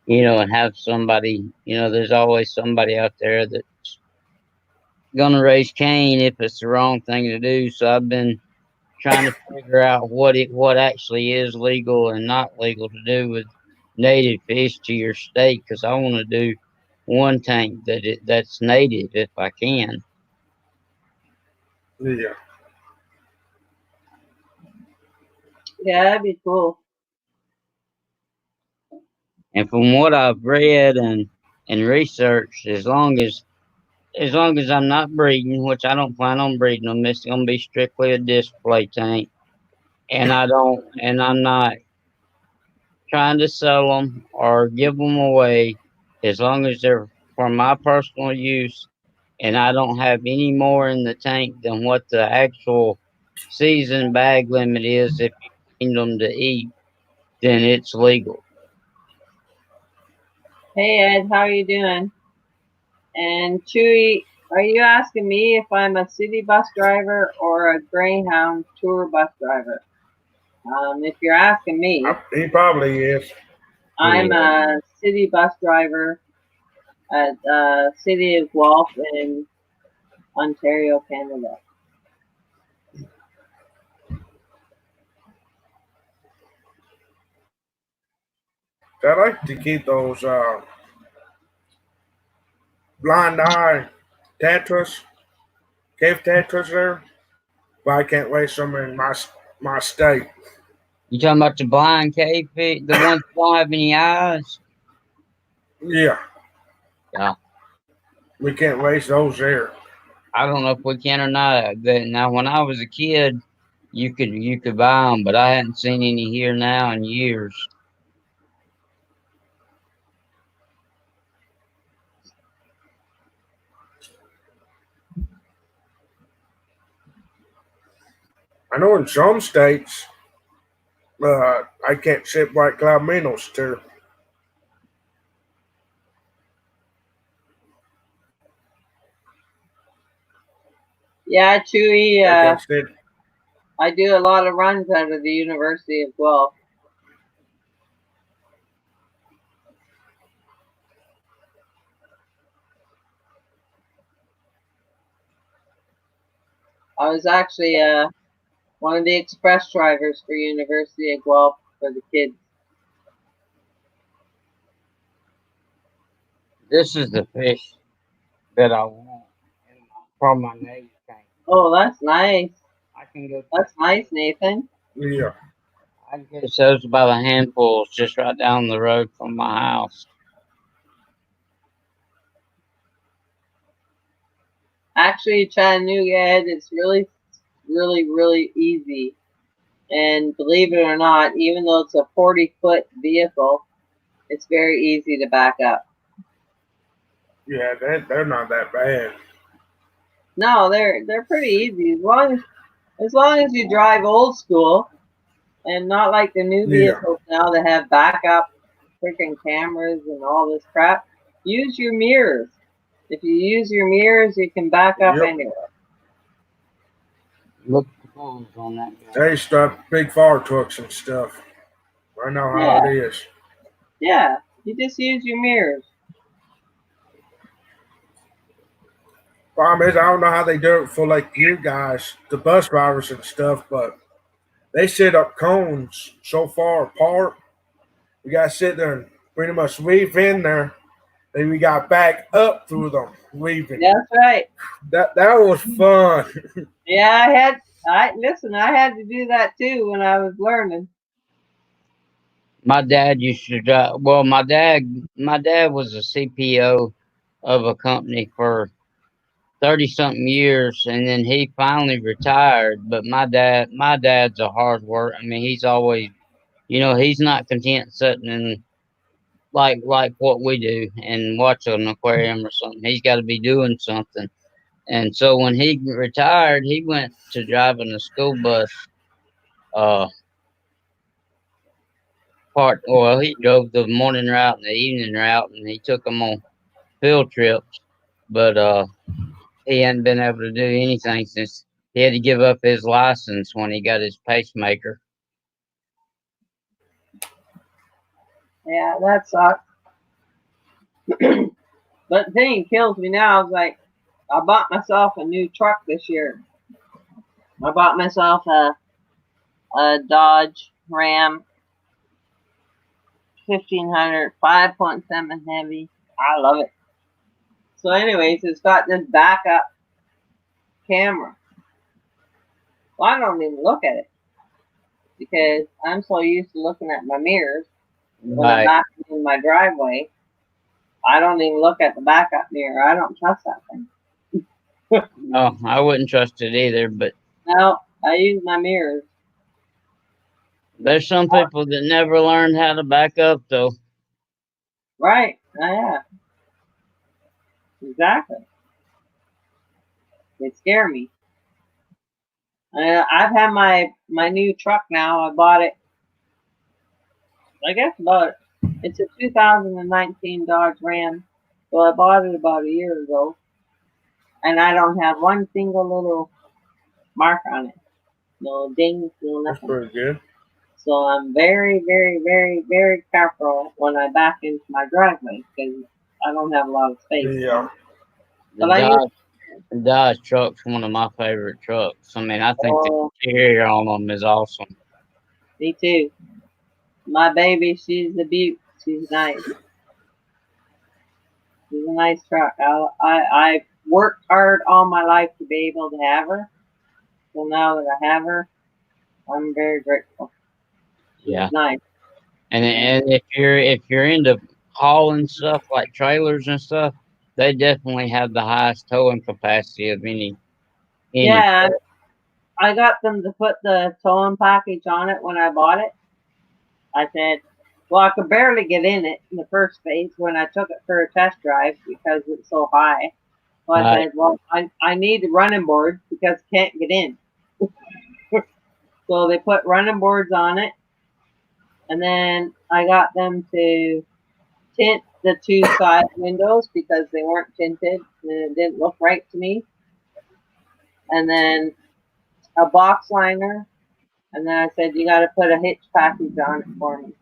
and have somebody. There's always somebody out there that's gonna raise Cain if it's the wrong thing to do. So I've been trying to figure out what actually is legal and not legal to do with native fish to your state because I want to do one tank that's native if I can. Yeah. Yeah, that'd be cool. And from what I've read and researched, as long as I'm not breeding, which I don't plan on breeding them, it's gonna be strictly a display tank. And I'm not trying to sell them or give them away, as long as they're for my personal use, and I don't have any more in the tank than what the actual season bag limit is. If you need them to eat, then it's legal. Hey Ed, how are you doing? And Chewy, are you asking me if I'm a city bus driver or a Greyhound tour bus driver? If you're asking me, He probably is. I'm a city bus driver at City of Guelph in Ontario, Canada. I like to keep those blind eye tetras, cave tetras there, but I can't raise them in my state. You talking about the blind cave fish, the ones that don't have any eyes? Yeah. Yeah. We can't raise those there. I don't know if we can or not. Now, when I was a kid, you could buy them, but I hadn't seen any here now in years. I know in some states, I can't ship White Cloud minnows too. Yeah, Chewy. I can't ship. I do a lot of runs out of the University of Guelph. I was actually one of the express drivers for University of Guelph for the kids. This is the fish that I want from my Navy tank. Oh, that's nice. I can go. That's nice, Nathan. Yeah. I get those by the handfuls just right down the road from my house. Actually, Chattanooga Ed, it's really, really, really easy. And believe it or not, even though it's a 40-foot vehicle, it's very easy to back up. Yeah, they're not that bad. No, they're pretty easy as long as you drive old school and not like the new vehicles now that have backup freaking cameras and all this crap. Use your mirrors. If you use your mirrors, you can back up anywhere. Look at the phones on that guy. They stop big fire trucks and stuff. I know how it is. Yeah, you just use your mirrors. Problem is, I don't know how they do it for like you guys, the bus drivers and stuff, but they set up cones so far apart. We got to sit there and pretty much weave in there. Then we got back up through them weaving. That's right. That was fun. Yeah, I had to do that too when I was learning. My dad used to drive. Well, my dad was a CPO of a company for 30-something years, and then he finally retired. But my dad's a hard worker. I mean, he's always, he's not content sitting in like what we do and watch an aquarium or something. He's got to be doing something. And so when he retired, he went to driving a school bus. He drove the morning route and the evening route, and he took them on field trips. But he hadn't been able to do anything since he had to give up his license when he got his pacemaker. Yeah, that sucks. But the thing that kills me now is like, I bought myself a new truck this year. I bought myself a Dodge Ram 1500 5.7 heavy. I love it. So anyways, it's got this backup camera. Well, I don't even look at it because I'm so used to looking at my mirrors when I'm backing in my driveway. I don't even look at the backup mirror. I don't trust that thing. No, I wouldn't trust it either, but no, I use my mirrors. There's some people that never learned how to back up, though. Right. Yeah. Exactly. They scare me. I've had my new truck now. I bought it. I guess it's a 2019 Dodge Ram. Well, I bought it about a year ago, and I don't have one single little mark on it. No dings, no nothing. That's pretty good. So I'm very, very, very, very careful when I back into my driveway because I don't have a lot of space. Yeah. The Dodge truck's one of my favorite trucks. I mean, I think the interior on them is awesome. Me too. My baby, she's a beaut. She's nice. She's a nice truck. I worked hard all my life to be able to have her. So now that I have her, I'm very grateful. She's nice. And if you're into hauling stuff like trailers and stuff, they definitely have the highest towing capacity of any. Yeah, I got them to put the towing package on it when I bought it. I said, well, I could barely get in it in the first phase when I took it for a test drive because it's so high. So I said, well, I need a running board because I can't get in. So they put running boards on it, and then I got them to tint the two side windows because they weren't tinted and it didn't look right to me. And then a box liner, and then I said, you got to put a hitch package on it for me.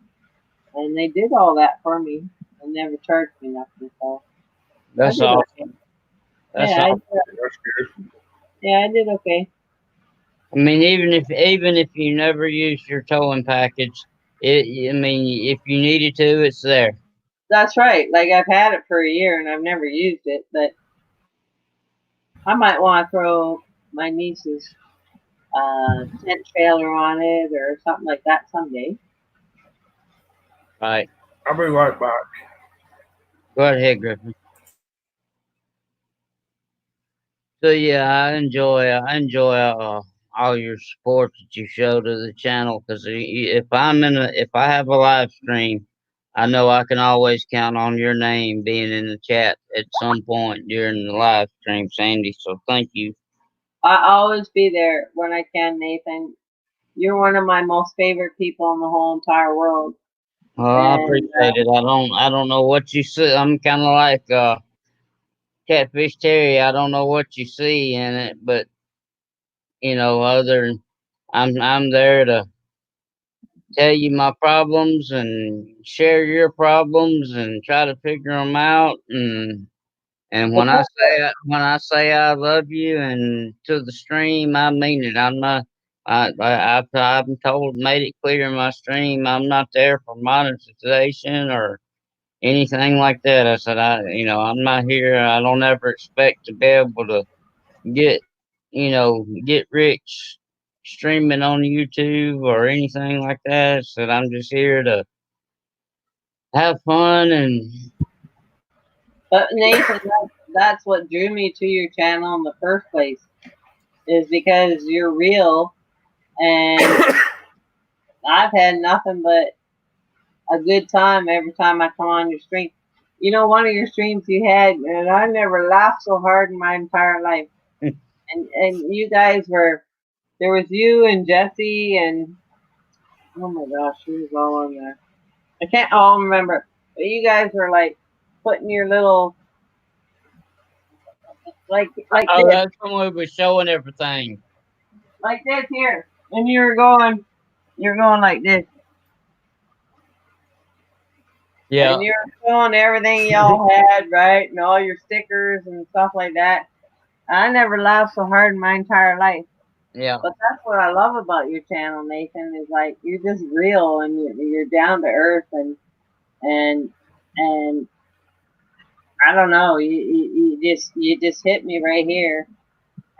And they did all that for me and never charged me nothing. So That's awesome. Okay. That's awesome. That's good. Yeah, I did okay. I mean, even if you never used your towing package, if you needed to, it's there. That's right. Like I've had it for a year and I've never used it, but I might want to throw my niece's tent trailer on it or something like that someday. Right. I'll be right back. Go ahead, Griffin. So yeah, I enjoy all your support that you show to the channel, because if I have a live stream, I know I can always count on your name being in the chat at some point during the live stream, Sandy. So thank you. I'll always be there when I can, Nathan. You're one of my most favorite people in the whole entire world. Well, I appreciate it. I don't know what you see. I'm kind of like Catfish Terry. I don't know what you see in it, but I'm there to tell you my problems and share your problems and try to figure them out. And when I say I love you and to the stream, I mean it. I'm not. I've made it clear in my stream, I'm not there for monetization or anything like that. I said I'm not here. I don't ever expect to be able to get rich streaming on YouTube or anything like that. I said I'm just here to have fun. But Nathan, that's what drew me to your channel in the first place, is because you're real, and I've had nothing but a good time every time I come on your stream. You know, one of your streams you had, and I never laughed so hard in my entire life. and you guys there was you and Jesse and, oh my gosh, she was all on there. I can't all remember, but you guys were like putting your little like oh, this. that's when we were showing everything. Like this here. And you're going like this. Yeah. And you're showing everything y'all had, right? And all your stickers and stuff like that. I never laughed so hard in my entire life. Yeah. But that's what I love about your channel, Nathan, is like you're just real and you're down to earth and I don't know, you just hit me right here.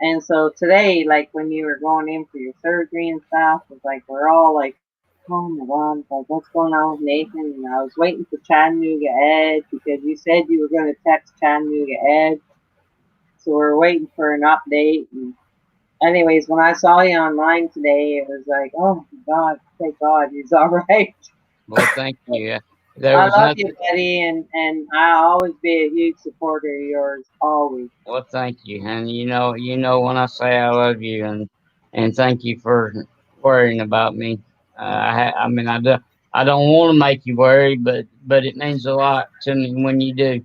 And so today, like when you were going in for your surgery and stuff, it's like we're all like, oh my God, like what's going on with Nathan? And I was waiting for Chattanooga Ed because you said you were going to text Chattanooga Ed. So we're waiting for an update. And anyways, when I saw you online today, it was like, oh my God, thank God he's all right. Well, thank you. I love you, Betty, and I'll always be a huge supporter of yours, always. Well, thank you, and you know when I say I love you, and thank you for worrying about me. I don't want to make you worry, but it means a lot to me when you do.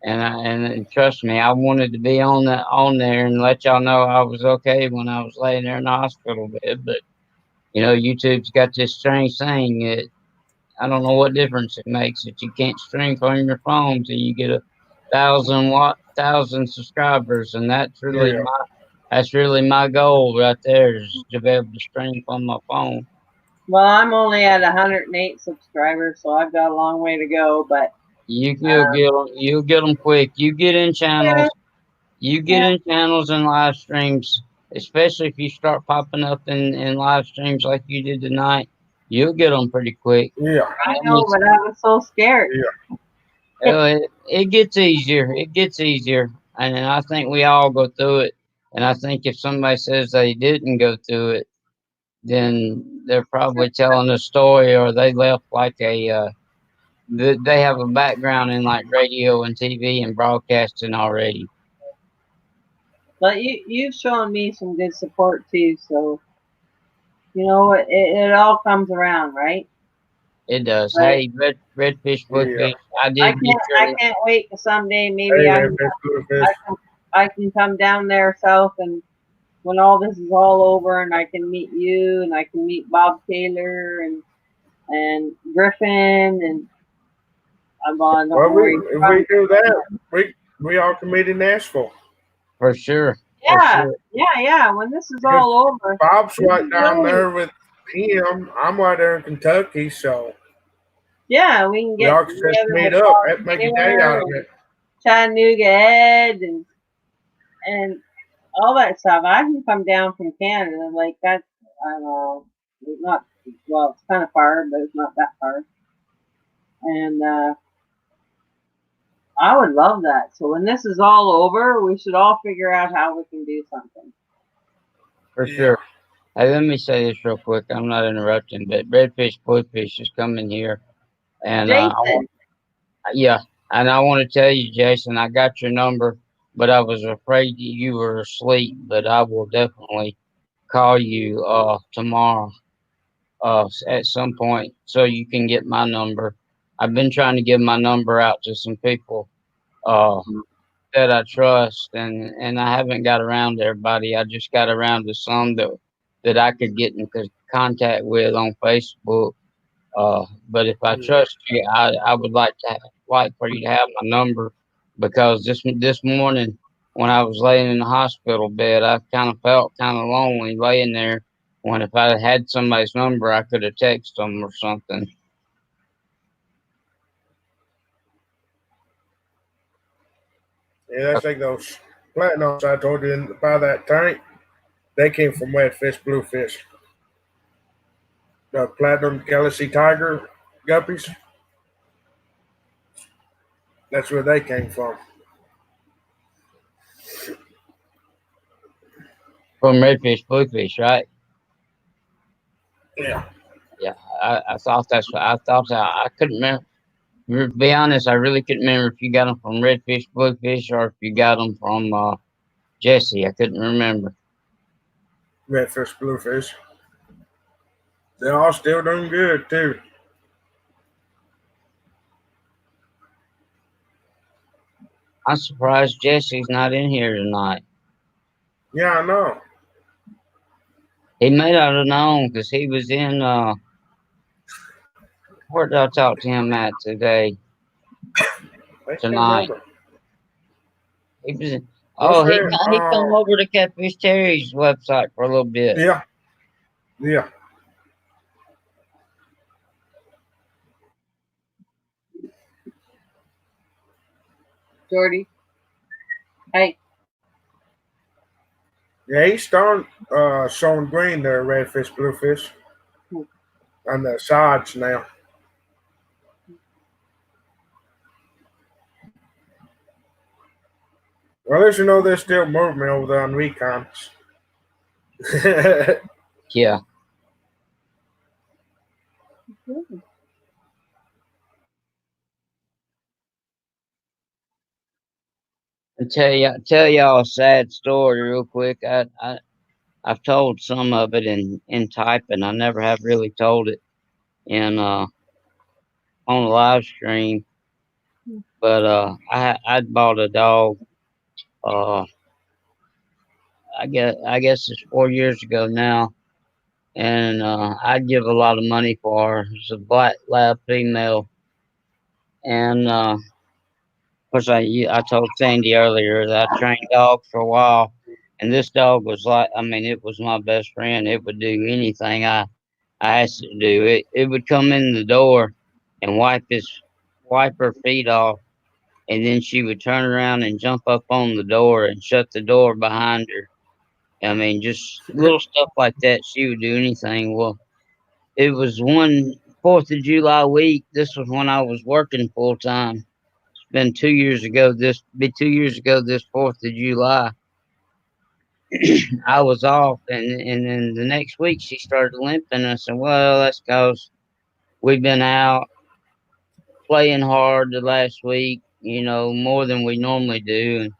And trust me, I wanted to be on there and let y'all know I was okay when I was laying there in the hospital bed. But YouTube's got this strange thing that I don't know what difference it makes that you can't stream from your phone till you get 1,000 subscribers, and that's really my goal right there, is to be able to stream from my phone. Well, I'm only at 108 subscribers, so I've got a long way to go. But you'll get them quick. You get in channels. You get in channels and live streams, especially if you start popping up in live streams like you did tonight. You'll get them pretty quick. Yeah, I know, but I was so scared. Yeah. It gets easier. It gets easier, and I think we all go through it. And I think if somebody says they didn't go through it, then they're probably telling a story, or they left like they have a background in like radio and TV and broadcasting already. But you've shown me some good support too, so You know, it all comes around, right? It does. Right. Hey, redfish, bluefish. I did get I your. can't wait to someday maybe Hey, I redfish, bluefish. I can come down there south, and when all this is all over, and I can meet you, and I can meet Bob Taylor and Griffin, and I'm on. Well, if we do that, we all can meet in Nashville. For sure. Yeah, yeah. When this is all over, Bob's right down there with him. I'm right there in Kentucky, so yeah, we can we all get can just together meet with up. Bob That'd make a day Taylor out of and it. Chattanooga Ed and all that stuff. I can come down from Canada, like that's I don't know, it's not well, it's kind of far, but it's not that far. And I would love that. So when this is all over, we should all figure out how we can do something. For sure. Hey, let me say this real quick. I'm not interrupting, but redfish, bluefish is coming here, and Jason. and I want to tell you, Jason, I got your number, but I was afraid you were asleep. But I will definitely call you tomorrow at some point so you can get my number. I've been trying to give my number out to some people that I trust, and I haven't got around to everybody. I just got around to some that I could get in contact with on Facebook. But if I trust you, I would like for you to have my number, because this morning when I was laying in the hospital bed, I kind of felt kind of lonely laying there. When if I had somebody's number, I could have texted them or something. Yeah, I think those platinums I told you to buy that tank, they came from redfish, bluefish. The platinum Galaxy Tiger guppies, that's where they came from. From redfish, bluefish, right? Yeah. Yeah, I thought that's what I thought. I couldn't remember. To be honest, I really couldn't remember if you got them from redfish, bluefish, or if you got them from Jesse. I couldn't remember. Redfish, bluefish. They're all still doing good too. I'm surprised Jesse's not in here tonight. Yeah, I know. He may not have known because he was in. Where did I talk to him at today? Tonight. He was in. Oh, he come over to Catfish Terry's website for a little bit. Yeah. Yeah. Jordy. Hey. Yeah, he's starting showing green there, redfish, bluefish. On the sides now. Well, at least you know there's still movement over there on Recons. Yeah. And tell y'all a sad story real quick. I've told some of it in typing. I never have really told it in on a live stream. But I'd bought a dog. I guess it's 4 years ago now, and I'd give a lot of money for her. It's a black lab female, and of course I told Sandy earlier that I trained dogs for a while, and this dog was like, I mean, it was my best friend. It would do anything I asked it to do. It would come in the door and wipe her feet off, and then she would turn around and jump up on the door and shut the door behind her. I mean, just little stuff like that. She would do anything. Well, it was one 4th of July week. This was when I was working full time. It's been 2 years ago. This 4th of July. I was off, and then the next week she started limping. I said, "Well, that's because we've been out playing hard the last week, more than we normally do." And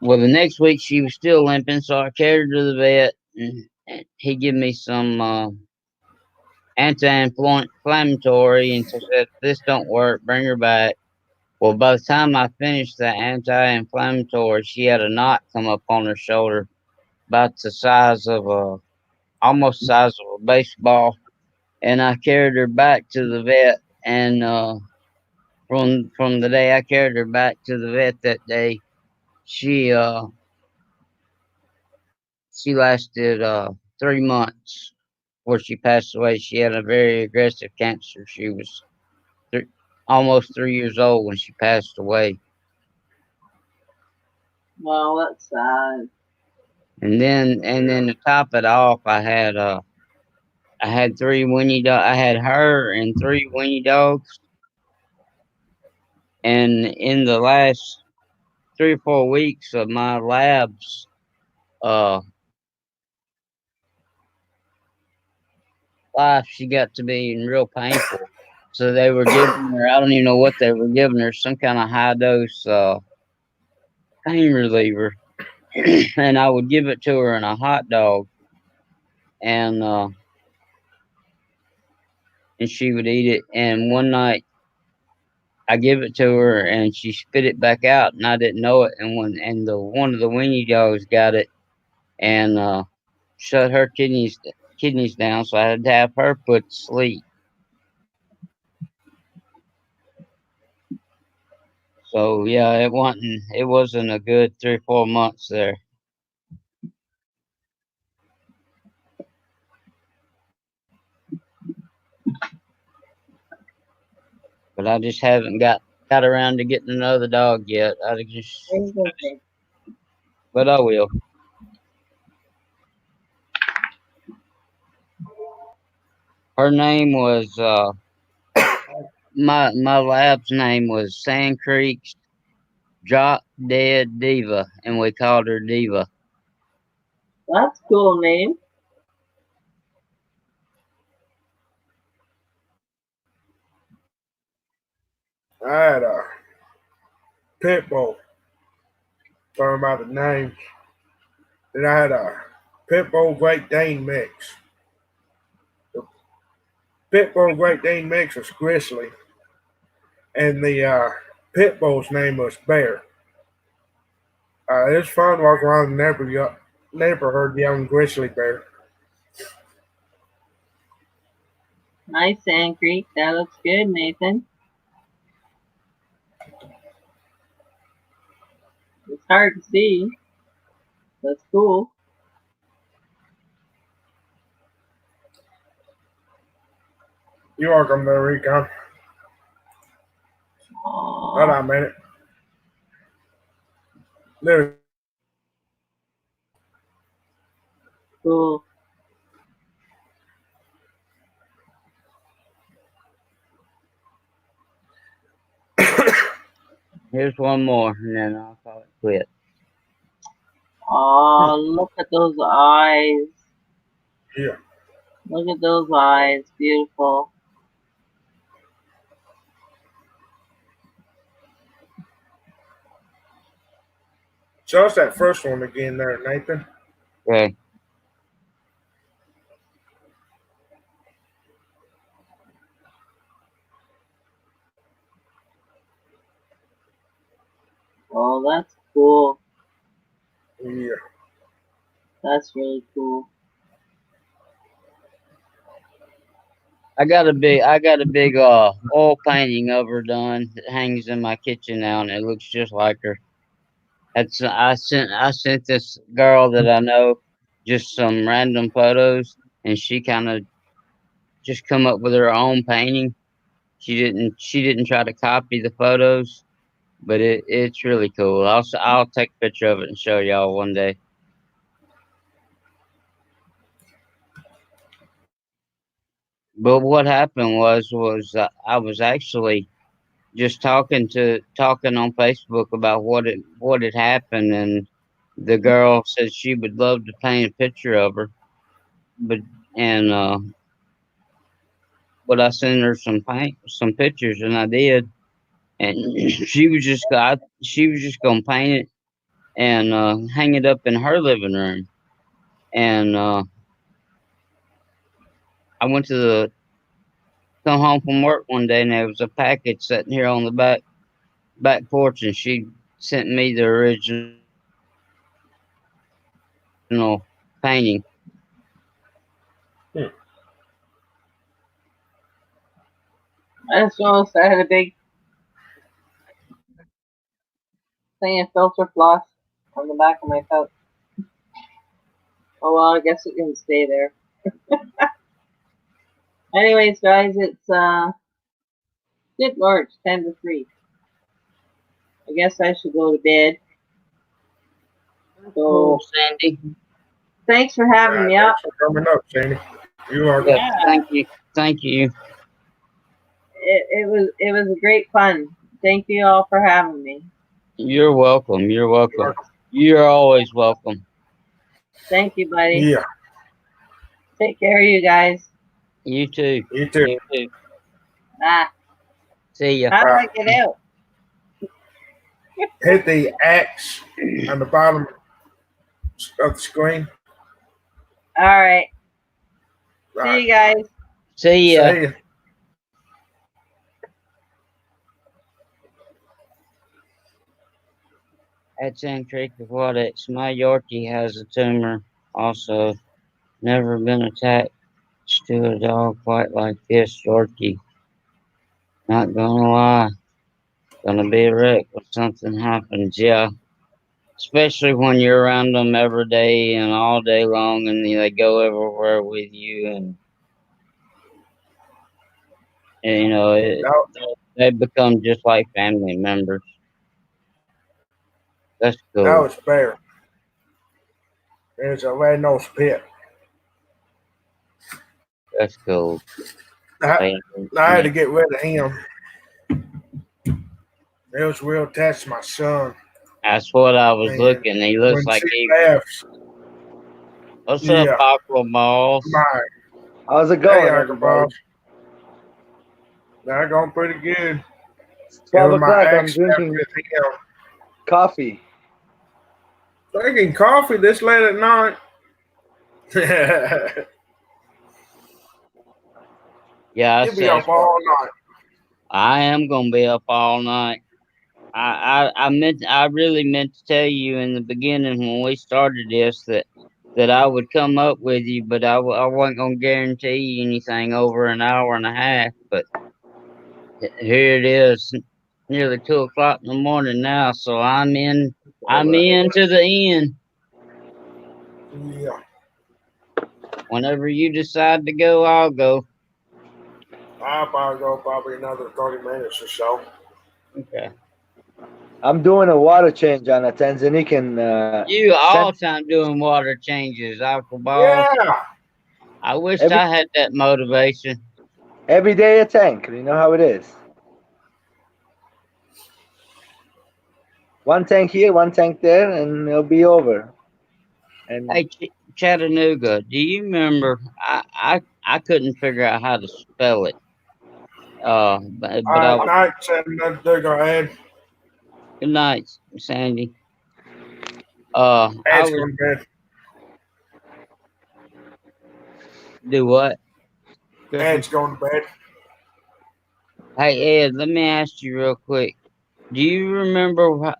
well, the next week she was still limping, so I carried her to the vet, he gave me some anti-inflammatory and said, if this don't work, bring her back. Well, by the time I finished the anti-inflammatory, she had a knot come up on her shoulder about the size of almost the size of a baseball. And I carried her back to the vet, and from the day I carried her back to the vet that day, she lasted 3 months before she passed away. She had a very aggressive cancer. She was almost 3 years old when she passed away. Well, that's sad. And then to top it off, I had 3 Winnie dogs. I had her and 3 Winnie dogs. And in the last 3 or 4 weeks of my labs, life, she got to be real painful. So they were giving her, I don't even know what they were giving her, some kind of high dose pain reliever. And I would give it to her in a hot dog. And she would eat it. And one night I give it to her and she spit it back out, and I didn't know it. And one of the Winnie dogs got it and shut her kidneys down, so I had to have her put to sleep. So yeah, it wasn't a good 3 or 4 months there. But I just haven't got around to getting another dog yet. But I will. Her name was my lab's name was Sand Creek's Drop Dead Diva, and we called her Diva. That's a cool name. I had a pit bull. Talking about the names. Then I had a pit bull Great Dane mix. The pit bull Great Dane mix was Grizzly, and the pit bull's name was Bear. It's fun walking around the neighborhood yelling Grizzly Bear. Nice, Sand Creek. That looks good, Nathan. It's hard to see. That's cool. You're welcome there, Recon. Hold on a minute. There. Cool. Here's one more, and then I'll call it quit. Oh, look at those eyes. Yeah. Look at those eyes. Beautiful. Show us that first one again there, Nathan. Okay. Oh, that's cool. Yeah. That's really cool. I got a big oil painting of her done that hangs in my kitchen now, and it looks just like her. I sent this girl that I know just some random photos, and she kind of just come up with her own painting. She didn't try to copy the photos, but it's really cool. I'll take a picture of it and show y'all one day. But what happened was I was actually just talking on Facebook about what had happened, and the girl said she would love to paint a picture of her, but I sent her some pictures, and I did, and she was just gonna paint it and hang it up in her living room, and I went to come home from work one day, and there was a package sitting here on the back porch, and she sent me the original painting. I just noticed I had a big thing of filter floss on the back of my coat. Oh well, I guess it didn't stay there. Anyways, guys, it's good Lord, it's 10 to 3. I guess I should go to bed. So, Sandy. Thanks for having me up. Thanks for coming up, Sandy. You are good. Thank you. Thank you. It was a great fun. Thank you all for having me. You're welcome. You're welcome. You're always welcome. Thank you, buddy. Yeah. Take care of you guys. You too. You too. You too. Ah. See ya. How do I get out? Hit the X on the bottom of the screen. All right. See you guys. See ya. See ya. That's Creek of Aquatics. My Yorkie has a tumor also. Never been attached to a dog quite like this Yorkie. Not gonna lie. Gonna be a wreck when something happens, yeah. Especially when you're around them every day and all day long and they go everywhere with you and you know, they become just like family members. That's cool. That was fair. There's a red-nosed pit. That's cool. I had to get rid of him. It was real attached to my son. That's what I was looking. He looks like he laughs. What's up, Aqua Balls? How's it going, Hey, everybody? They're going pretty good. 12 o'clock, I'm drinking coffee. Drinking coffee this late at night? Yeah, You'll be up all night. I am gonna be up all night. I really meant to tell you in the beginning when we started this that I would come up with you, but I wasn't gonna guarantee you anything over an hour and a half. But here it is, nearly 2 o'clock in the morning now, so I'm in to the end. Yeah. Whenever you decide to go, I'll go. I'll probably go another 30 minutes or so. Okay. I'm doing a water change on a Tanzanian. You all time doing water changes, Aqua Ball. Yeah. I wish I had that motivation. Every day a tank. You know how it is. One tank here, one tank there, and it'll be over. And hey, Chattanooga, do you remember? I couldn't figure out how to spell it. But night, Chattanooga. Go ahead. Good night, Sandy. Ed's going to bed. Do what? Ed's going to bed. Hey Ed, let me ask you real quick. Do you remember what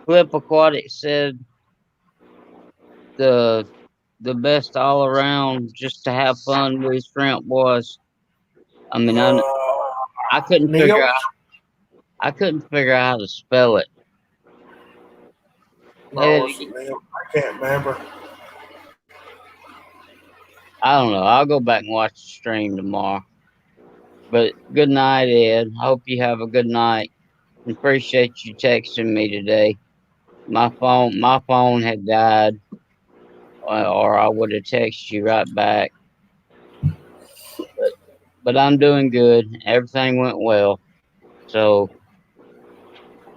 Flip Aquatic said the best all around just to have fun with shrimp was? I mean, I couldn't figure out. I couldn't figure out how to spell it. I can't remember. I don't know. I'll go back and watch the stream tomorrow. But good night, Ed. Hope you have a good night. Appreciate you texting me today. My phone had died, or I would have texted you right back. But I'm doing good. Everything went well. So,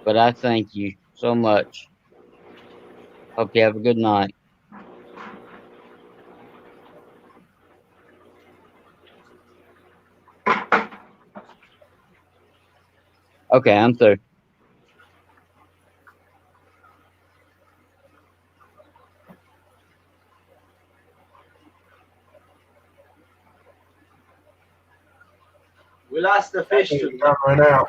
but I thank you so much. Hope you have a good night. Okay, I'm through. We lost the fish It's today. coming out.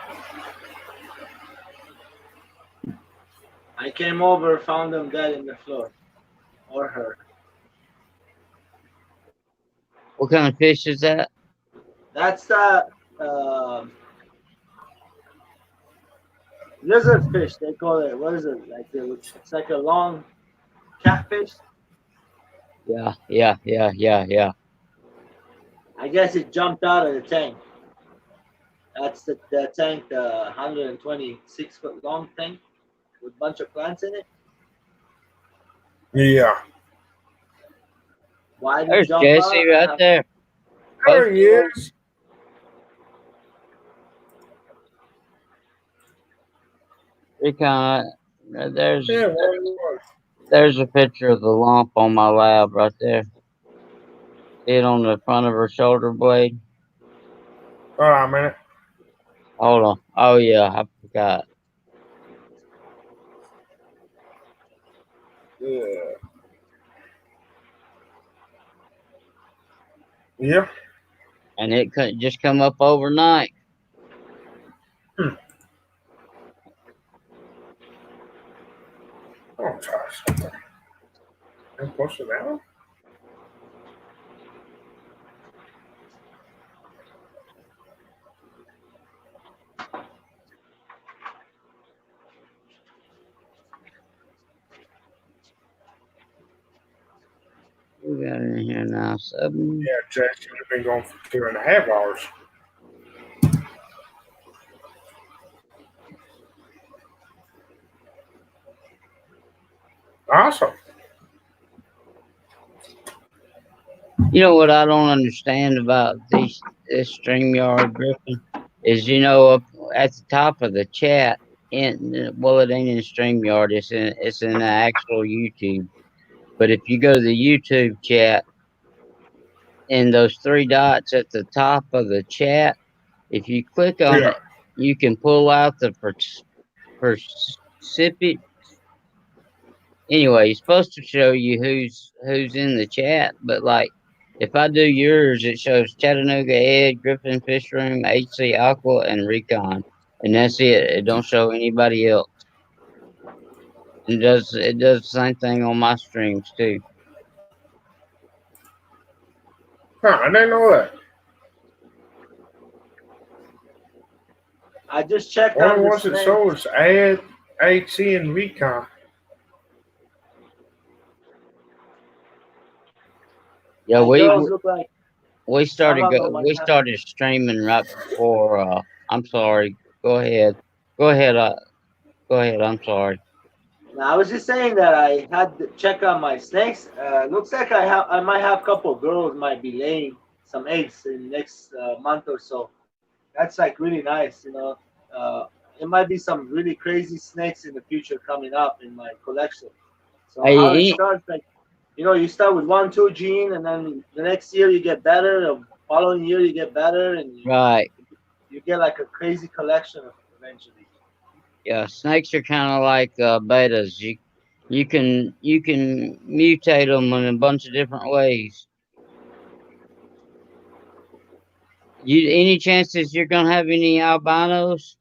I came over, found them dead in the floor. Or her. What kind of fish is that? That's the lizard fish, they call it. What is it? Like it's like a long catfish. Yeah. I guess it jumped out of the tank. That's the tank, the 126-foot long tank with a bunch of plants in it. Yeah. Why did it There's jump Jesse out? right there. There he is. Recon, there's Yeah, what it was. there's a picture of the lump on my lab right there. See it on the front of her shoulder blade? Hold on a minute. Hold on. Oh yeah, I forgot. Yeah. Yeah. And it couldn't just come up overnight. Oh, try something. And push it out. We got it in here now. 7. Yeah, Jackson, you've been going for 2.5 hours. Awesome. You know what I don't understand about this StreamYard, Griffin, is up at the top of the chat. Well, it ain't in StreamYard. It's in the actual YouTube. But if you go to the YouTube chat, and those 3 dots at the top of the chat, if you click on it, you can pull out the specific. Anyway, it's supposed to show you who's in the chat, but like if I do yours, it shows Chattanooga Ed, Griffin Fish Room, HC Aqua, and Recon, and that's it. It don't show anybody else. It does the same thing on my streams too. Huh, I didn't know that. I just checked Only on the ones that snake. shows Ad, HC, and Recon. Yeah, Those look like we started some of them might we have- started streaming right before. I'm sorry. Go ahead. Go ahead. I'm sorry. Now, I was just saying that I had to check on my snakes. Looks like I might have a couple of girls might be laying some eggs in the next month or so. That's like really nice, It might be some really crazy snakes in the future coming up in my collection. So Hey, how it starts, like, you start with 1, 2 gene, and then the next year you get better. The following year you get better, and Right. you get like a crazy collection eventually. Yeah, snakes are kind of like betas. You can mutate them in a bunch of different ways. Any chances you're gonna have any albinos?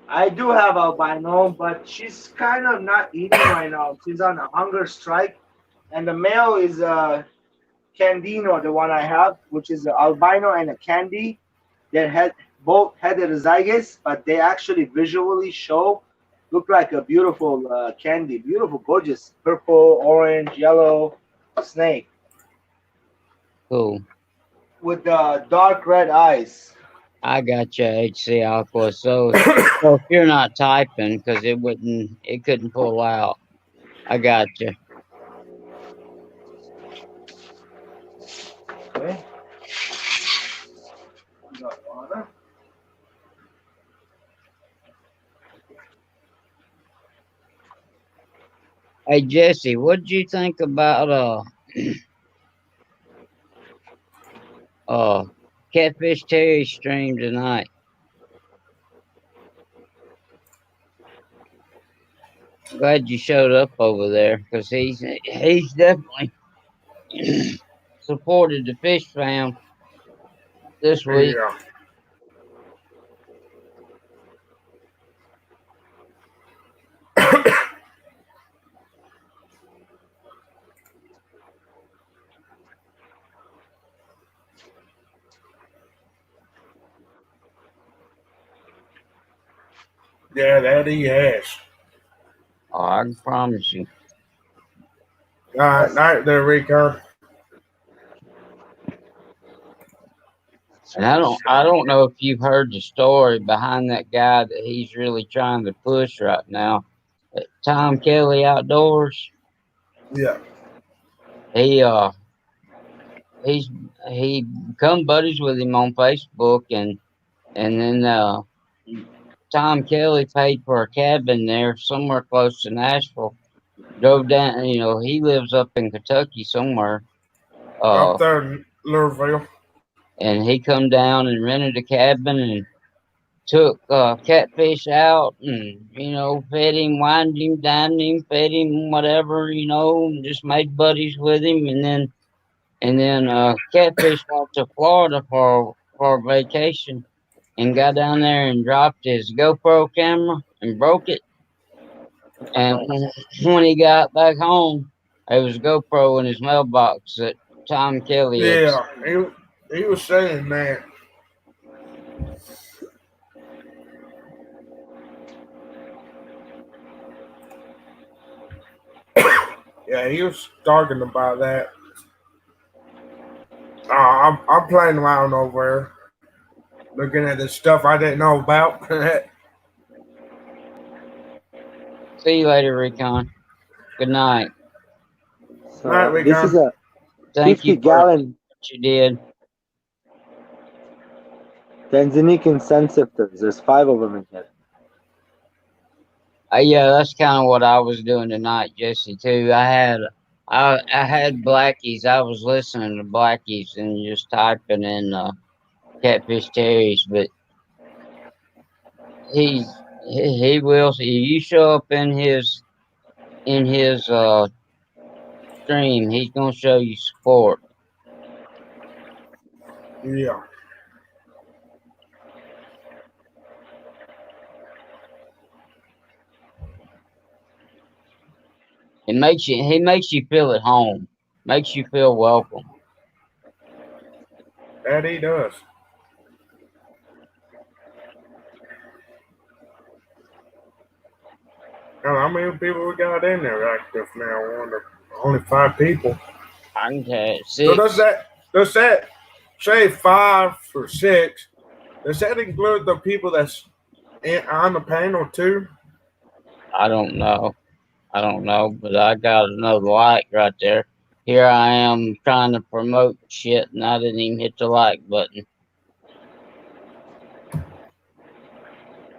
I do have albino, but she's kind of not eating right now. She's on a hunger strike, and the male is Candino, the one I have, which is an albino and a candy. They're both heterozygous, but they actually visually look like a beautiful candy, beautiful, gorgeous purple, orange, yellow snake. Cool. With dark red eyes. I got you, HC Aqua. So if you're not typing, because it couldn't pull out. I got you. Okay. Hey Jesse, what did you think about Catfish Terry stream tonight? Glad you showed up over there, because he's definitely supported the fish fam this week. Yeah. Yeah, that he has. Oh, I can promise you. All right, night there, Recon. And I don't know if you've heard the story behind that guy that he's really trying to push right now. Tom Kelly Outdoors. Yeah. He become buddies with him on Facebook, and then Tom Kelly paid for a cabin there somewhere close to Nashville. Drove down, he lives up in Kentucky somewhere. Up there in Louisville. And he come down and rented a cabin and took catfish out and, fed him, wined him, dined him, fed him, whatever, and just made buddies with him. And then catfish went to Florida for a vacation and got down there and dropped his GoPro camera and broke it. And when he got back home, there was a GoPro in his mailbox that Tom Kelly had. Yeah, he was saying that. Yeah, he was talking about that. I'm playing around over there, looking at the stuff I didn't know about. See you later, Recon. Good night. So night, this is a Thank 50 you gallon. What you did. Tanzanian scent sifters. There's 5 of them in here. Yeah, that's kind of what I was doing tonight, Jesse. Too. I had Blackies. I was listening to Blackies and just typing in Catfish Terry's, but he will. If you show up in his stream, he's gonna show you support. Yeah. He makes you feel at home. Makes you feel welcome. That he does. Now, how many people we got in there active now? I wonder. Only 5 people. I can tell 6. So does that say 5 or 6? Does that include the people that's on the panel too? I don't know, but I got another like right there. Here I am trying to promote shit, and I didn't even hit the like button.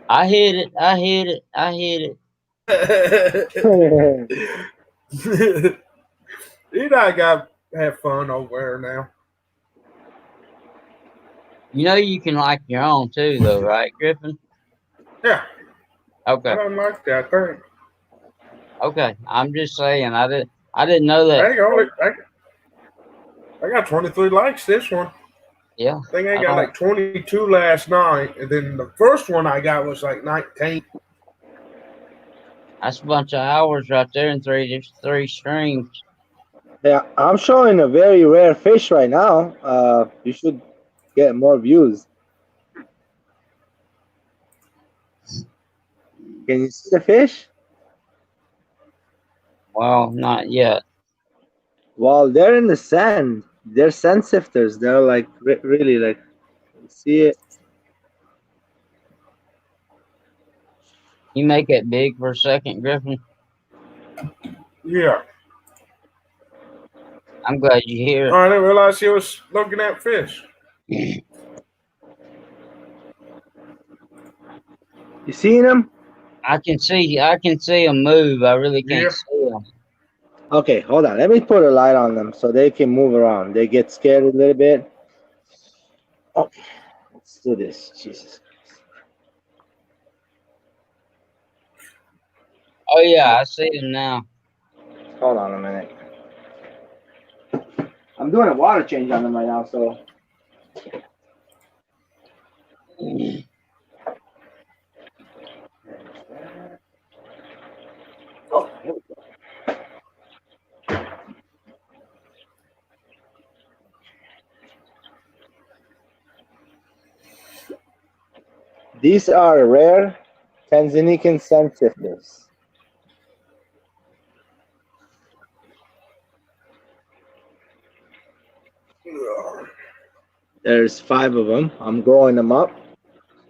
I hit it. You know, I got have fun over there now. You can like your own too, though, right, Griffin? Yeah. Okay. I don't like that thing. Okay, I'm just saying. I didn't know that. I got 23 likes this one. Yeah. I think I got like 22 last night, and then the first one I got was like 19. That's a bunch of hours right there in three streams. Yeah, I'm showing a very rare fish right now. You should get more views. Can you see the fish? Well, not yet. Well, they're in the sand. They're sand sifters. They're like really like. See it? You make it big for a second, Griffin. Yeah. I'm glad you're here. I didn't realize he was looking at fish. You seen him? I can see him move. I really can't see him. Okay, hold on. Let me put a light on them so they can move around. They get scared a little bit. Okay, let's do this. Jesus. Oh yeah, I see him now. Hold on a minute. I'm doing a water change on them right now, so. Oh, here we go. These are rare Tanzanian sand sifters. There's 5 of them. I'm growing them up.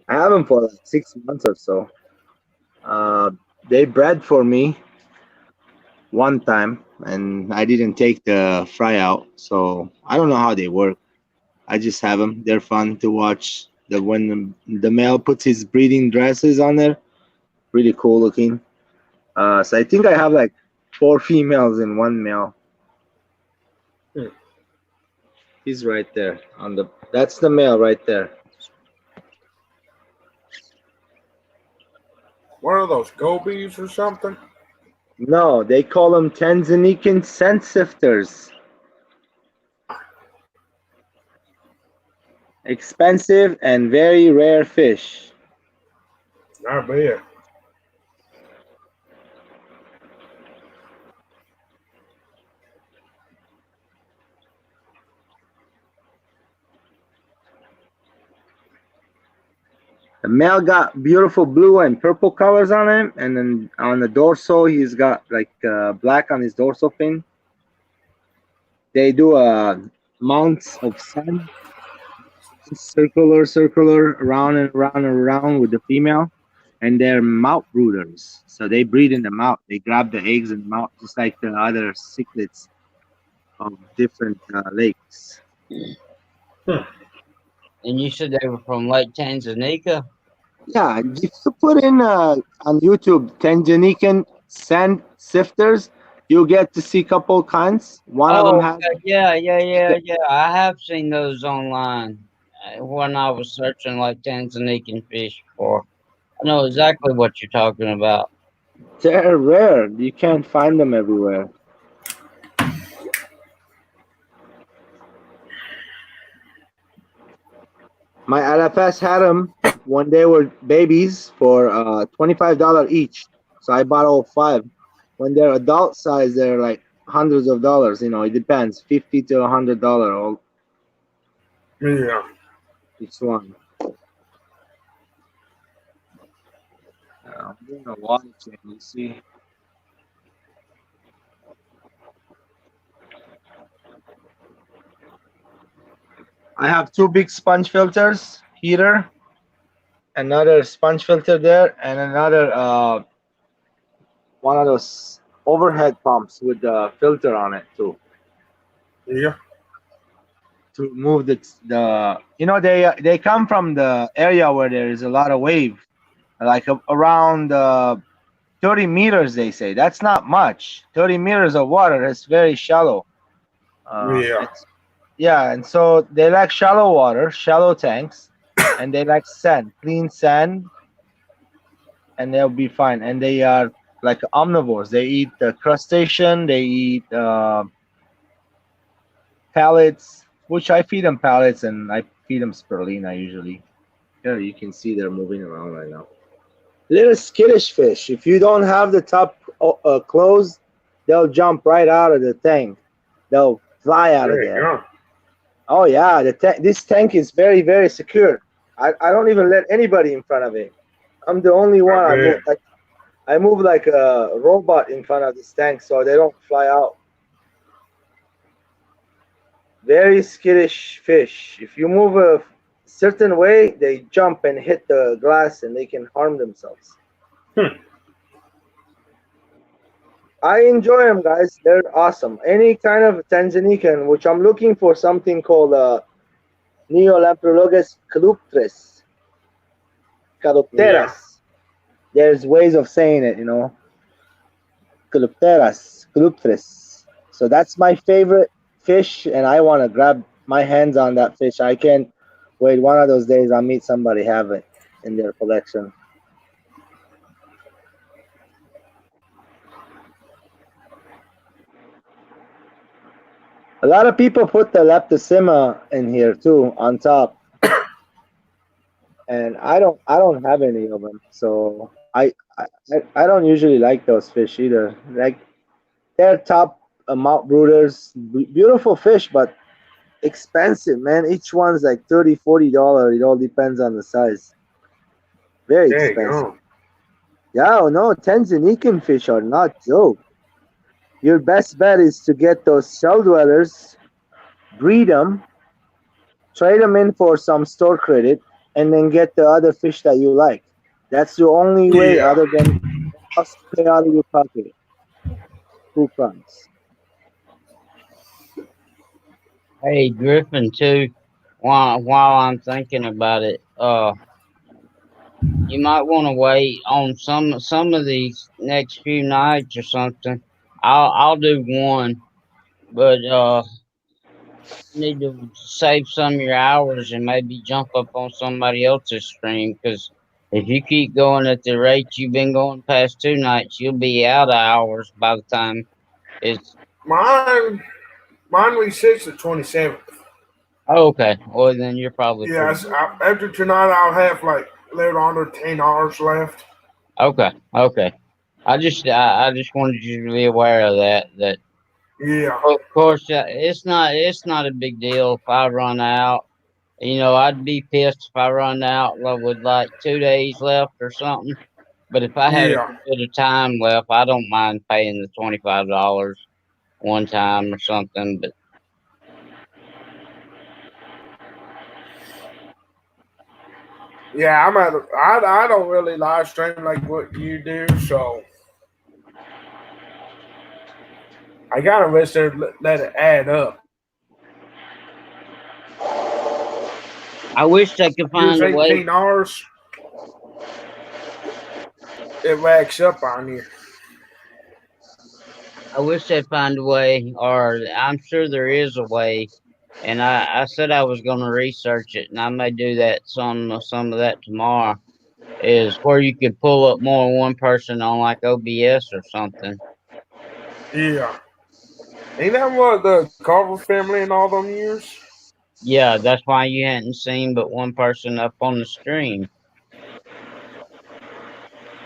I have them for like 6 months or so. They bred for me one time, and I didn't take the fry out, so I don't know how they work. I just have them. They're fun to watch. When the male puts his breeding dresses on there, really cool looking. So I think I have like 4 females and 1 male. He's right there on the. That's the male right there. What are those, gobies or something? No, they call them Tanzanian scent sifters. Expensive and very rare fish. I bet. The male got beautiful blue and purple colors on him, and then on the dorsal, he's got like black on his dorsal fin. They do mounts of sand, circular, around and around and around with the female, and they're mouth brooders. So they breed in the mouth. They grab the eggs in the mouth, just like the other cichlids of different lakes. And you said they were from Lake Tanganyika? Yeah, if you put in on YouTube Tanzanian sand sifters, you get to see a couple kinds. One of them has. Yeah. I have seen those online when I was searching like Tanzanian fish for. I know exactly what you're talking about. They're rare. You can't find them everywhere. My RFS had them when they were babies for $25 each. So I bought all 5. When they're adult size, they're like hundreds of dollars. You know, it depends, $50 to $100 Yeah. each one. I'm doing a water change, you see. I have 2 big sponge filters, heater, another sponge filter there, and another one of those overhead pumps with the filter on it too. Yeah. To move the you know, they come from the area where there is a lot of wave, like around 30 meters. They say that's not much. 30 meters of water is very shallow. Yeah, and so they like shallow water, shallow tanks, and they like sand, clean sand, and they'll be fine. And they are like omnivores. They eat crustacean, they eat pellets, which I feed them pellets, and I feed them spirulina usually. Here you can see they're moving around right now. Little skittish fish. If you don't have the top closed, they'll jump right out of the tank. They'll fly out of there. Oh yeah, this tank is very, very secure. I don't even let anybody in front of it. I'm the only one. I move like a robot in front of this tank so they don't fly out. Very skittish fish. If you move a certain way, they jump and hit the glass and they can harm themselves. I enjoy them, guys. They're awesome. Any kind of Tanzanian, which I'm looking for something called Neolamprologus caluptres. Calupteras. There's ways of saying it, you know. Calupteras, caluptres. So that's my favorite fish, and I want to grab my hands on that fish. I can't wait. One of those days I'll meet somebody have it in their collection. A lot of people put the Leptosima in here too on top, and I don't have any of them, so I don't usually like those fish either. Like they're top mouth brooders, beautiful fish, but expensive, man. Each one's like $30-$40. It all depends on the size. Very expensive. Yeah, no, Tanzanian fish are not joke. Your best bet is to get those shell dwellers, breed them, trade them in for some store credit, and then get the other fish that you like. That's the only way Yeah. other than us to pay out of your pocket. Who comes? Hey, Griffin, too. While I'm thinking about it, you might want to wait on some of these next few nights or something. I'll do one, but you need to save some of your hours and maybe jump up on somebody else's stream, because if you keep going at the rate you've been going past 2 nights, you'll be out of hours by the time it's Mine resets the 27th. okay. Well, then you're probably Yes, after tonight, I'll have like a little under 10 hours left. okay. Okay. I just wanted you to be aware of that. That Yeah. of course it's not a big deal if I run out. You know, I'd be pissed if I run out with like 2 days left or something. But if I had a Yeah. bit of time left, I don't mind paying the $25 one time or something. But Yeah, I don't really live stream like what you do, so I gotta let it add up. I wish they could find a way. 18 hours, it racks up on you. I wish they'd find a way, or I'm sure there is a way. And I said I was going to research it, and I may do that some of that tomorrow. Is where you could pull up more than one person on like OBS or something. Yeah. Ain't that what the Carver family and all them use? Yeah, that's why you hadn't seen but one person up on the stream.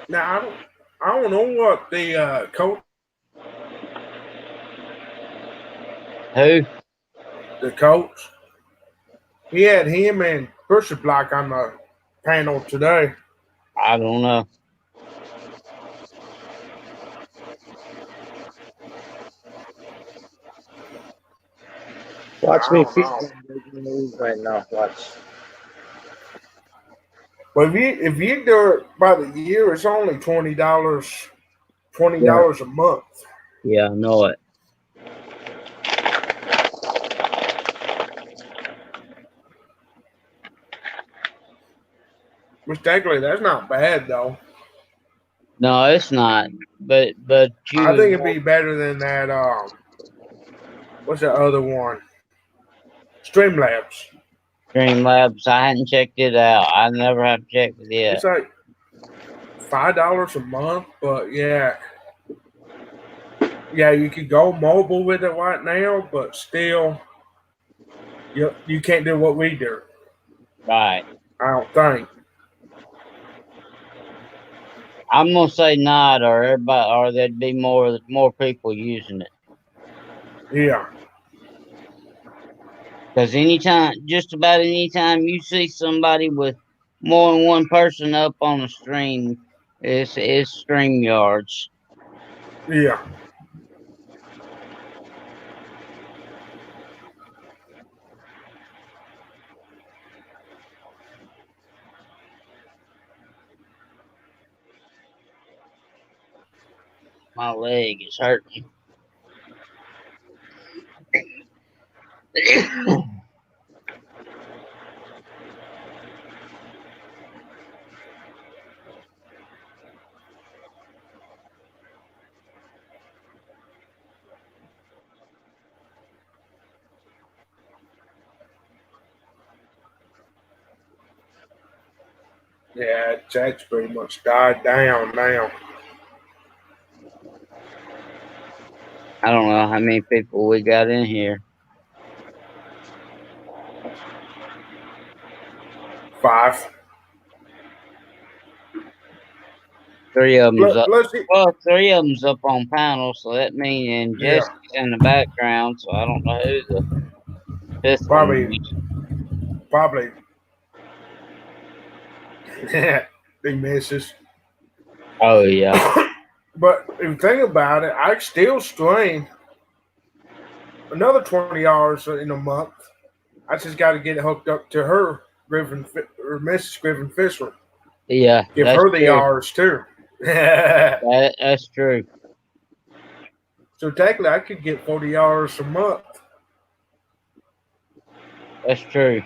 Now I don't know what the coach. Who? The coach. He had him and Pusher Block on the panel today. I don't know. Watch me feed them. They're gonna lose right now. Watch. But if you do it by the year, it's only $20 a month. Yeah, I know it. Mistakenly, that's not bad though. No, it's not. But you. I think it'd be better than that. What's the other one? Streamlabs. Streamlabs. I hadn't checked it out. I never have checked it yet. It's like $5 a month, but yeah, you could go mobile with it right now, but still, you can't do what we do. Right. I don't think. I'm gonna say not, or everybody, or there'd be more people using it. Yeah. Because just about anytime you see somebody with more than one person up on the stream, it's StreamYards. Yeah. My leg is hurting. Yeah, chat's pretty much died down now. I don't know how many people we got in here. 5. 3 of them's up. Well, 3 of them's up on panel, so that means Jesse's in the background. So I don't know who the 5th Probably. Big misses. Oh yeah. But if you think about it, I still stream another 20 hours in a month. I just got to get it hooked up to her, or Mrs. Griffin Fisher. Yeah, Give that's her the true. hours too. That's true. So technically, I could get 40 hours a month. That's true.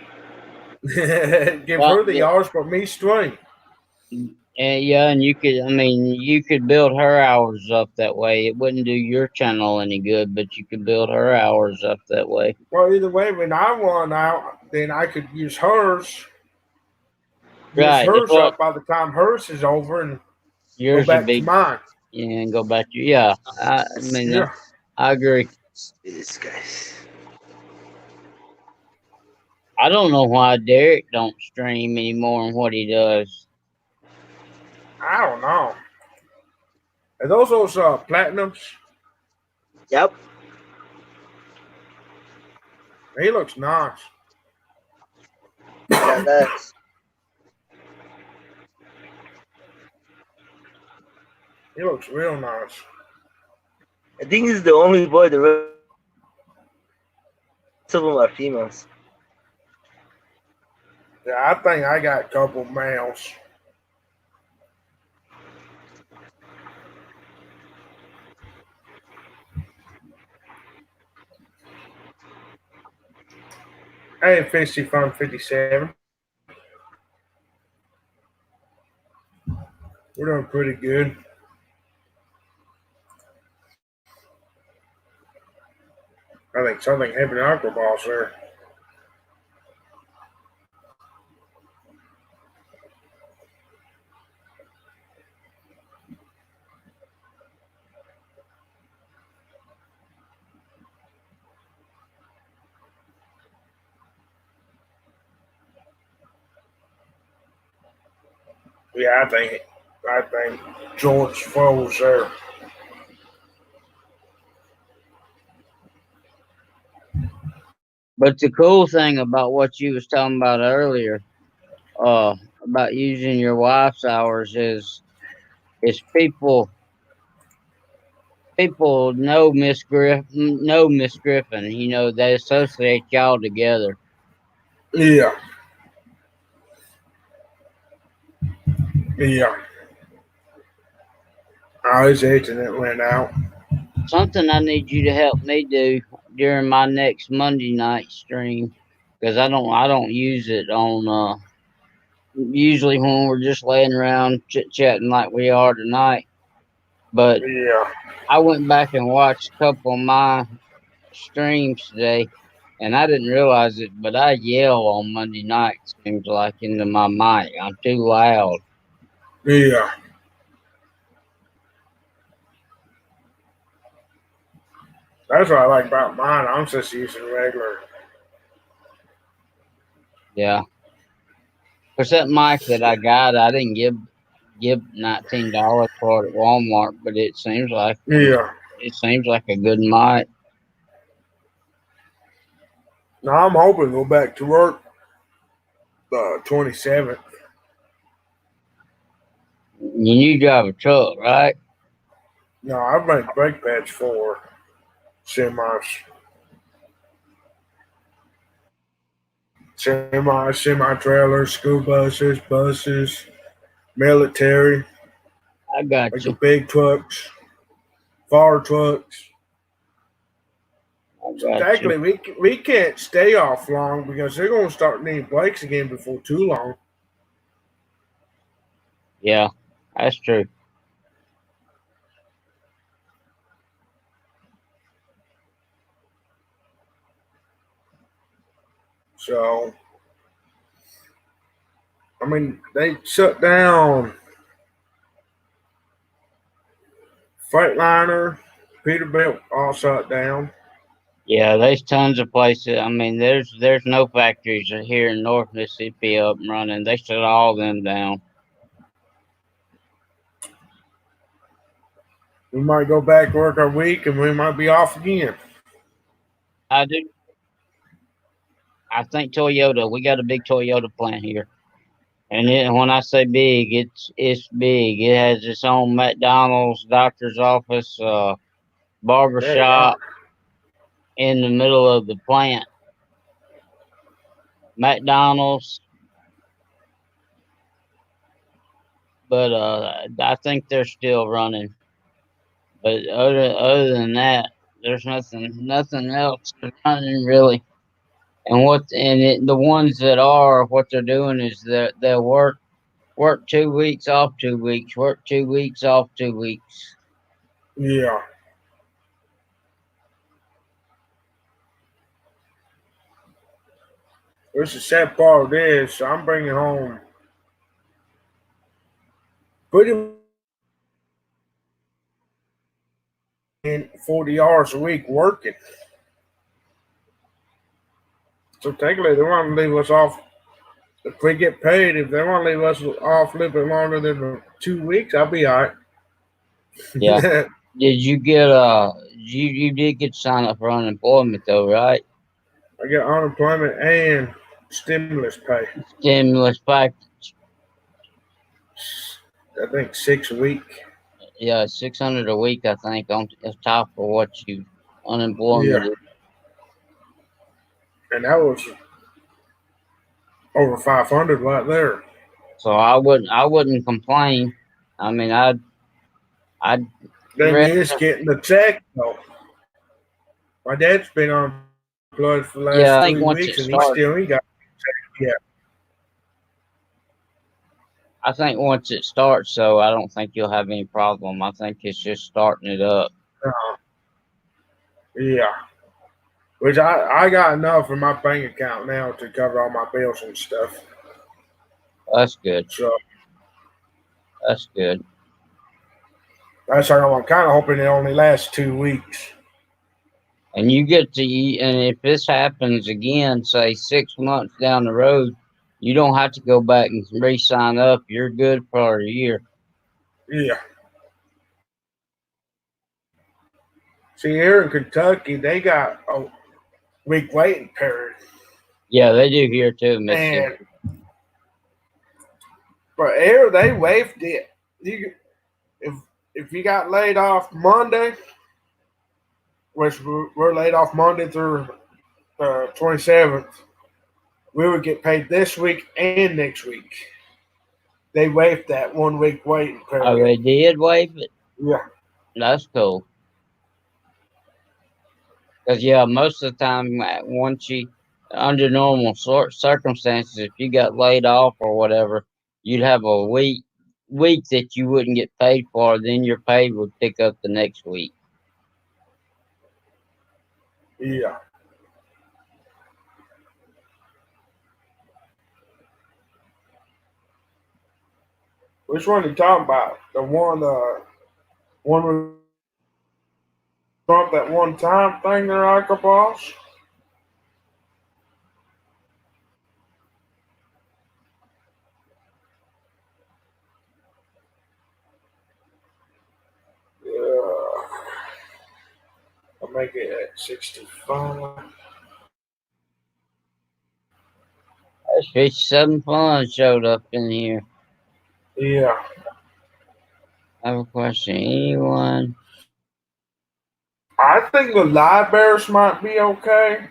Give her the hours, but me stream. And yeah, and you could, I mean, you could build her hours up that way. It wouldn't do your channel any good, but you could build her hours up that way. Well, either way, when I run out, then I could use hers. Right. Use hers up by the time hers is over, and yours go back would be to mine. Yeah, and go back to yeah. I mean, Yeah. I agree. This guy. I don't know why Derek don't stream anymore and what he does. I don't know. Are those platinums? Yep. He looks nice. Yeah, that's. He looks real nice. I think he's the only boy. The rest of them are females. Yeah, I think I got a couple males. Hey, Fishy Fun 57. We're doing pretty good. I think something happened to Uncle Boss there. Yeah, I think George froze there. But the cool thing about what you was talking about earlier, about using your wife's hours is people know Miss Griffin. You know, they associate y'all together. Yeah. Yeah. His internet went out. Something I need you to help me do during my next Monday night stream, because I don't use it on usually when we're just laying around chit chatting like we are tonight. But yeah, I went back and watched a couple of my streams today, and I didn't realize it, but I yell on Monday nights. Seems like into my mic, I'm too loud. Yeah. That's what I like about mine. I'm just using regular. Yeah. Because that mic that I got, I didn't give $19 for it at Walmart, but it seems like a good mic. Now I'm hoping to go back to work the 27th. You drive a truck, right? No, I make brake pads for semis. Semi-trailers, school buses, military. I got like you. The big trucks, fire trucks. So actually, we can't stay off long because they're going to start needing brakes again before too long. Yeah, that's true. So, I mean, they shut down Freightliner, Peterbilt, all shut down. Yeah, there's tons of places. I mean, there's no factories here in North Mississippi up and running. They shut all of them down. We might go back work our week, and we might be off again. I think Toyota. We got a big Toyota plant here, And when I say big, it's big. It has its own McDonald's, doctor's office, barber There you are. shop in the middle of the plant. McDonald's, but I think they're still running. But other than that, there's nothing else running really. And the ones that are, what they're doing is that they'll work 2 weeks, off 2 weeks, work 2 weeks, off 2 weeks. Yeah. What's the sad part of this? I'm bringing home pretty in 40 hours a week working. So technically, they want to leave us off. If we get paid, if they want to leave us off a little bit longer than 2 weeks, I'll be all right. Yeah. Did you get you did get signed up for unemployment though, right? I get unemployment and stimulus pay. Stimulus package. I think 6 a week. Yeah, 600 a week. I think on top of what you unemployment. Yeah. And that was over 500 right there. So I wouldn't complain. I mean, I'd. Then he is getting the check though. My dad's been unemployed for the last 3 weeks, and he still ain't got the check yet. I think once it starts, so I don't think you'll have any problem. I think it's just starting it up. Yeah. Which I got enough in my bank account now to cover all my bills and stuff. That's good. So that's good. That's how I'm kind of hoping it only lasts 2 weeks. And you get to, and if this happens again, say 6 months down the road, you don't have to go back and re-sign up. You're good for a year. Yeah. See, here in Kentucky, they got a week waiting period. Yeah, they do here too, Mississippi. But here they waived it. If you got laid off Monday, which we're laid off Monday through the 27th, we would get paid this week and next week. They waived that 1 week waiting period. Oh, they did waive it? Yeah. That's cool. Because, yeah, most of the time, once you, under normal circumstances, if you got laid off or whatever, you'd have a week that you wouldn't get paid for, then your pay would pick up the next week. Yeah. Which one are you talking about? The one with Trump, that one time thing there, Uncle Boss? I'll make it at 65. That's 57 funds showed up in here. Yeah. I have a question. Anyone? I think the live bears might be okay,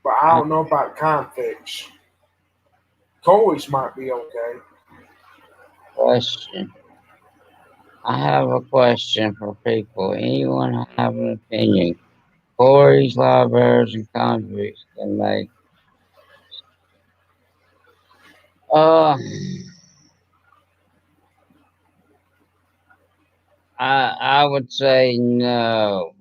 but I don't know about convicts. Toys might be okay. Question. I have a question for people. Anyone have an opinion? Tories, live bears, and convicts can make. I would say no.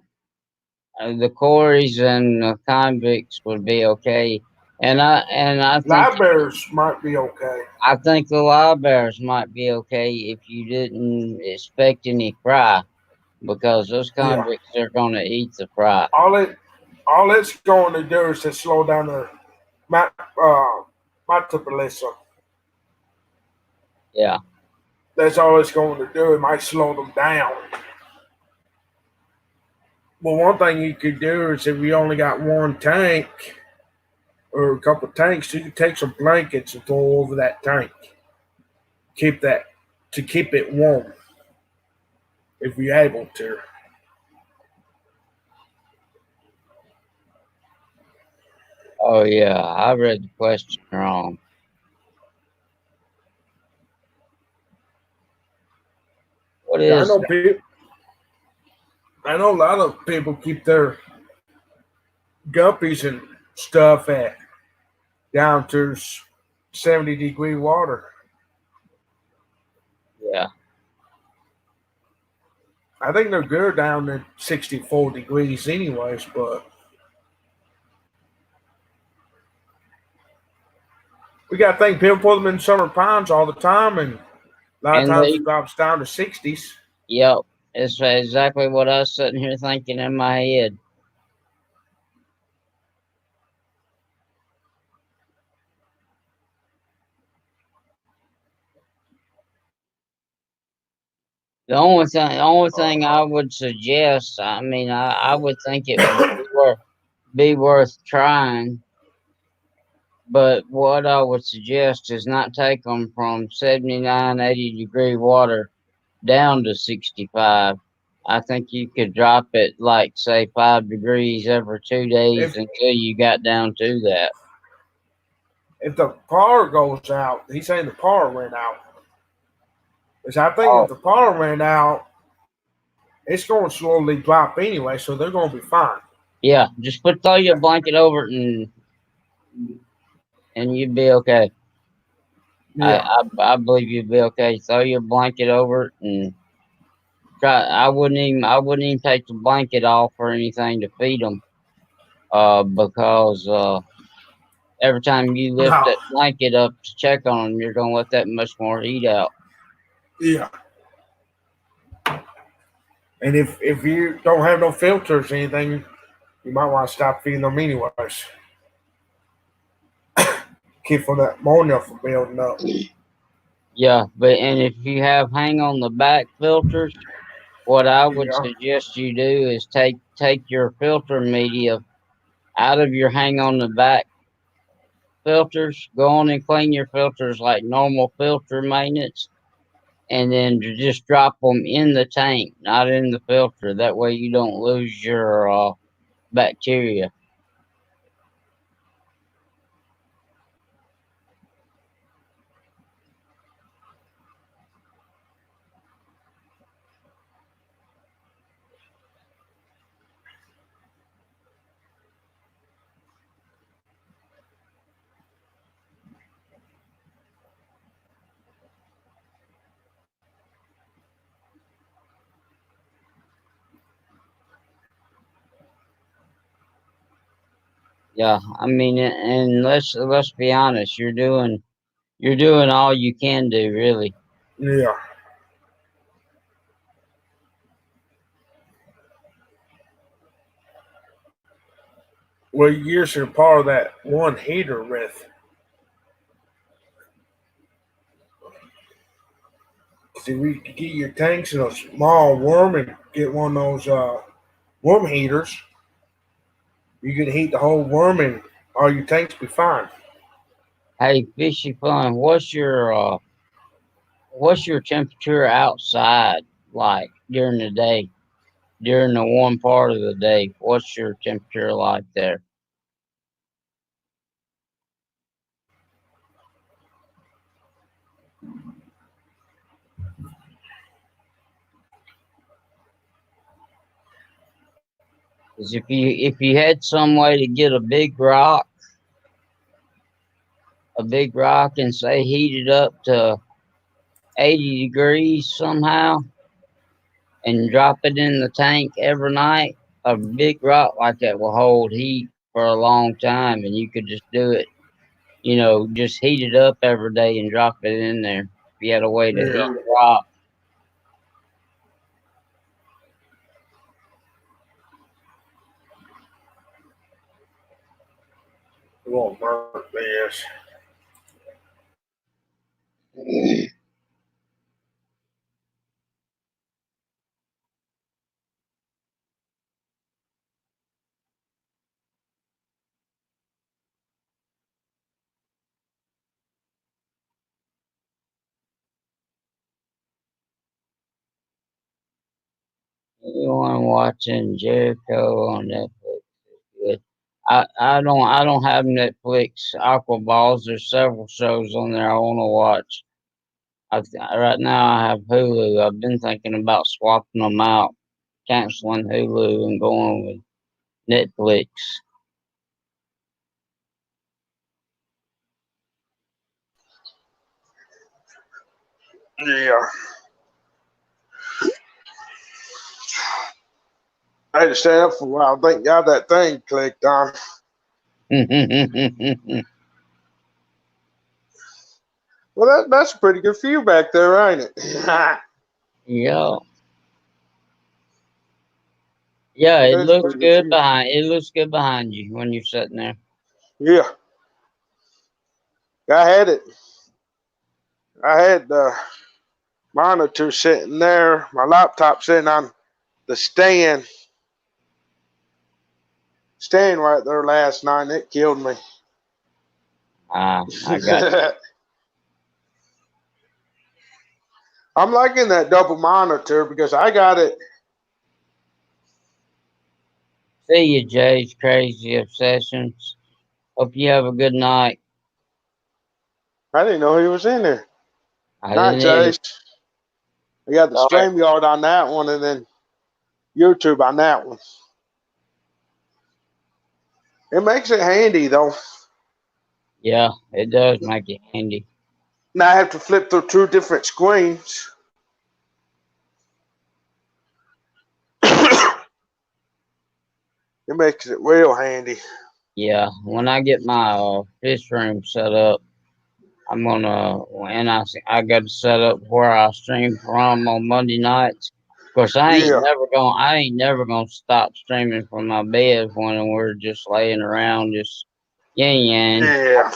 The Corys and the convicts would be okay, and I think live bears might be okay. I think the live bears might be okay if you didn't expect any fry, because those convicts are going to eat the fry. All it's going to do is to slow down their metabolism. Yeah. That's all it's going to do. It might slow them down. Well, one thing you could do is if you only got one tank or a couple of tanks, you can take some blankets and throw over that tank. Keep it warm if you're able to. Oh yeah, I read the question wrong. What I is know that? people. I know a lot of people keep their guppies and stuff at down to 70-degree water. Yeah. I think they're good down to 64 degrees, anyways. But we got to think people put them in summer ponds all the time, and a lot of And times they, it drops down to 60s. yep, it's exactly what I was sitting here thinking in my head. The only thing I would suggest, I mean, I would think it would be worth trying. But what I would suggest is not take them from 79, 80-degree water down to 65. I think you could drop it like, say, 5 degrees every 2 days If until you got down to that. if the power goes out, he's saying the power went out. Because I think if Oh, the power went out, it's going to slowly drop anyway, so they're going to be fine. yeah, just throw your blanket over it and you'd be okay. Yeah. I believe you'd be okay. Throw your blanket over it and try. I wouldn't even take the blanket off or anything to feed them. Because every time you lift No. that blanket up to check on them, you're gonna let that much more heat out. Yeah. And if you don't have no filters or anything, you might want to stop feeding them anyways. Keep for that ammonia from building up. Yeah, and if you have hang on the back filters, what I would Yeah. suggest you do is take your filter media out of your hang on the back filters. Go on and clean your filters like normal filter maintenance, and then just drop them in the tank, not in the filter. That way you don't lose your bacteria. Yeah, I mean, and let's be honest, you're doing all you can do, really. Yeah. Well, you're using part of that one heater with. See, we could get your tanks in a small worm and get one of those worm heaters. You could heat the whole worm and all your tanks be fine. Hey, Fishy Fun, what's your temperature outside like during the day? During the warm part of the day, what's your temperature like there? Because if you had some way to get a big rock, and say heat it up to 80 degrees somehow, and drop it in the tank every night, a big rock like that will hold heat for a long time, and you could just do it. Just heat it up every day and drop it in there. If you had a way to Yeah. heat a rock. It won't work this. I'm watching Jericho on Netflix. Good. I don't have Netflix Aqua Balls. There's several shows on there I want to watch. Right now I have Hulu. I've been thinking about swapping them out, canceling Hulu and going with Netflix. Yeah. I had to stay up for a while. Thank God that thing clicked on. Well, that's a pretty good view back there, ain't it? Yeah. Yeah, it That's looks pretty good view. behind. It looks good behind you when you're sitting there. Yeah. I had it. I had the monitor sitting there, my laptop sitting on the stand right there last night, and it killed me. I got you. I'm liking that double monitor because I got it. See you, Jay's Crazy Obsessions. Hope you have a good night. I didn't know he was in there. I Night, didn't either. Chase. We got the All right. StreamYard on that one, and then YouTube on that one. It makes it handy, though. Yeah, it does make it handy. Now I have to flip through 2 different screens. It makes it real handy. Yeah, when I get my fish room set up, I'm gonna, and I got to set up where I stream from on Monday nights. Of course, I ain't never gonna stop streaming from my bed when we're just laying around, just yang. Yeah.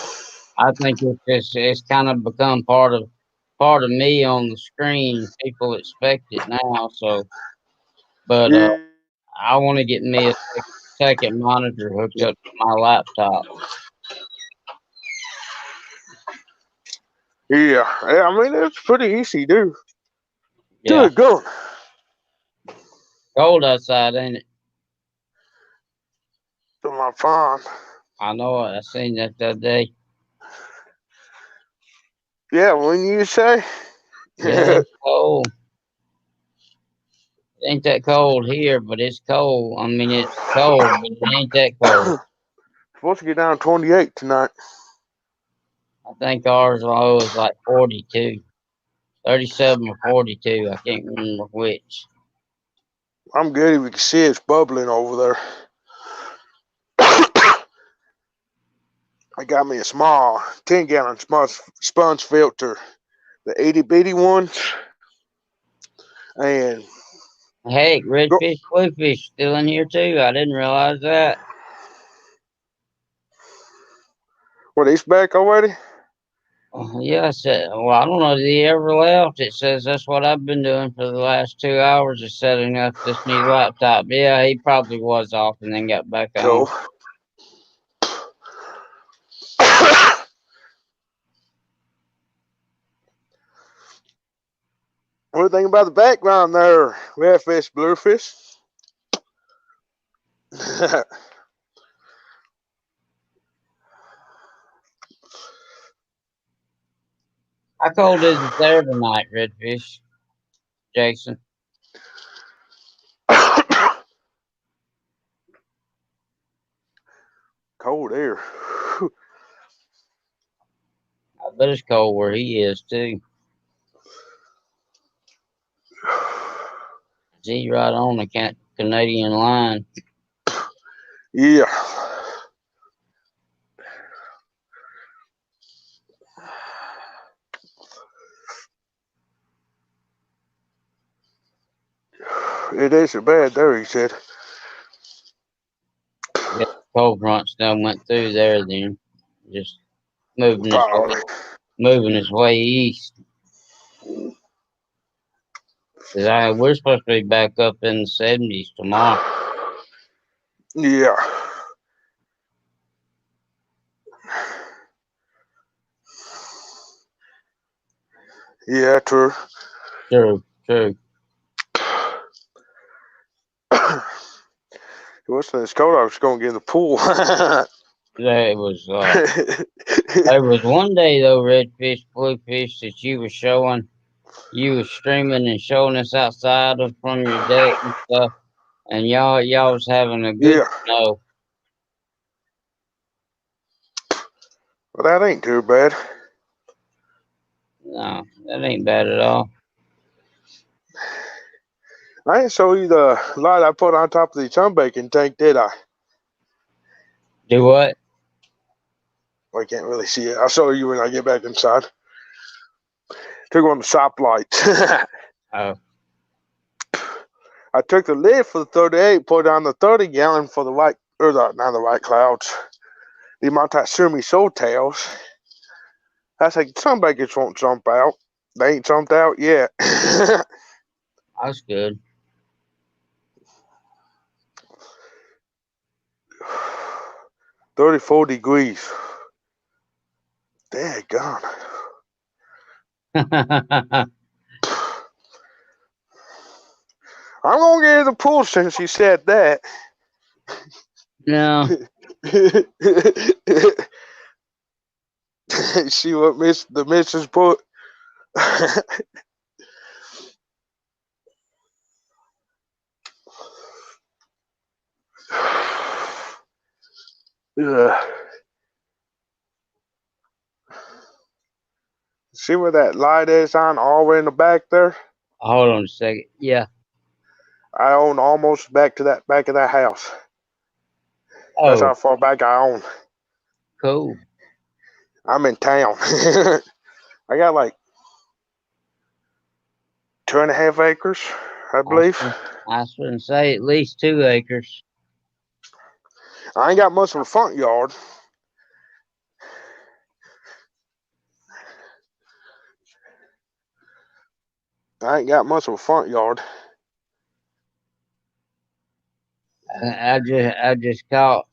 I think it's kind of become part of me on the screen. People expect it now, so. But Yeah. I want to get me a second monitor hooked up to my laptop. Yeah. I mean, it's pretty easy, dude. Yeah. Good going. Cold outside, ain't it? To my phone. I know it. I seen that the other day. Yeah, when you say. Yeah, it's cold. It ain't that cold here, but it's cold. I mean, it's cold, but it ain't that cold. Supposed to get down 28 tonight. I think ours low is like 42. 37 or 42. I can't remember which. I'm good. We can see it's bubbling over there. I got me a small 10-gallon sponge filter, the itty bitty ones. And heck, redfish, bluefish still in here too. I didn't realize that. What, he's back already? Yeah, I said, well, I don't know if he ever left. It says that's what I've been doing for the last 2 hours is setting up this new laptop. Yeah, he probably was off and then got back on. Cool. What do you think about the background there? Redfish, bluefish. How cold is it there tonight, Redfish? Jason? Cold air. I bet it's cold where he is too. He's right on the Canadian line. Yeah. It isn't bad there, he said. Yeah, cold fronts done went through there then. Just moving his way east. We're supposed to be back up in the 70s tomorrow. Yeah. Yeah, true. True. what's this? Cold, I was going to get in the pool. There was one day though, Redfish, Bluefish, that you were showing. You were streaming and showing us outside from your deck and stuff, and y'all was having a good snow. Well, that ain't too bad. No, that ain't bad at all. I didn't show you the light I put on top of the sunbaking tank, did I? Do what? Well, I can't really see it. I'll show you when I get back inside. Took one of the shop lights. Oh. I took the lid for the 38, put on the 30 gallon for the white, or not the white clouds, the Montezuma show tails. I said, sunbakers won't jump out. They ain't jumped out yet. That's good. $34 Daggone. I'm gonna get in the pool since you said that. No. See what the missus put? See where that light is on all the way in the back there? Hold on a second. Yeah. I own almost back to that back of that house. Oh. That's how far back I own. Cool. I'm in town. I got like 2.5 acres, I believe. I was going to say at least 2 acres. I ain't got much of a front yard. I just caught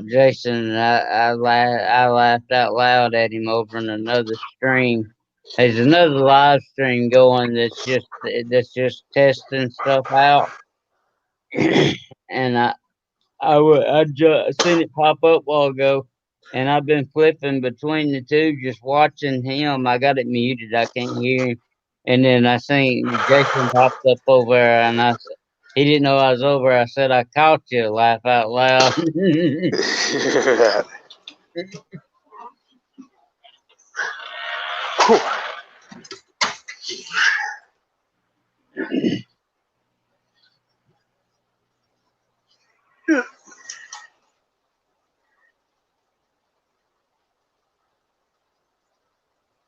Jason, and I laughed out loud at him over in another stream. There's another live stream going that's just testing stuff out, and I just seen it pop up a while ago, and I've been flipping between the two, just watching him. I got it muted, I can't hear him, and then I seen Jason popped up over there, and he didn't know I was over. I said, I caught you. Laugh out loud.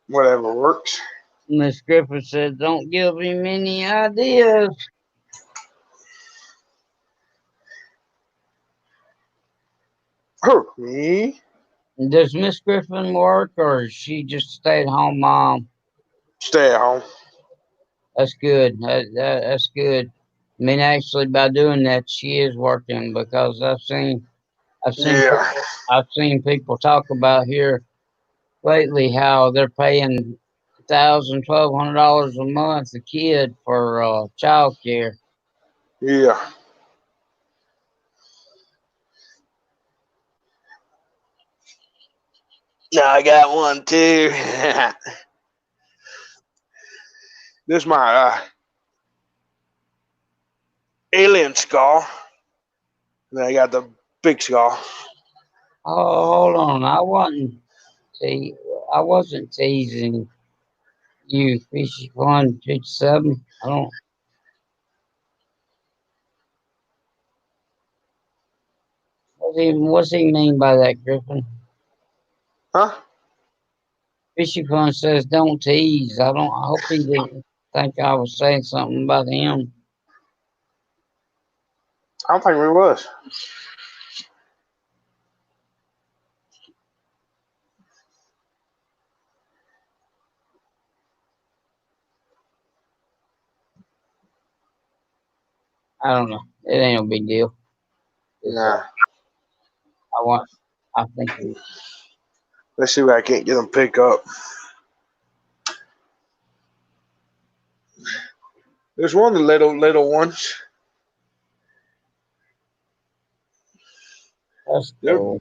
Whatever works. Miss Griffith said, don't give him any ideas. Who, me? Does Miss Griffin work, or is she just stay-at-home mom? Stay at home. That's good. That's good. I mean, actually, by doing that, she is working, because I've seen people talk about here lately how they're paying $1,000, $1,200 a month a kid for child care. Yeah. No, I got one too. This is my alien skull. And then I got the big skull. Oh, hold on. I wasn't teasing you, Fishy Fun 57. I don't. What's he mean by that, Griffin? Huh? Fishy Fun says don't tease. I hope he didn't think I was saying something about him. I don't think we was. I don't know. It ain't no big deal. Nah. I think. Let's see if I can't get them pick up. There's one of the little ones. That's cool.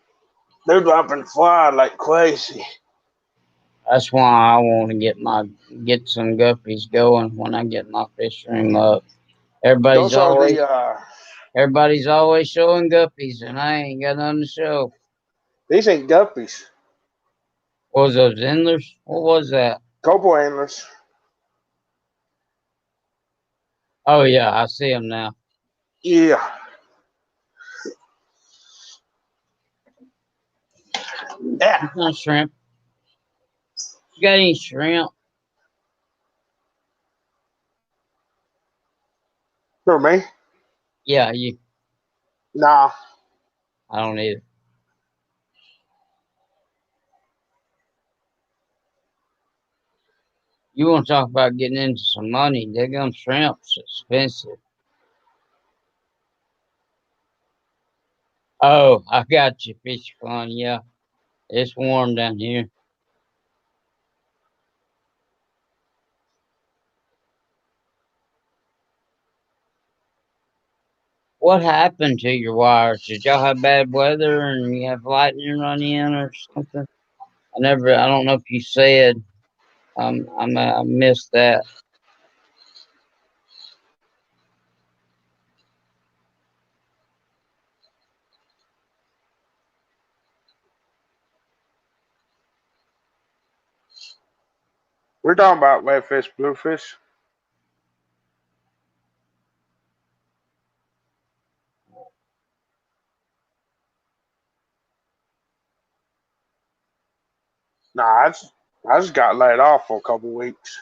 They're dropping fly like crazy. That's why I want to get some guppies going when I get my fish room up. Everybody's always showing guppies, and I ain't got nothing to show. These ain't guppies. What was those endlers? What was that? Cobra antlers. Oh yeah, I see them now. Yeah. Yeah. What kind of shrimp? You got any shrimp? For me? Yeah, you. Nah. I don't either. You want to talk about getting into some money? Daggum shrimp's expensive. Oh, I got you, Fish Fun. Yeah, it's warm down here. What happened to your wires? Did y'all have bad weather and you have lightning run in or something? I don't know if you said. I missed that. We're talking about redfish, bluefish. Nah, I just got laid off for a couple weeks.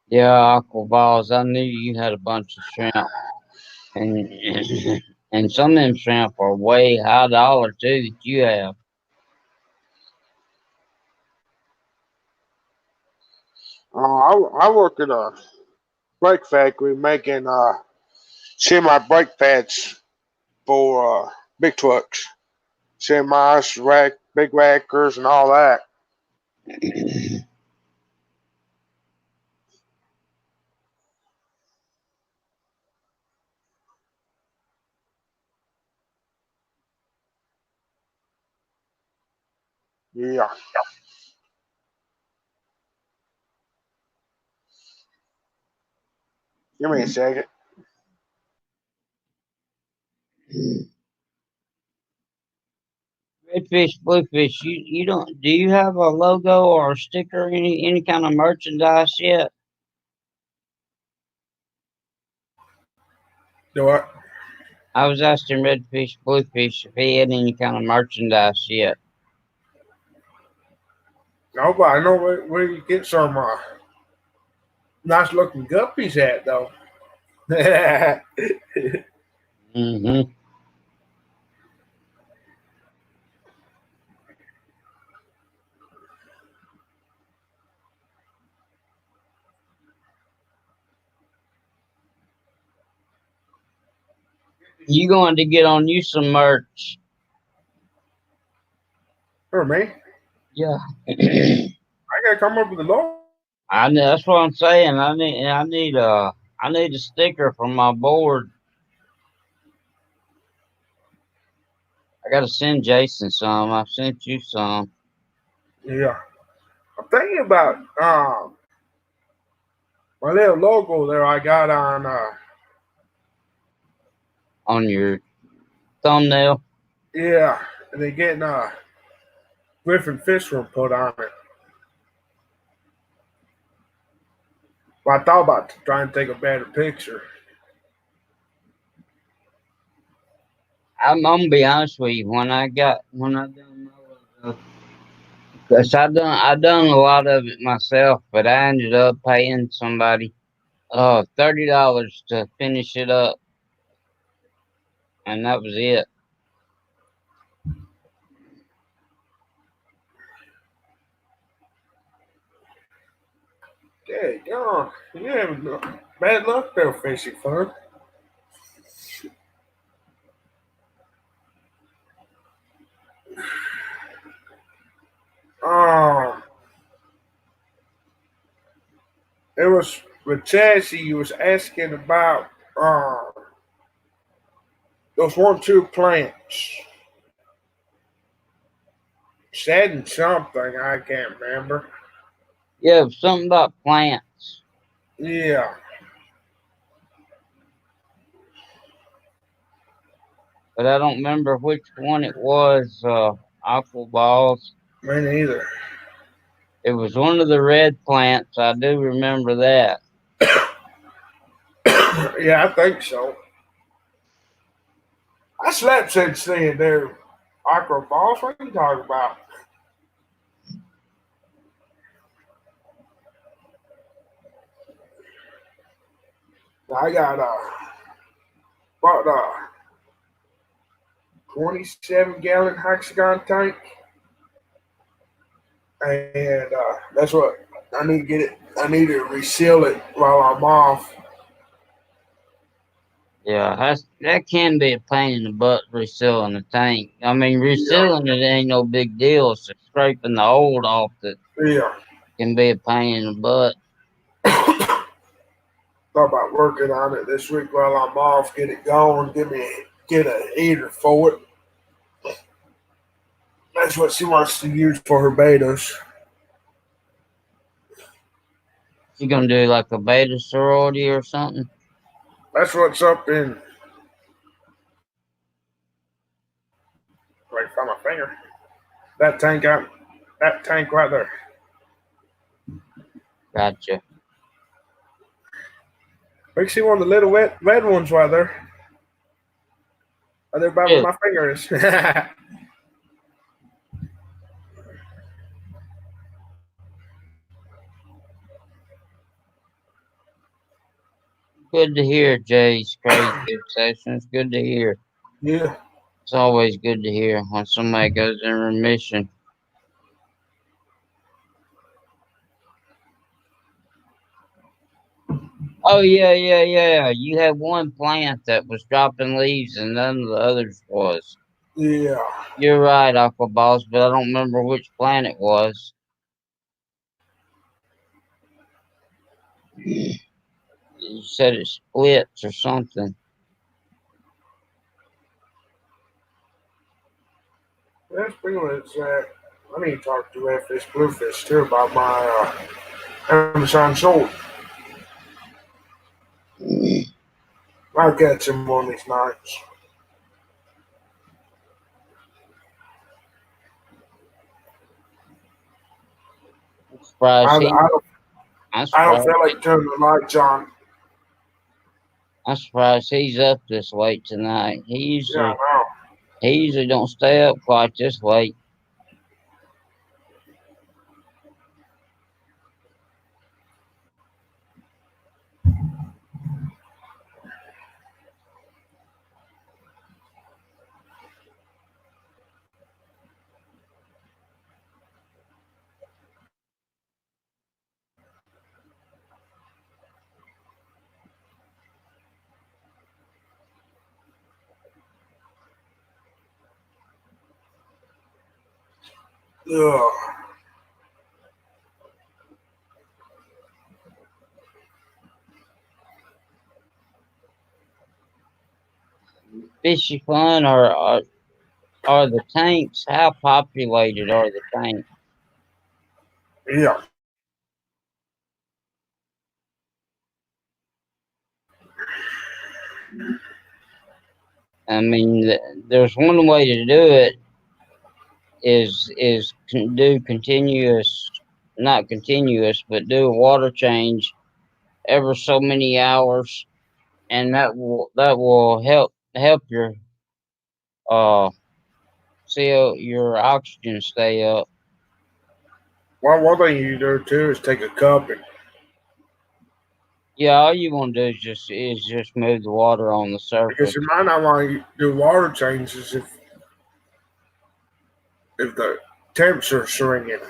Yeah, Aqua Balls. I knew you had a bunch of shrimp, and and some of them shrimp are way high dollar too that you have. I work at a brake factory making semi brake pads for big trucks, semis, big wreckers, and all that. Yeah. Give me a second. Redfish, Bluefish, you don't do you have a logo or a sticker, any kind of merchandise yet? Do what? I was asking Redfish, Bluefish if he had any kind of merchandise yet. No, but I know where you get some nice looking guppies at though. Mm-hmm. You going to get on you some merch? For me? Yeah. I gotta come up with a logo. I know, that's what I'm saying. I need a sticker for my board. I gotta send Jason some. I've sent you some. Yeah. I'm thinking about my little logo there I got on your thumbnail. Yeah, and they're getting Griffin Fish Room put on it. Well, I thought about trying to take a better picture. I'm gonna be honest with you. When I done my logo, cause I done a lot of it myself, but I ended up paying somebody $30 to finish it up, and that was it. Yeah, God, you having bad luck there, Fishing Fun. It was with Chassie. You was asking about Those 1, 2 plants. Said something, I can't remember. Yeah, something about plants. Yeah. But I don't remember which one it was, Aqua Balls. Me neither. It was one of the red plants. I do remember that. Yeah, I think so. I slept since seeing their Aqua Balls. What are you talking about? I got bought a 27-gallon hexagon tank, and that's what I need to get it. I need to reseal it while I'm off. Yeah, that can be a pain in the butt resealing the tank. I mean, resealing it ain't no big deal. It's just scraping the old off that can be a pain in the butt. Thought about working on it this week while I'm off. Get it going. Get a heater for it. That's what she wants to use for her betas. You gonna do like a beta sorority or something? That's what's up in. Right from my finger. That tank right there. Gotcha. We can see one of the little red ones right there. Right there by where my finger is. Good to hear, Jay's crazy obsessions. Good to hear. Yeah. It's always good to hear when somebody goes in remission. Oh yeah. You had one plant that was dropping leaves and none of the others was. Yeah. You're right, Aqua Boss, but I don't remember which plant it was. You said it splits or something. That's pretty much that. I need to talk to Redfish Bluefish too about my Amazon sword. I'll catch him one of these nights. I don't feel like turning the lights on. I'm surprised he's up this late tonight. He usually don't stay up quite this late. Ugh. Fishy Fun are the tanks? How populated are the tanks? Yeah. I mean, there's one way to do it is do continuous, not continuous, but do a water change every so many hours, and that will help your your oxygen stay up. Well, one thing you do too is take a cup and. Yeah, all you want to do is just move the water on the surface. Because you might not want to do water changes if the temperature's swinging.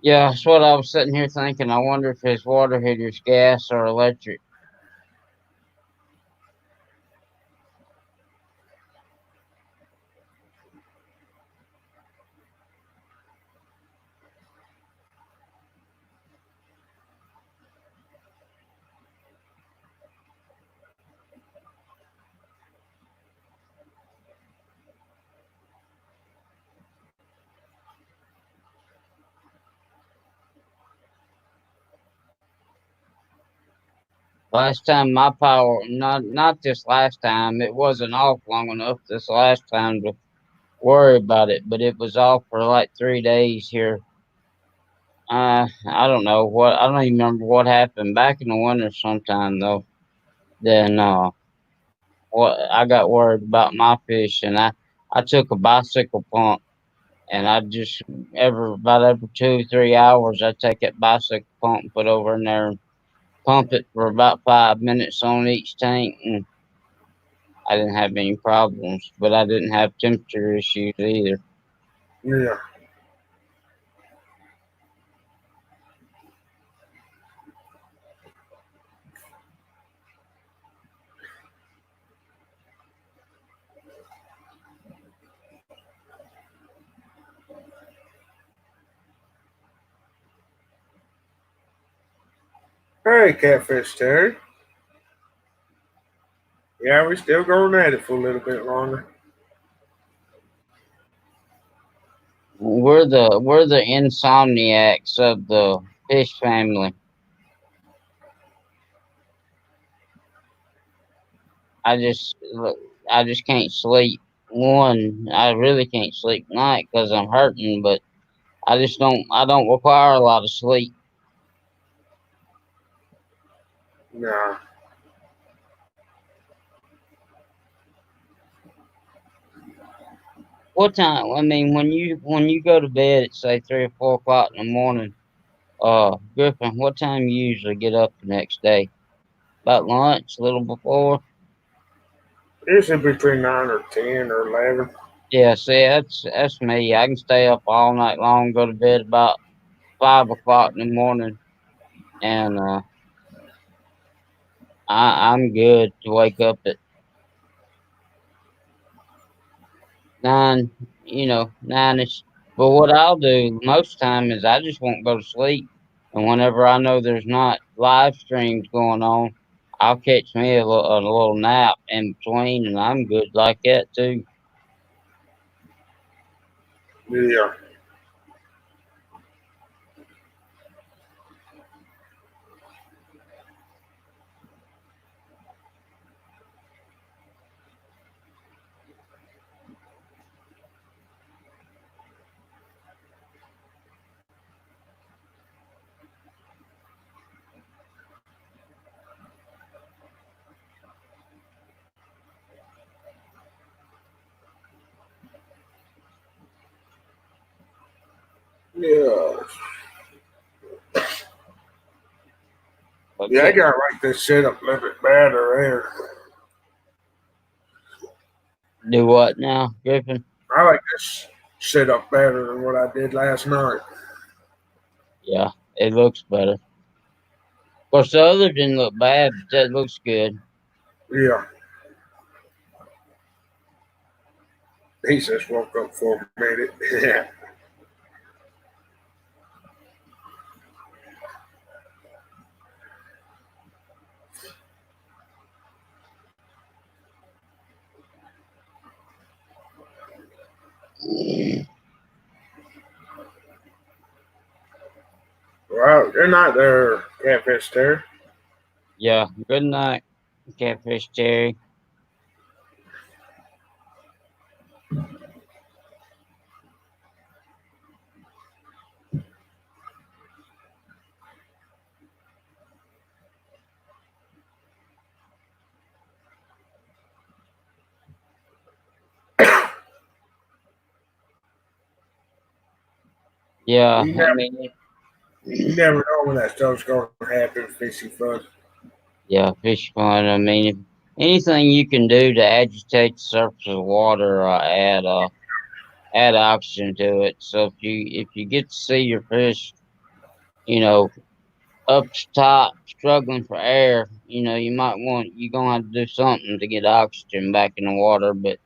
Yeah, that's what I was sitting here thinking. I wonder if his water heater's gas or electric. Last time my power, not this last time, it wasn't off long enough this last time to worry about it, but it was off for like 3 days here. I don't know what, I don't even remember what happened back in the winter sometime though. Then, what I got worried about my fish, and I took a bicycle pump, and I just about every 2 3 hours I take that bicycle pump and put over in there and pump it for about 5 minutes on each tank, and I didn't have any problems, but I didn't have temperature issues either. Yeah. Hey, Catfish Terry. Yeah, we're still going at it for a little bit longer. We're the insomniacs of the fish family. I just can't sleep. I really can't sleep at night because I'm hurting, but I don't require a lot of sleep. Nah. What time? I mean, when you go to bed at say 3 or 4 o'clock in the morning, Griffin, what time you usually get up the next day? About lunch, a little before. Usually between 9 or 10 or 11. Yeah, see, that's me. I can stay up all night long, go to bed about 5 o'clock in the morning, and I'm good to wake up at 9, 9ish. But what I'll do most time is I just won't go to sleep, and whenever I know there's not live streams going on, I'll catch me a little nap in between, and I'm good like that too. Yeah. Yeah. Yeah, I gotta like this setup a little bit better here. Do what now, Griffin? I like this setup better than what I did last night. Yeah, it looks better. Of course, the other didn't look bad, but that looks good. Yeah. He just woke up for a minute. Yeah. Well, good night there, Catfish Terry. Yeah, good night, Catfish Terry. Yeah, you never know when that stuff's going to happen, fishy fun. Yeah, fish fun. I mean, anything you can do to agitate the surface of the water, add oxygen to it. So if you get to see your fish, you know, up top struggling for air, you're gonna have to do something to get oxygen back in the water. But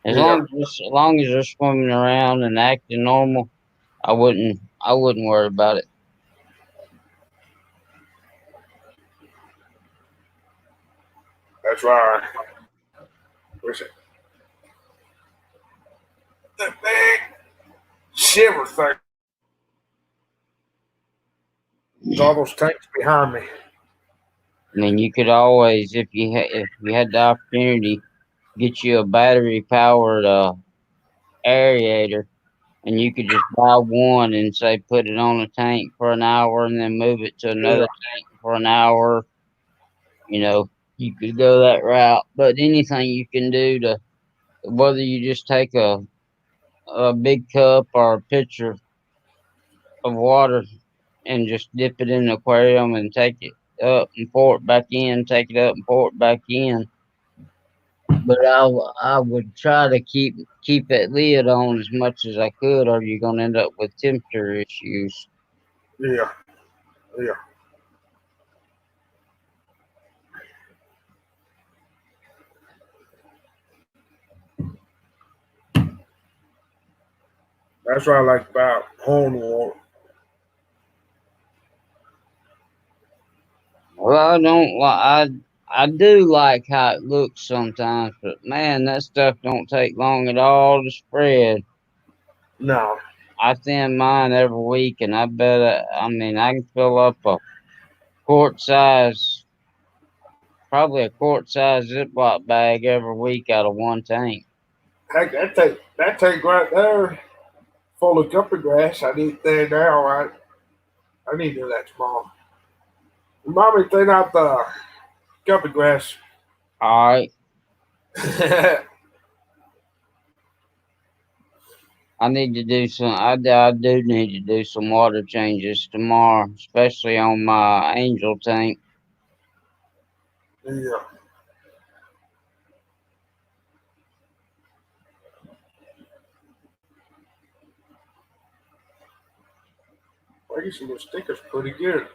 as long as they're swimming around and acting normal, I wouldn't worry about it. That's right. Where's it? The big shiver thing. There's all those tanks behind me. mean, you could always, if you had the opportunity, get you a battery powered aerator, and you could just buy one and say put it on a tank for an hour and then move it to another tank for an hour. You know, you could go that route. But anything you can do to, whether you just take a big cup or a pitcher of water and just dip it in the aquarium and take it up and pour it back in, take it up and pour it back in. But I would try to keep that lid on as much as I could, or you're gonna end up with temperature issues. Yeah. Yeah. That's what I like about horn water. Well, I don't like. I do like how it looks sometimes, but man, that stuff don't take long at all to spread. No. I thin mine every week, and I bet I mean I can fill up a quart size, probably a quart size Ziploc bag every week out of one tank. Heck, that tank right there full of guppy grass. I need there now. I need to do that tomorrow. Remind me to thin out the guppy grass. All right. I need to do some. I do need to do some water changes tomorrow, especially on my Angel tank. Yeah. I guess some of the stickers pretty good.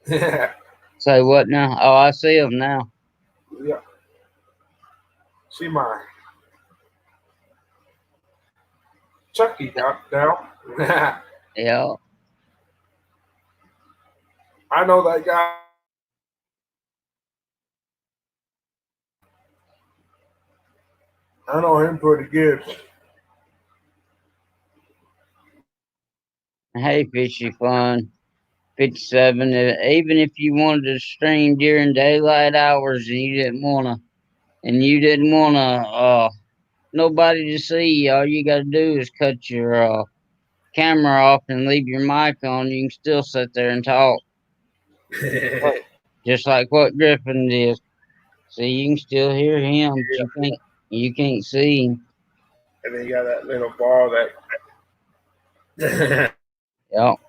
Yeah. Say what now? Oh, I see them now. Yeah. See my Chucky down. Yeah. I know that guy. I know him pretty good. Hey, Fishy Fun 57. Even if you wanted to stream during daylight hours and you didn't wanna, nobody to see you, all you gotta do is cut your camera off and leave your mic on. You can still sit there and talk, just like what Griffin did. See, you can still hear him, but you can't see him. And then you got that little bar that. Yep.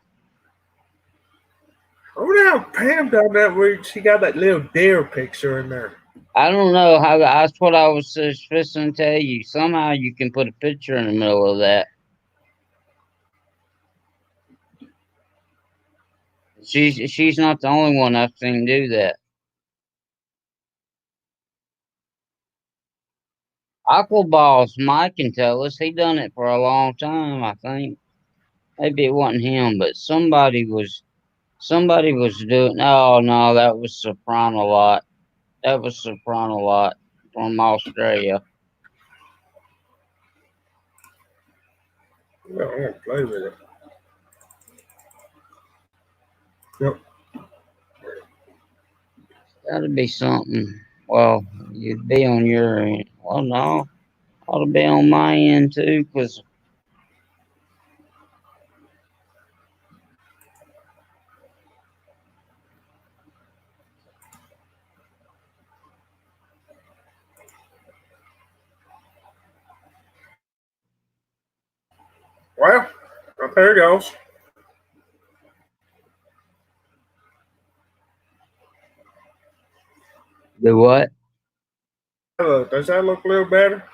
Oh, now Pam done that where she got that little deer picture in there. I don't know how. That's what I was just fixing to tell you. Somehow you can put a picture in the middle of that. She's not the only one I've seen do that. Aquaballs, Mike can tell us. He done it for a long time, I think. Maybe it wasn't him, but somebody was doing. Oh no, that was Soprano Lot. That was Soprano Lot from Australia. Yeah, I'm gonna play with it. Yep. That'd be something. Well, you'd be on your end. Well, no, ought to be on my end too, because well, there it goes. the what? Does that look a little better?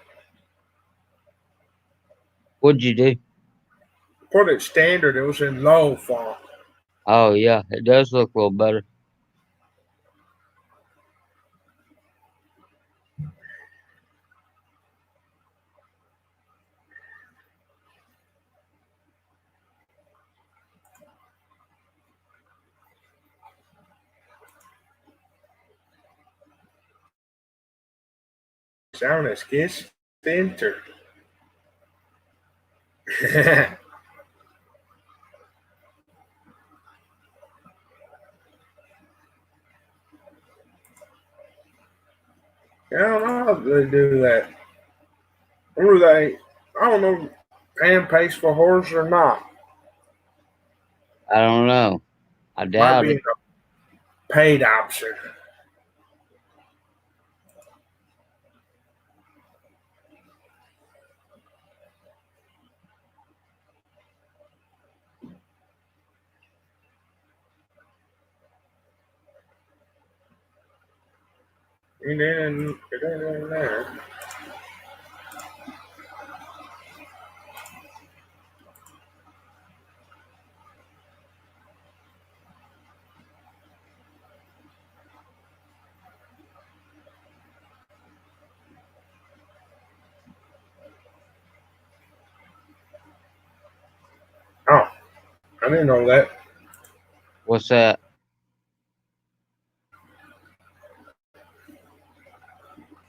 What'd you do? Put it standard. It was in low font. Oh yeah, it does look a little better. Sound as kiss enter. I don't know if they do that. Or they, I don't know, pan pays for horse or not. I don't know. I Might doubt be it. a paid option. It ain't in there. Oh, I didn't know that. What's that?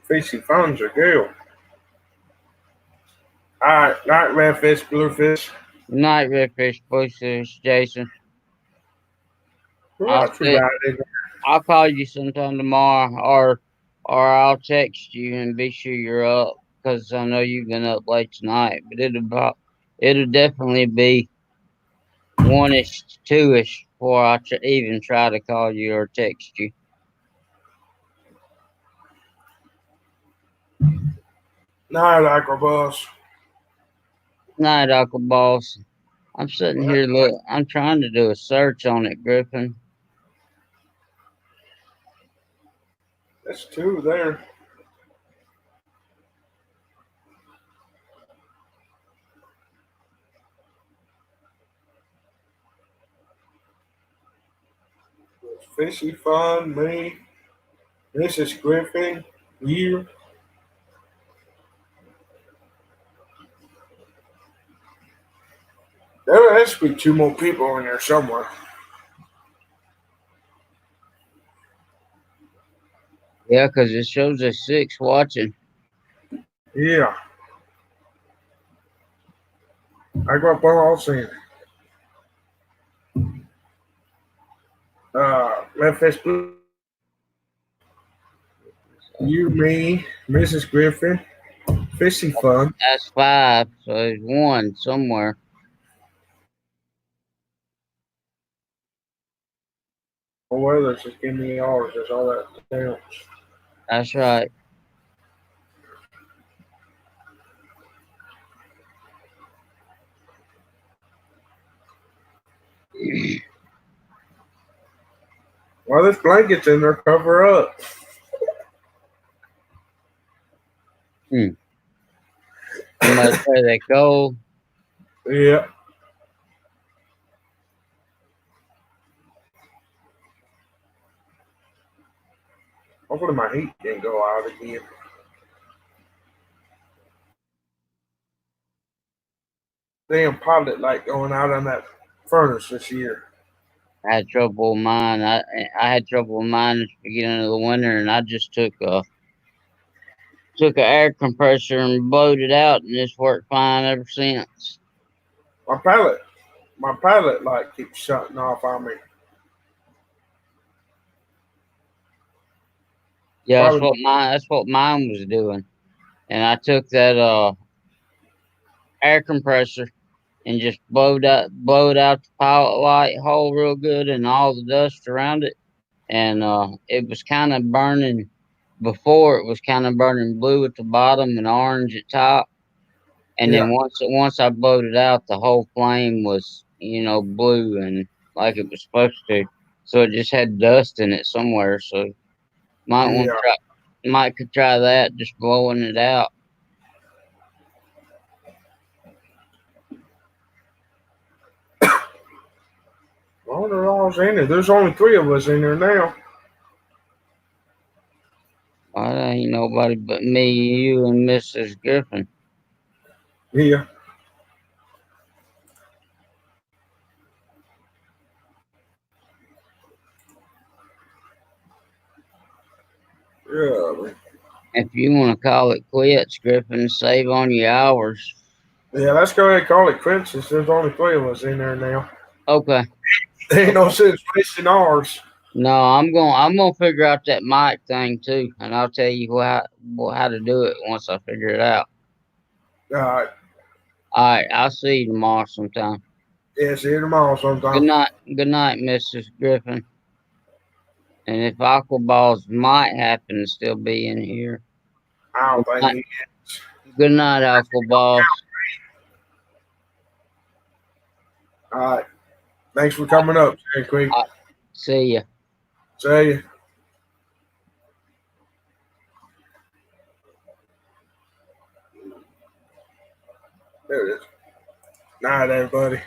Fishy funds are good. All right, night, redfish, bluefish. Good night, redfish, bushfish, Jason. Well, I'll call you sometime tomorrow, or I'll text you and be sure you're up, because I know you've been up late tonight. But it'll definitely be 1-ish, 2-ish before I even try to call you or text you. Night, Aqua Boss. Night, Aqua Boss. I'm sitting here, look. I'm trying to do a search on it, Griffin. That's two there. Fishy Fun, me, Mrs. Griffin, you. There has to be two more people in there somewhere. Yeah, because it shows us 6 watching. Yeah. I got one all seen. Redfish Blue. You, me, Mrs. Griffin, Fishy Fun. That's 5, so there's 1 somewhere. Or whether just give me yours, that's all that counts. That's right. Well, this blanket's in there, cover up. Somebody say they cold. Yeah. Hopefully my heat didn't go out again. Damn pilot light going out on that furnace this year. I had trouble with mine. I had trouble with mine at the beginning of the winter, and I just took an air compressor and blowed it out, and it's worked fine ever since. My pilot light keeps shutting off on me. Yeah, that's what mine was doing. And I took that air compressor and just blowed out the pilot light hole real good and all the dust around it. And it was kind of burning before. It was kind of burning blue at the bottom and orange at top. And then once I blowed it out, the whole flame was, blue and like it was supposed to. So it just had dust in it somewhere. So could try that, just blowing it out. Well, they're all in there. There's only 3 of us in there now. Well, there ain't nobody but me, you, and Mrs. Griffin. Yeah. Yeah. If you want to call it quits, Griffin, save on your hours. Yeah, let's go ahead and call it quits since there's only 3 of us in there now. Okay. There ain't no sense wasting ours. No, I'm gonna figure out that mic thing too, and I'll tell you how to do it once I figure it out. All right. All right, I'll see you tomorrow sometime. Yeah, see you tomorrow sometime. Good night, Mrs. Griffin. And if Aquaballs might happen to still be in here. I don't think he is. Good night, Aquaballs. All right. Thanks for coming up, Cherry Creek. See ya. See ya. There it is. Night, everybody.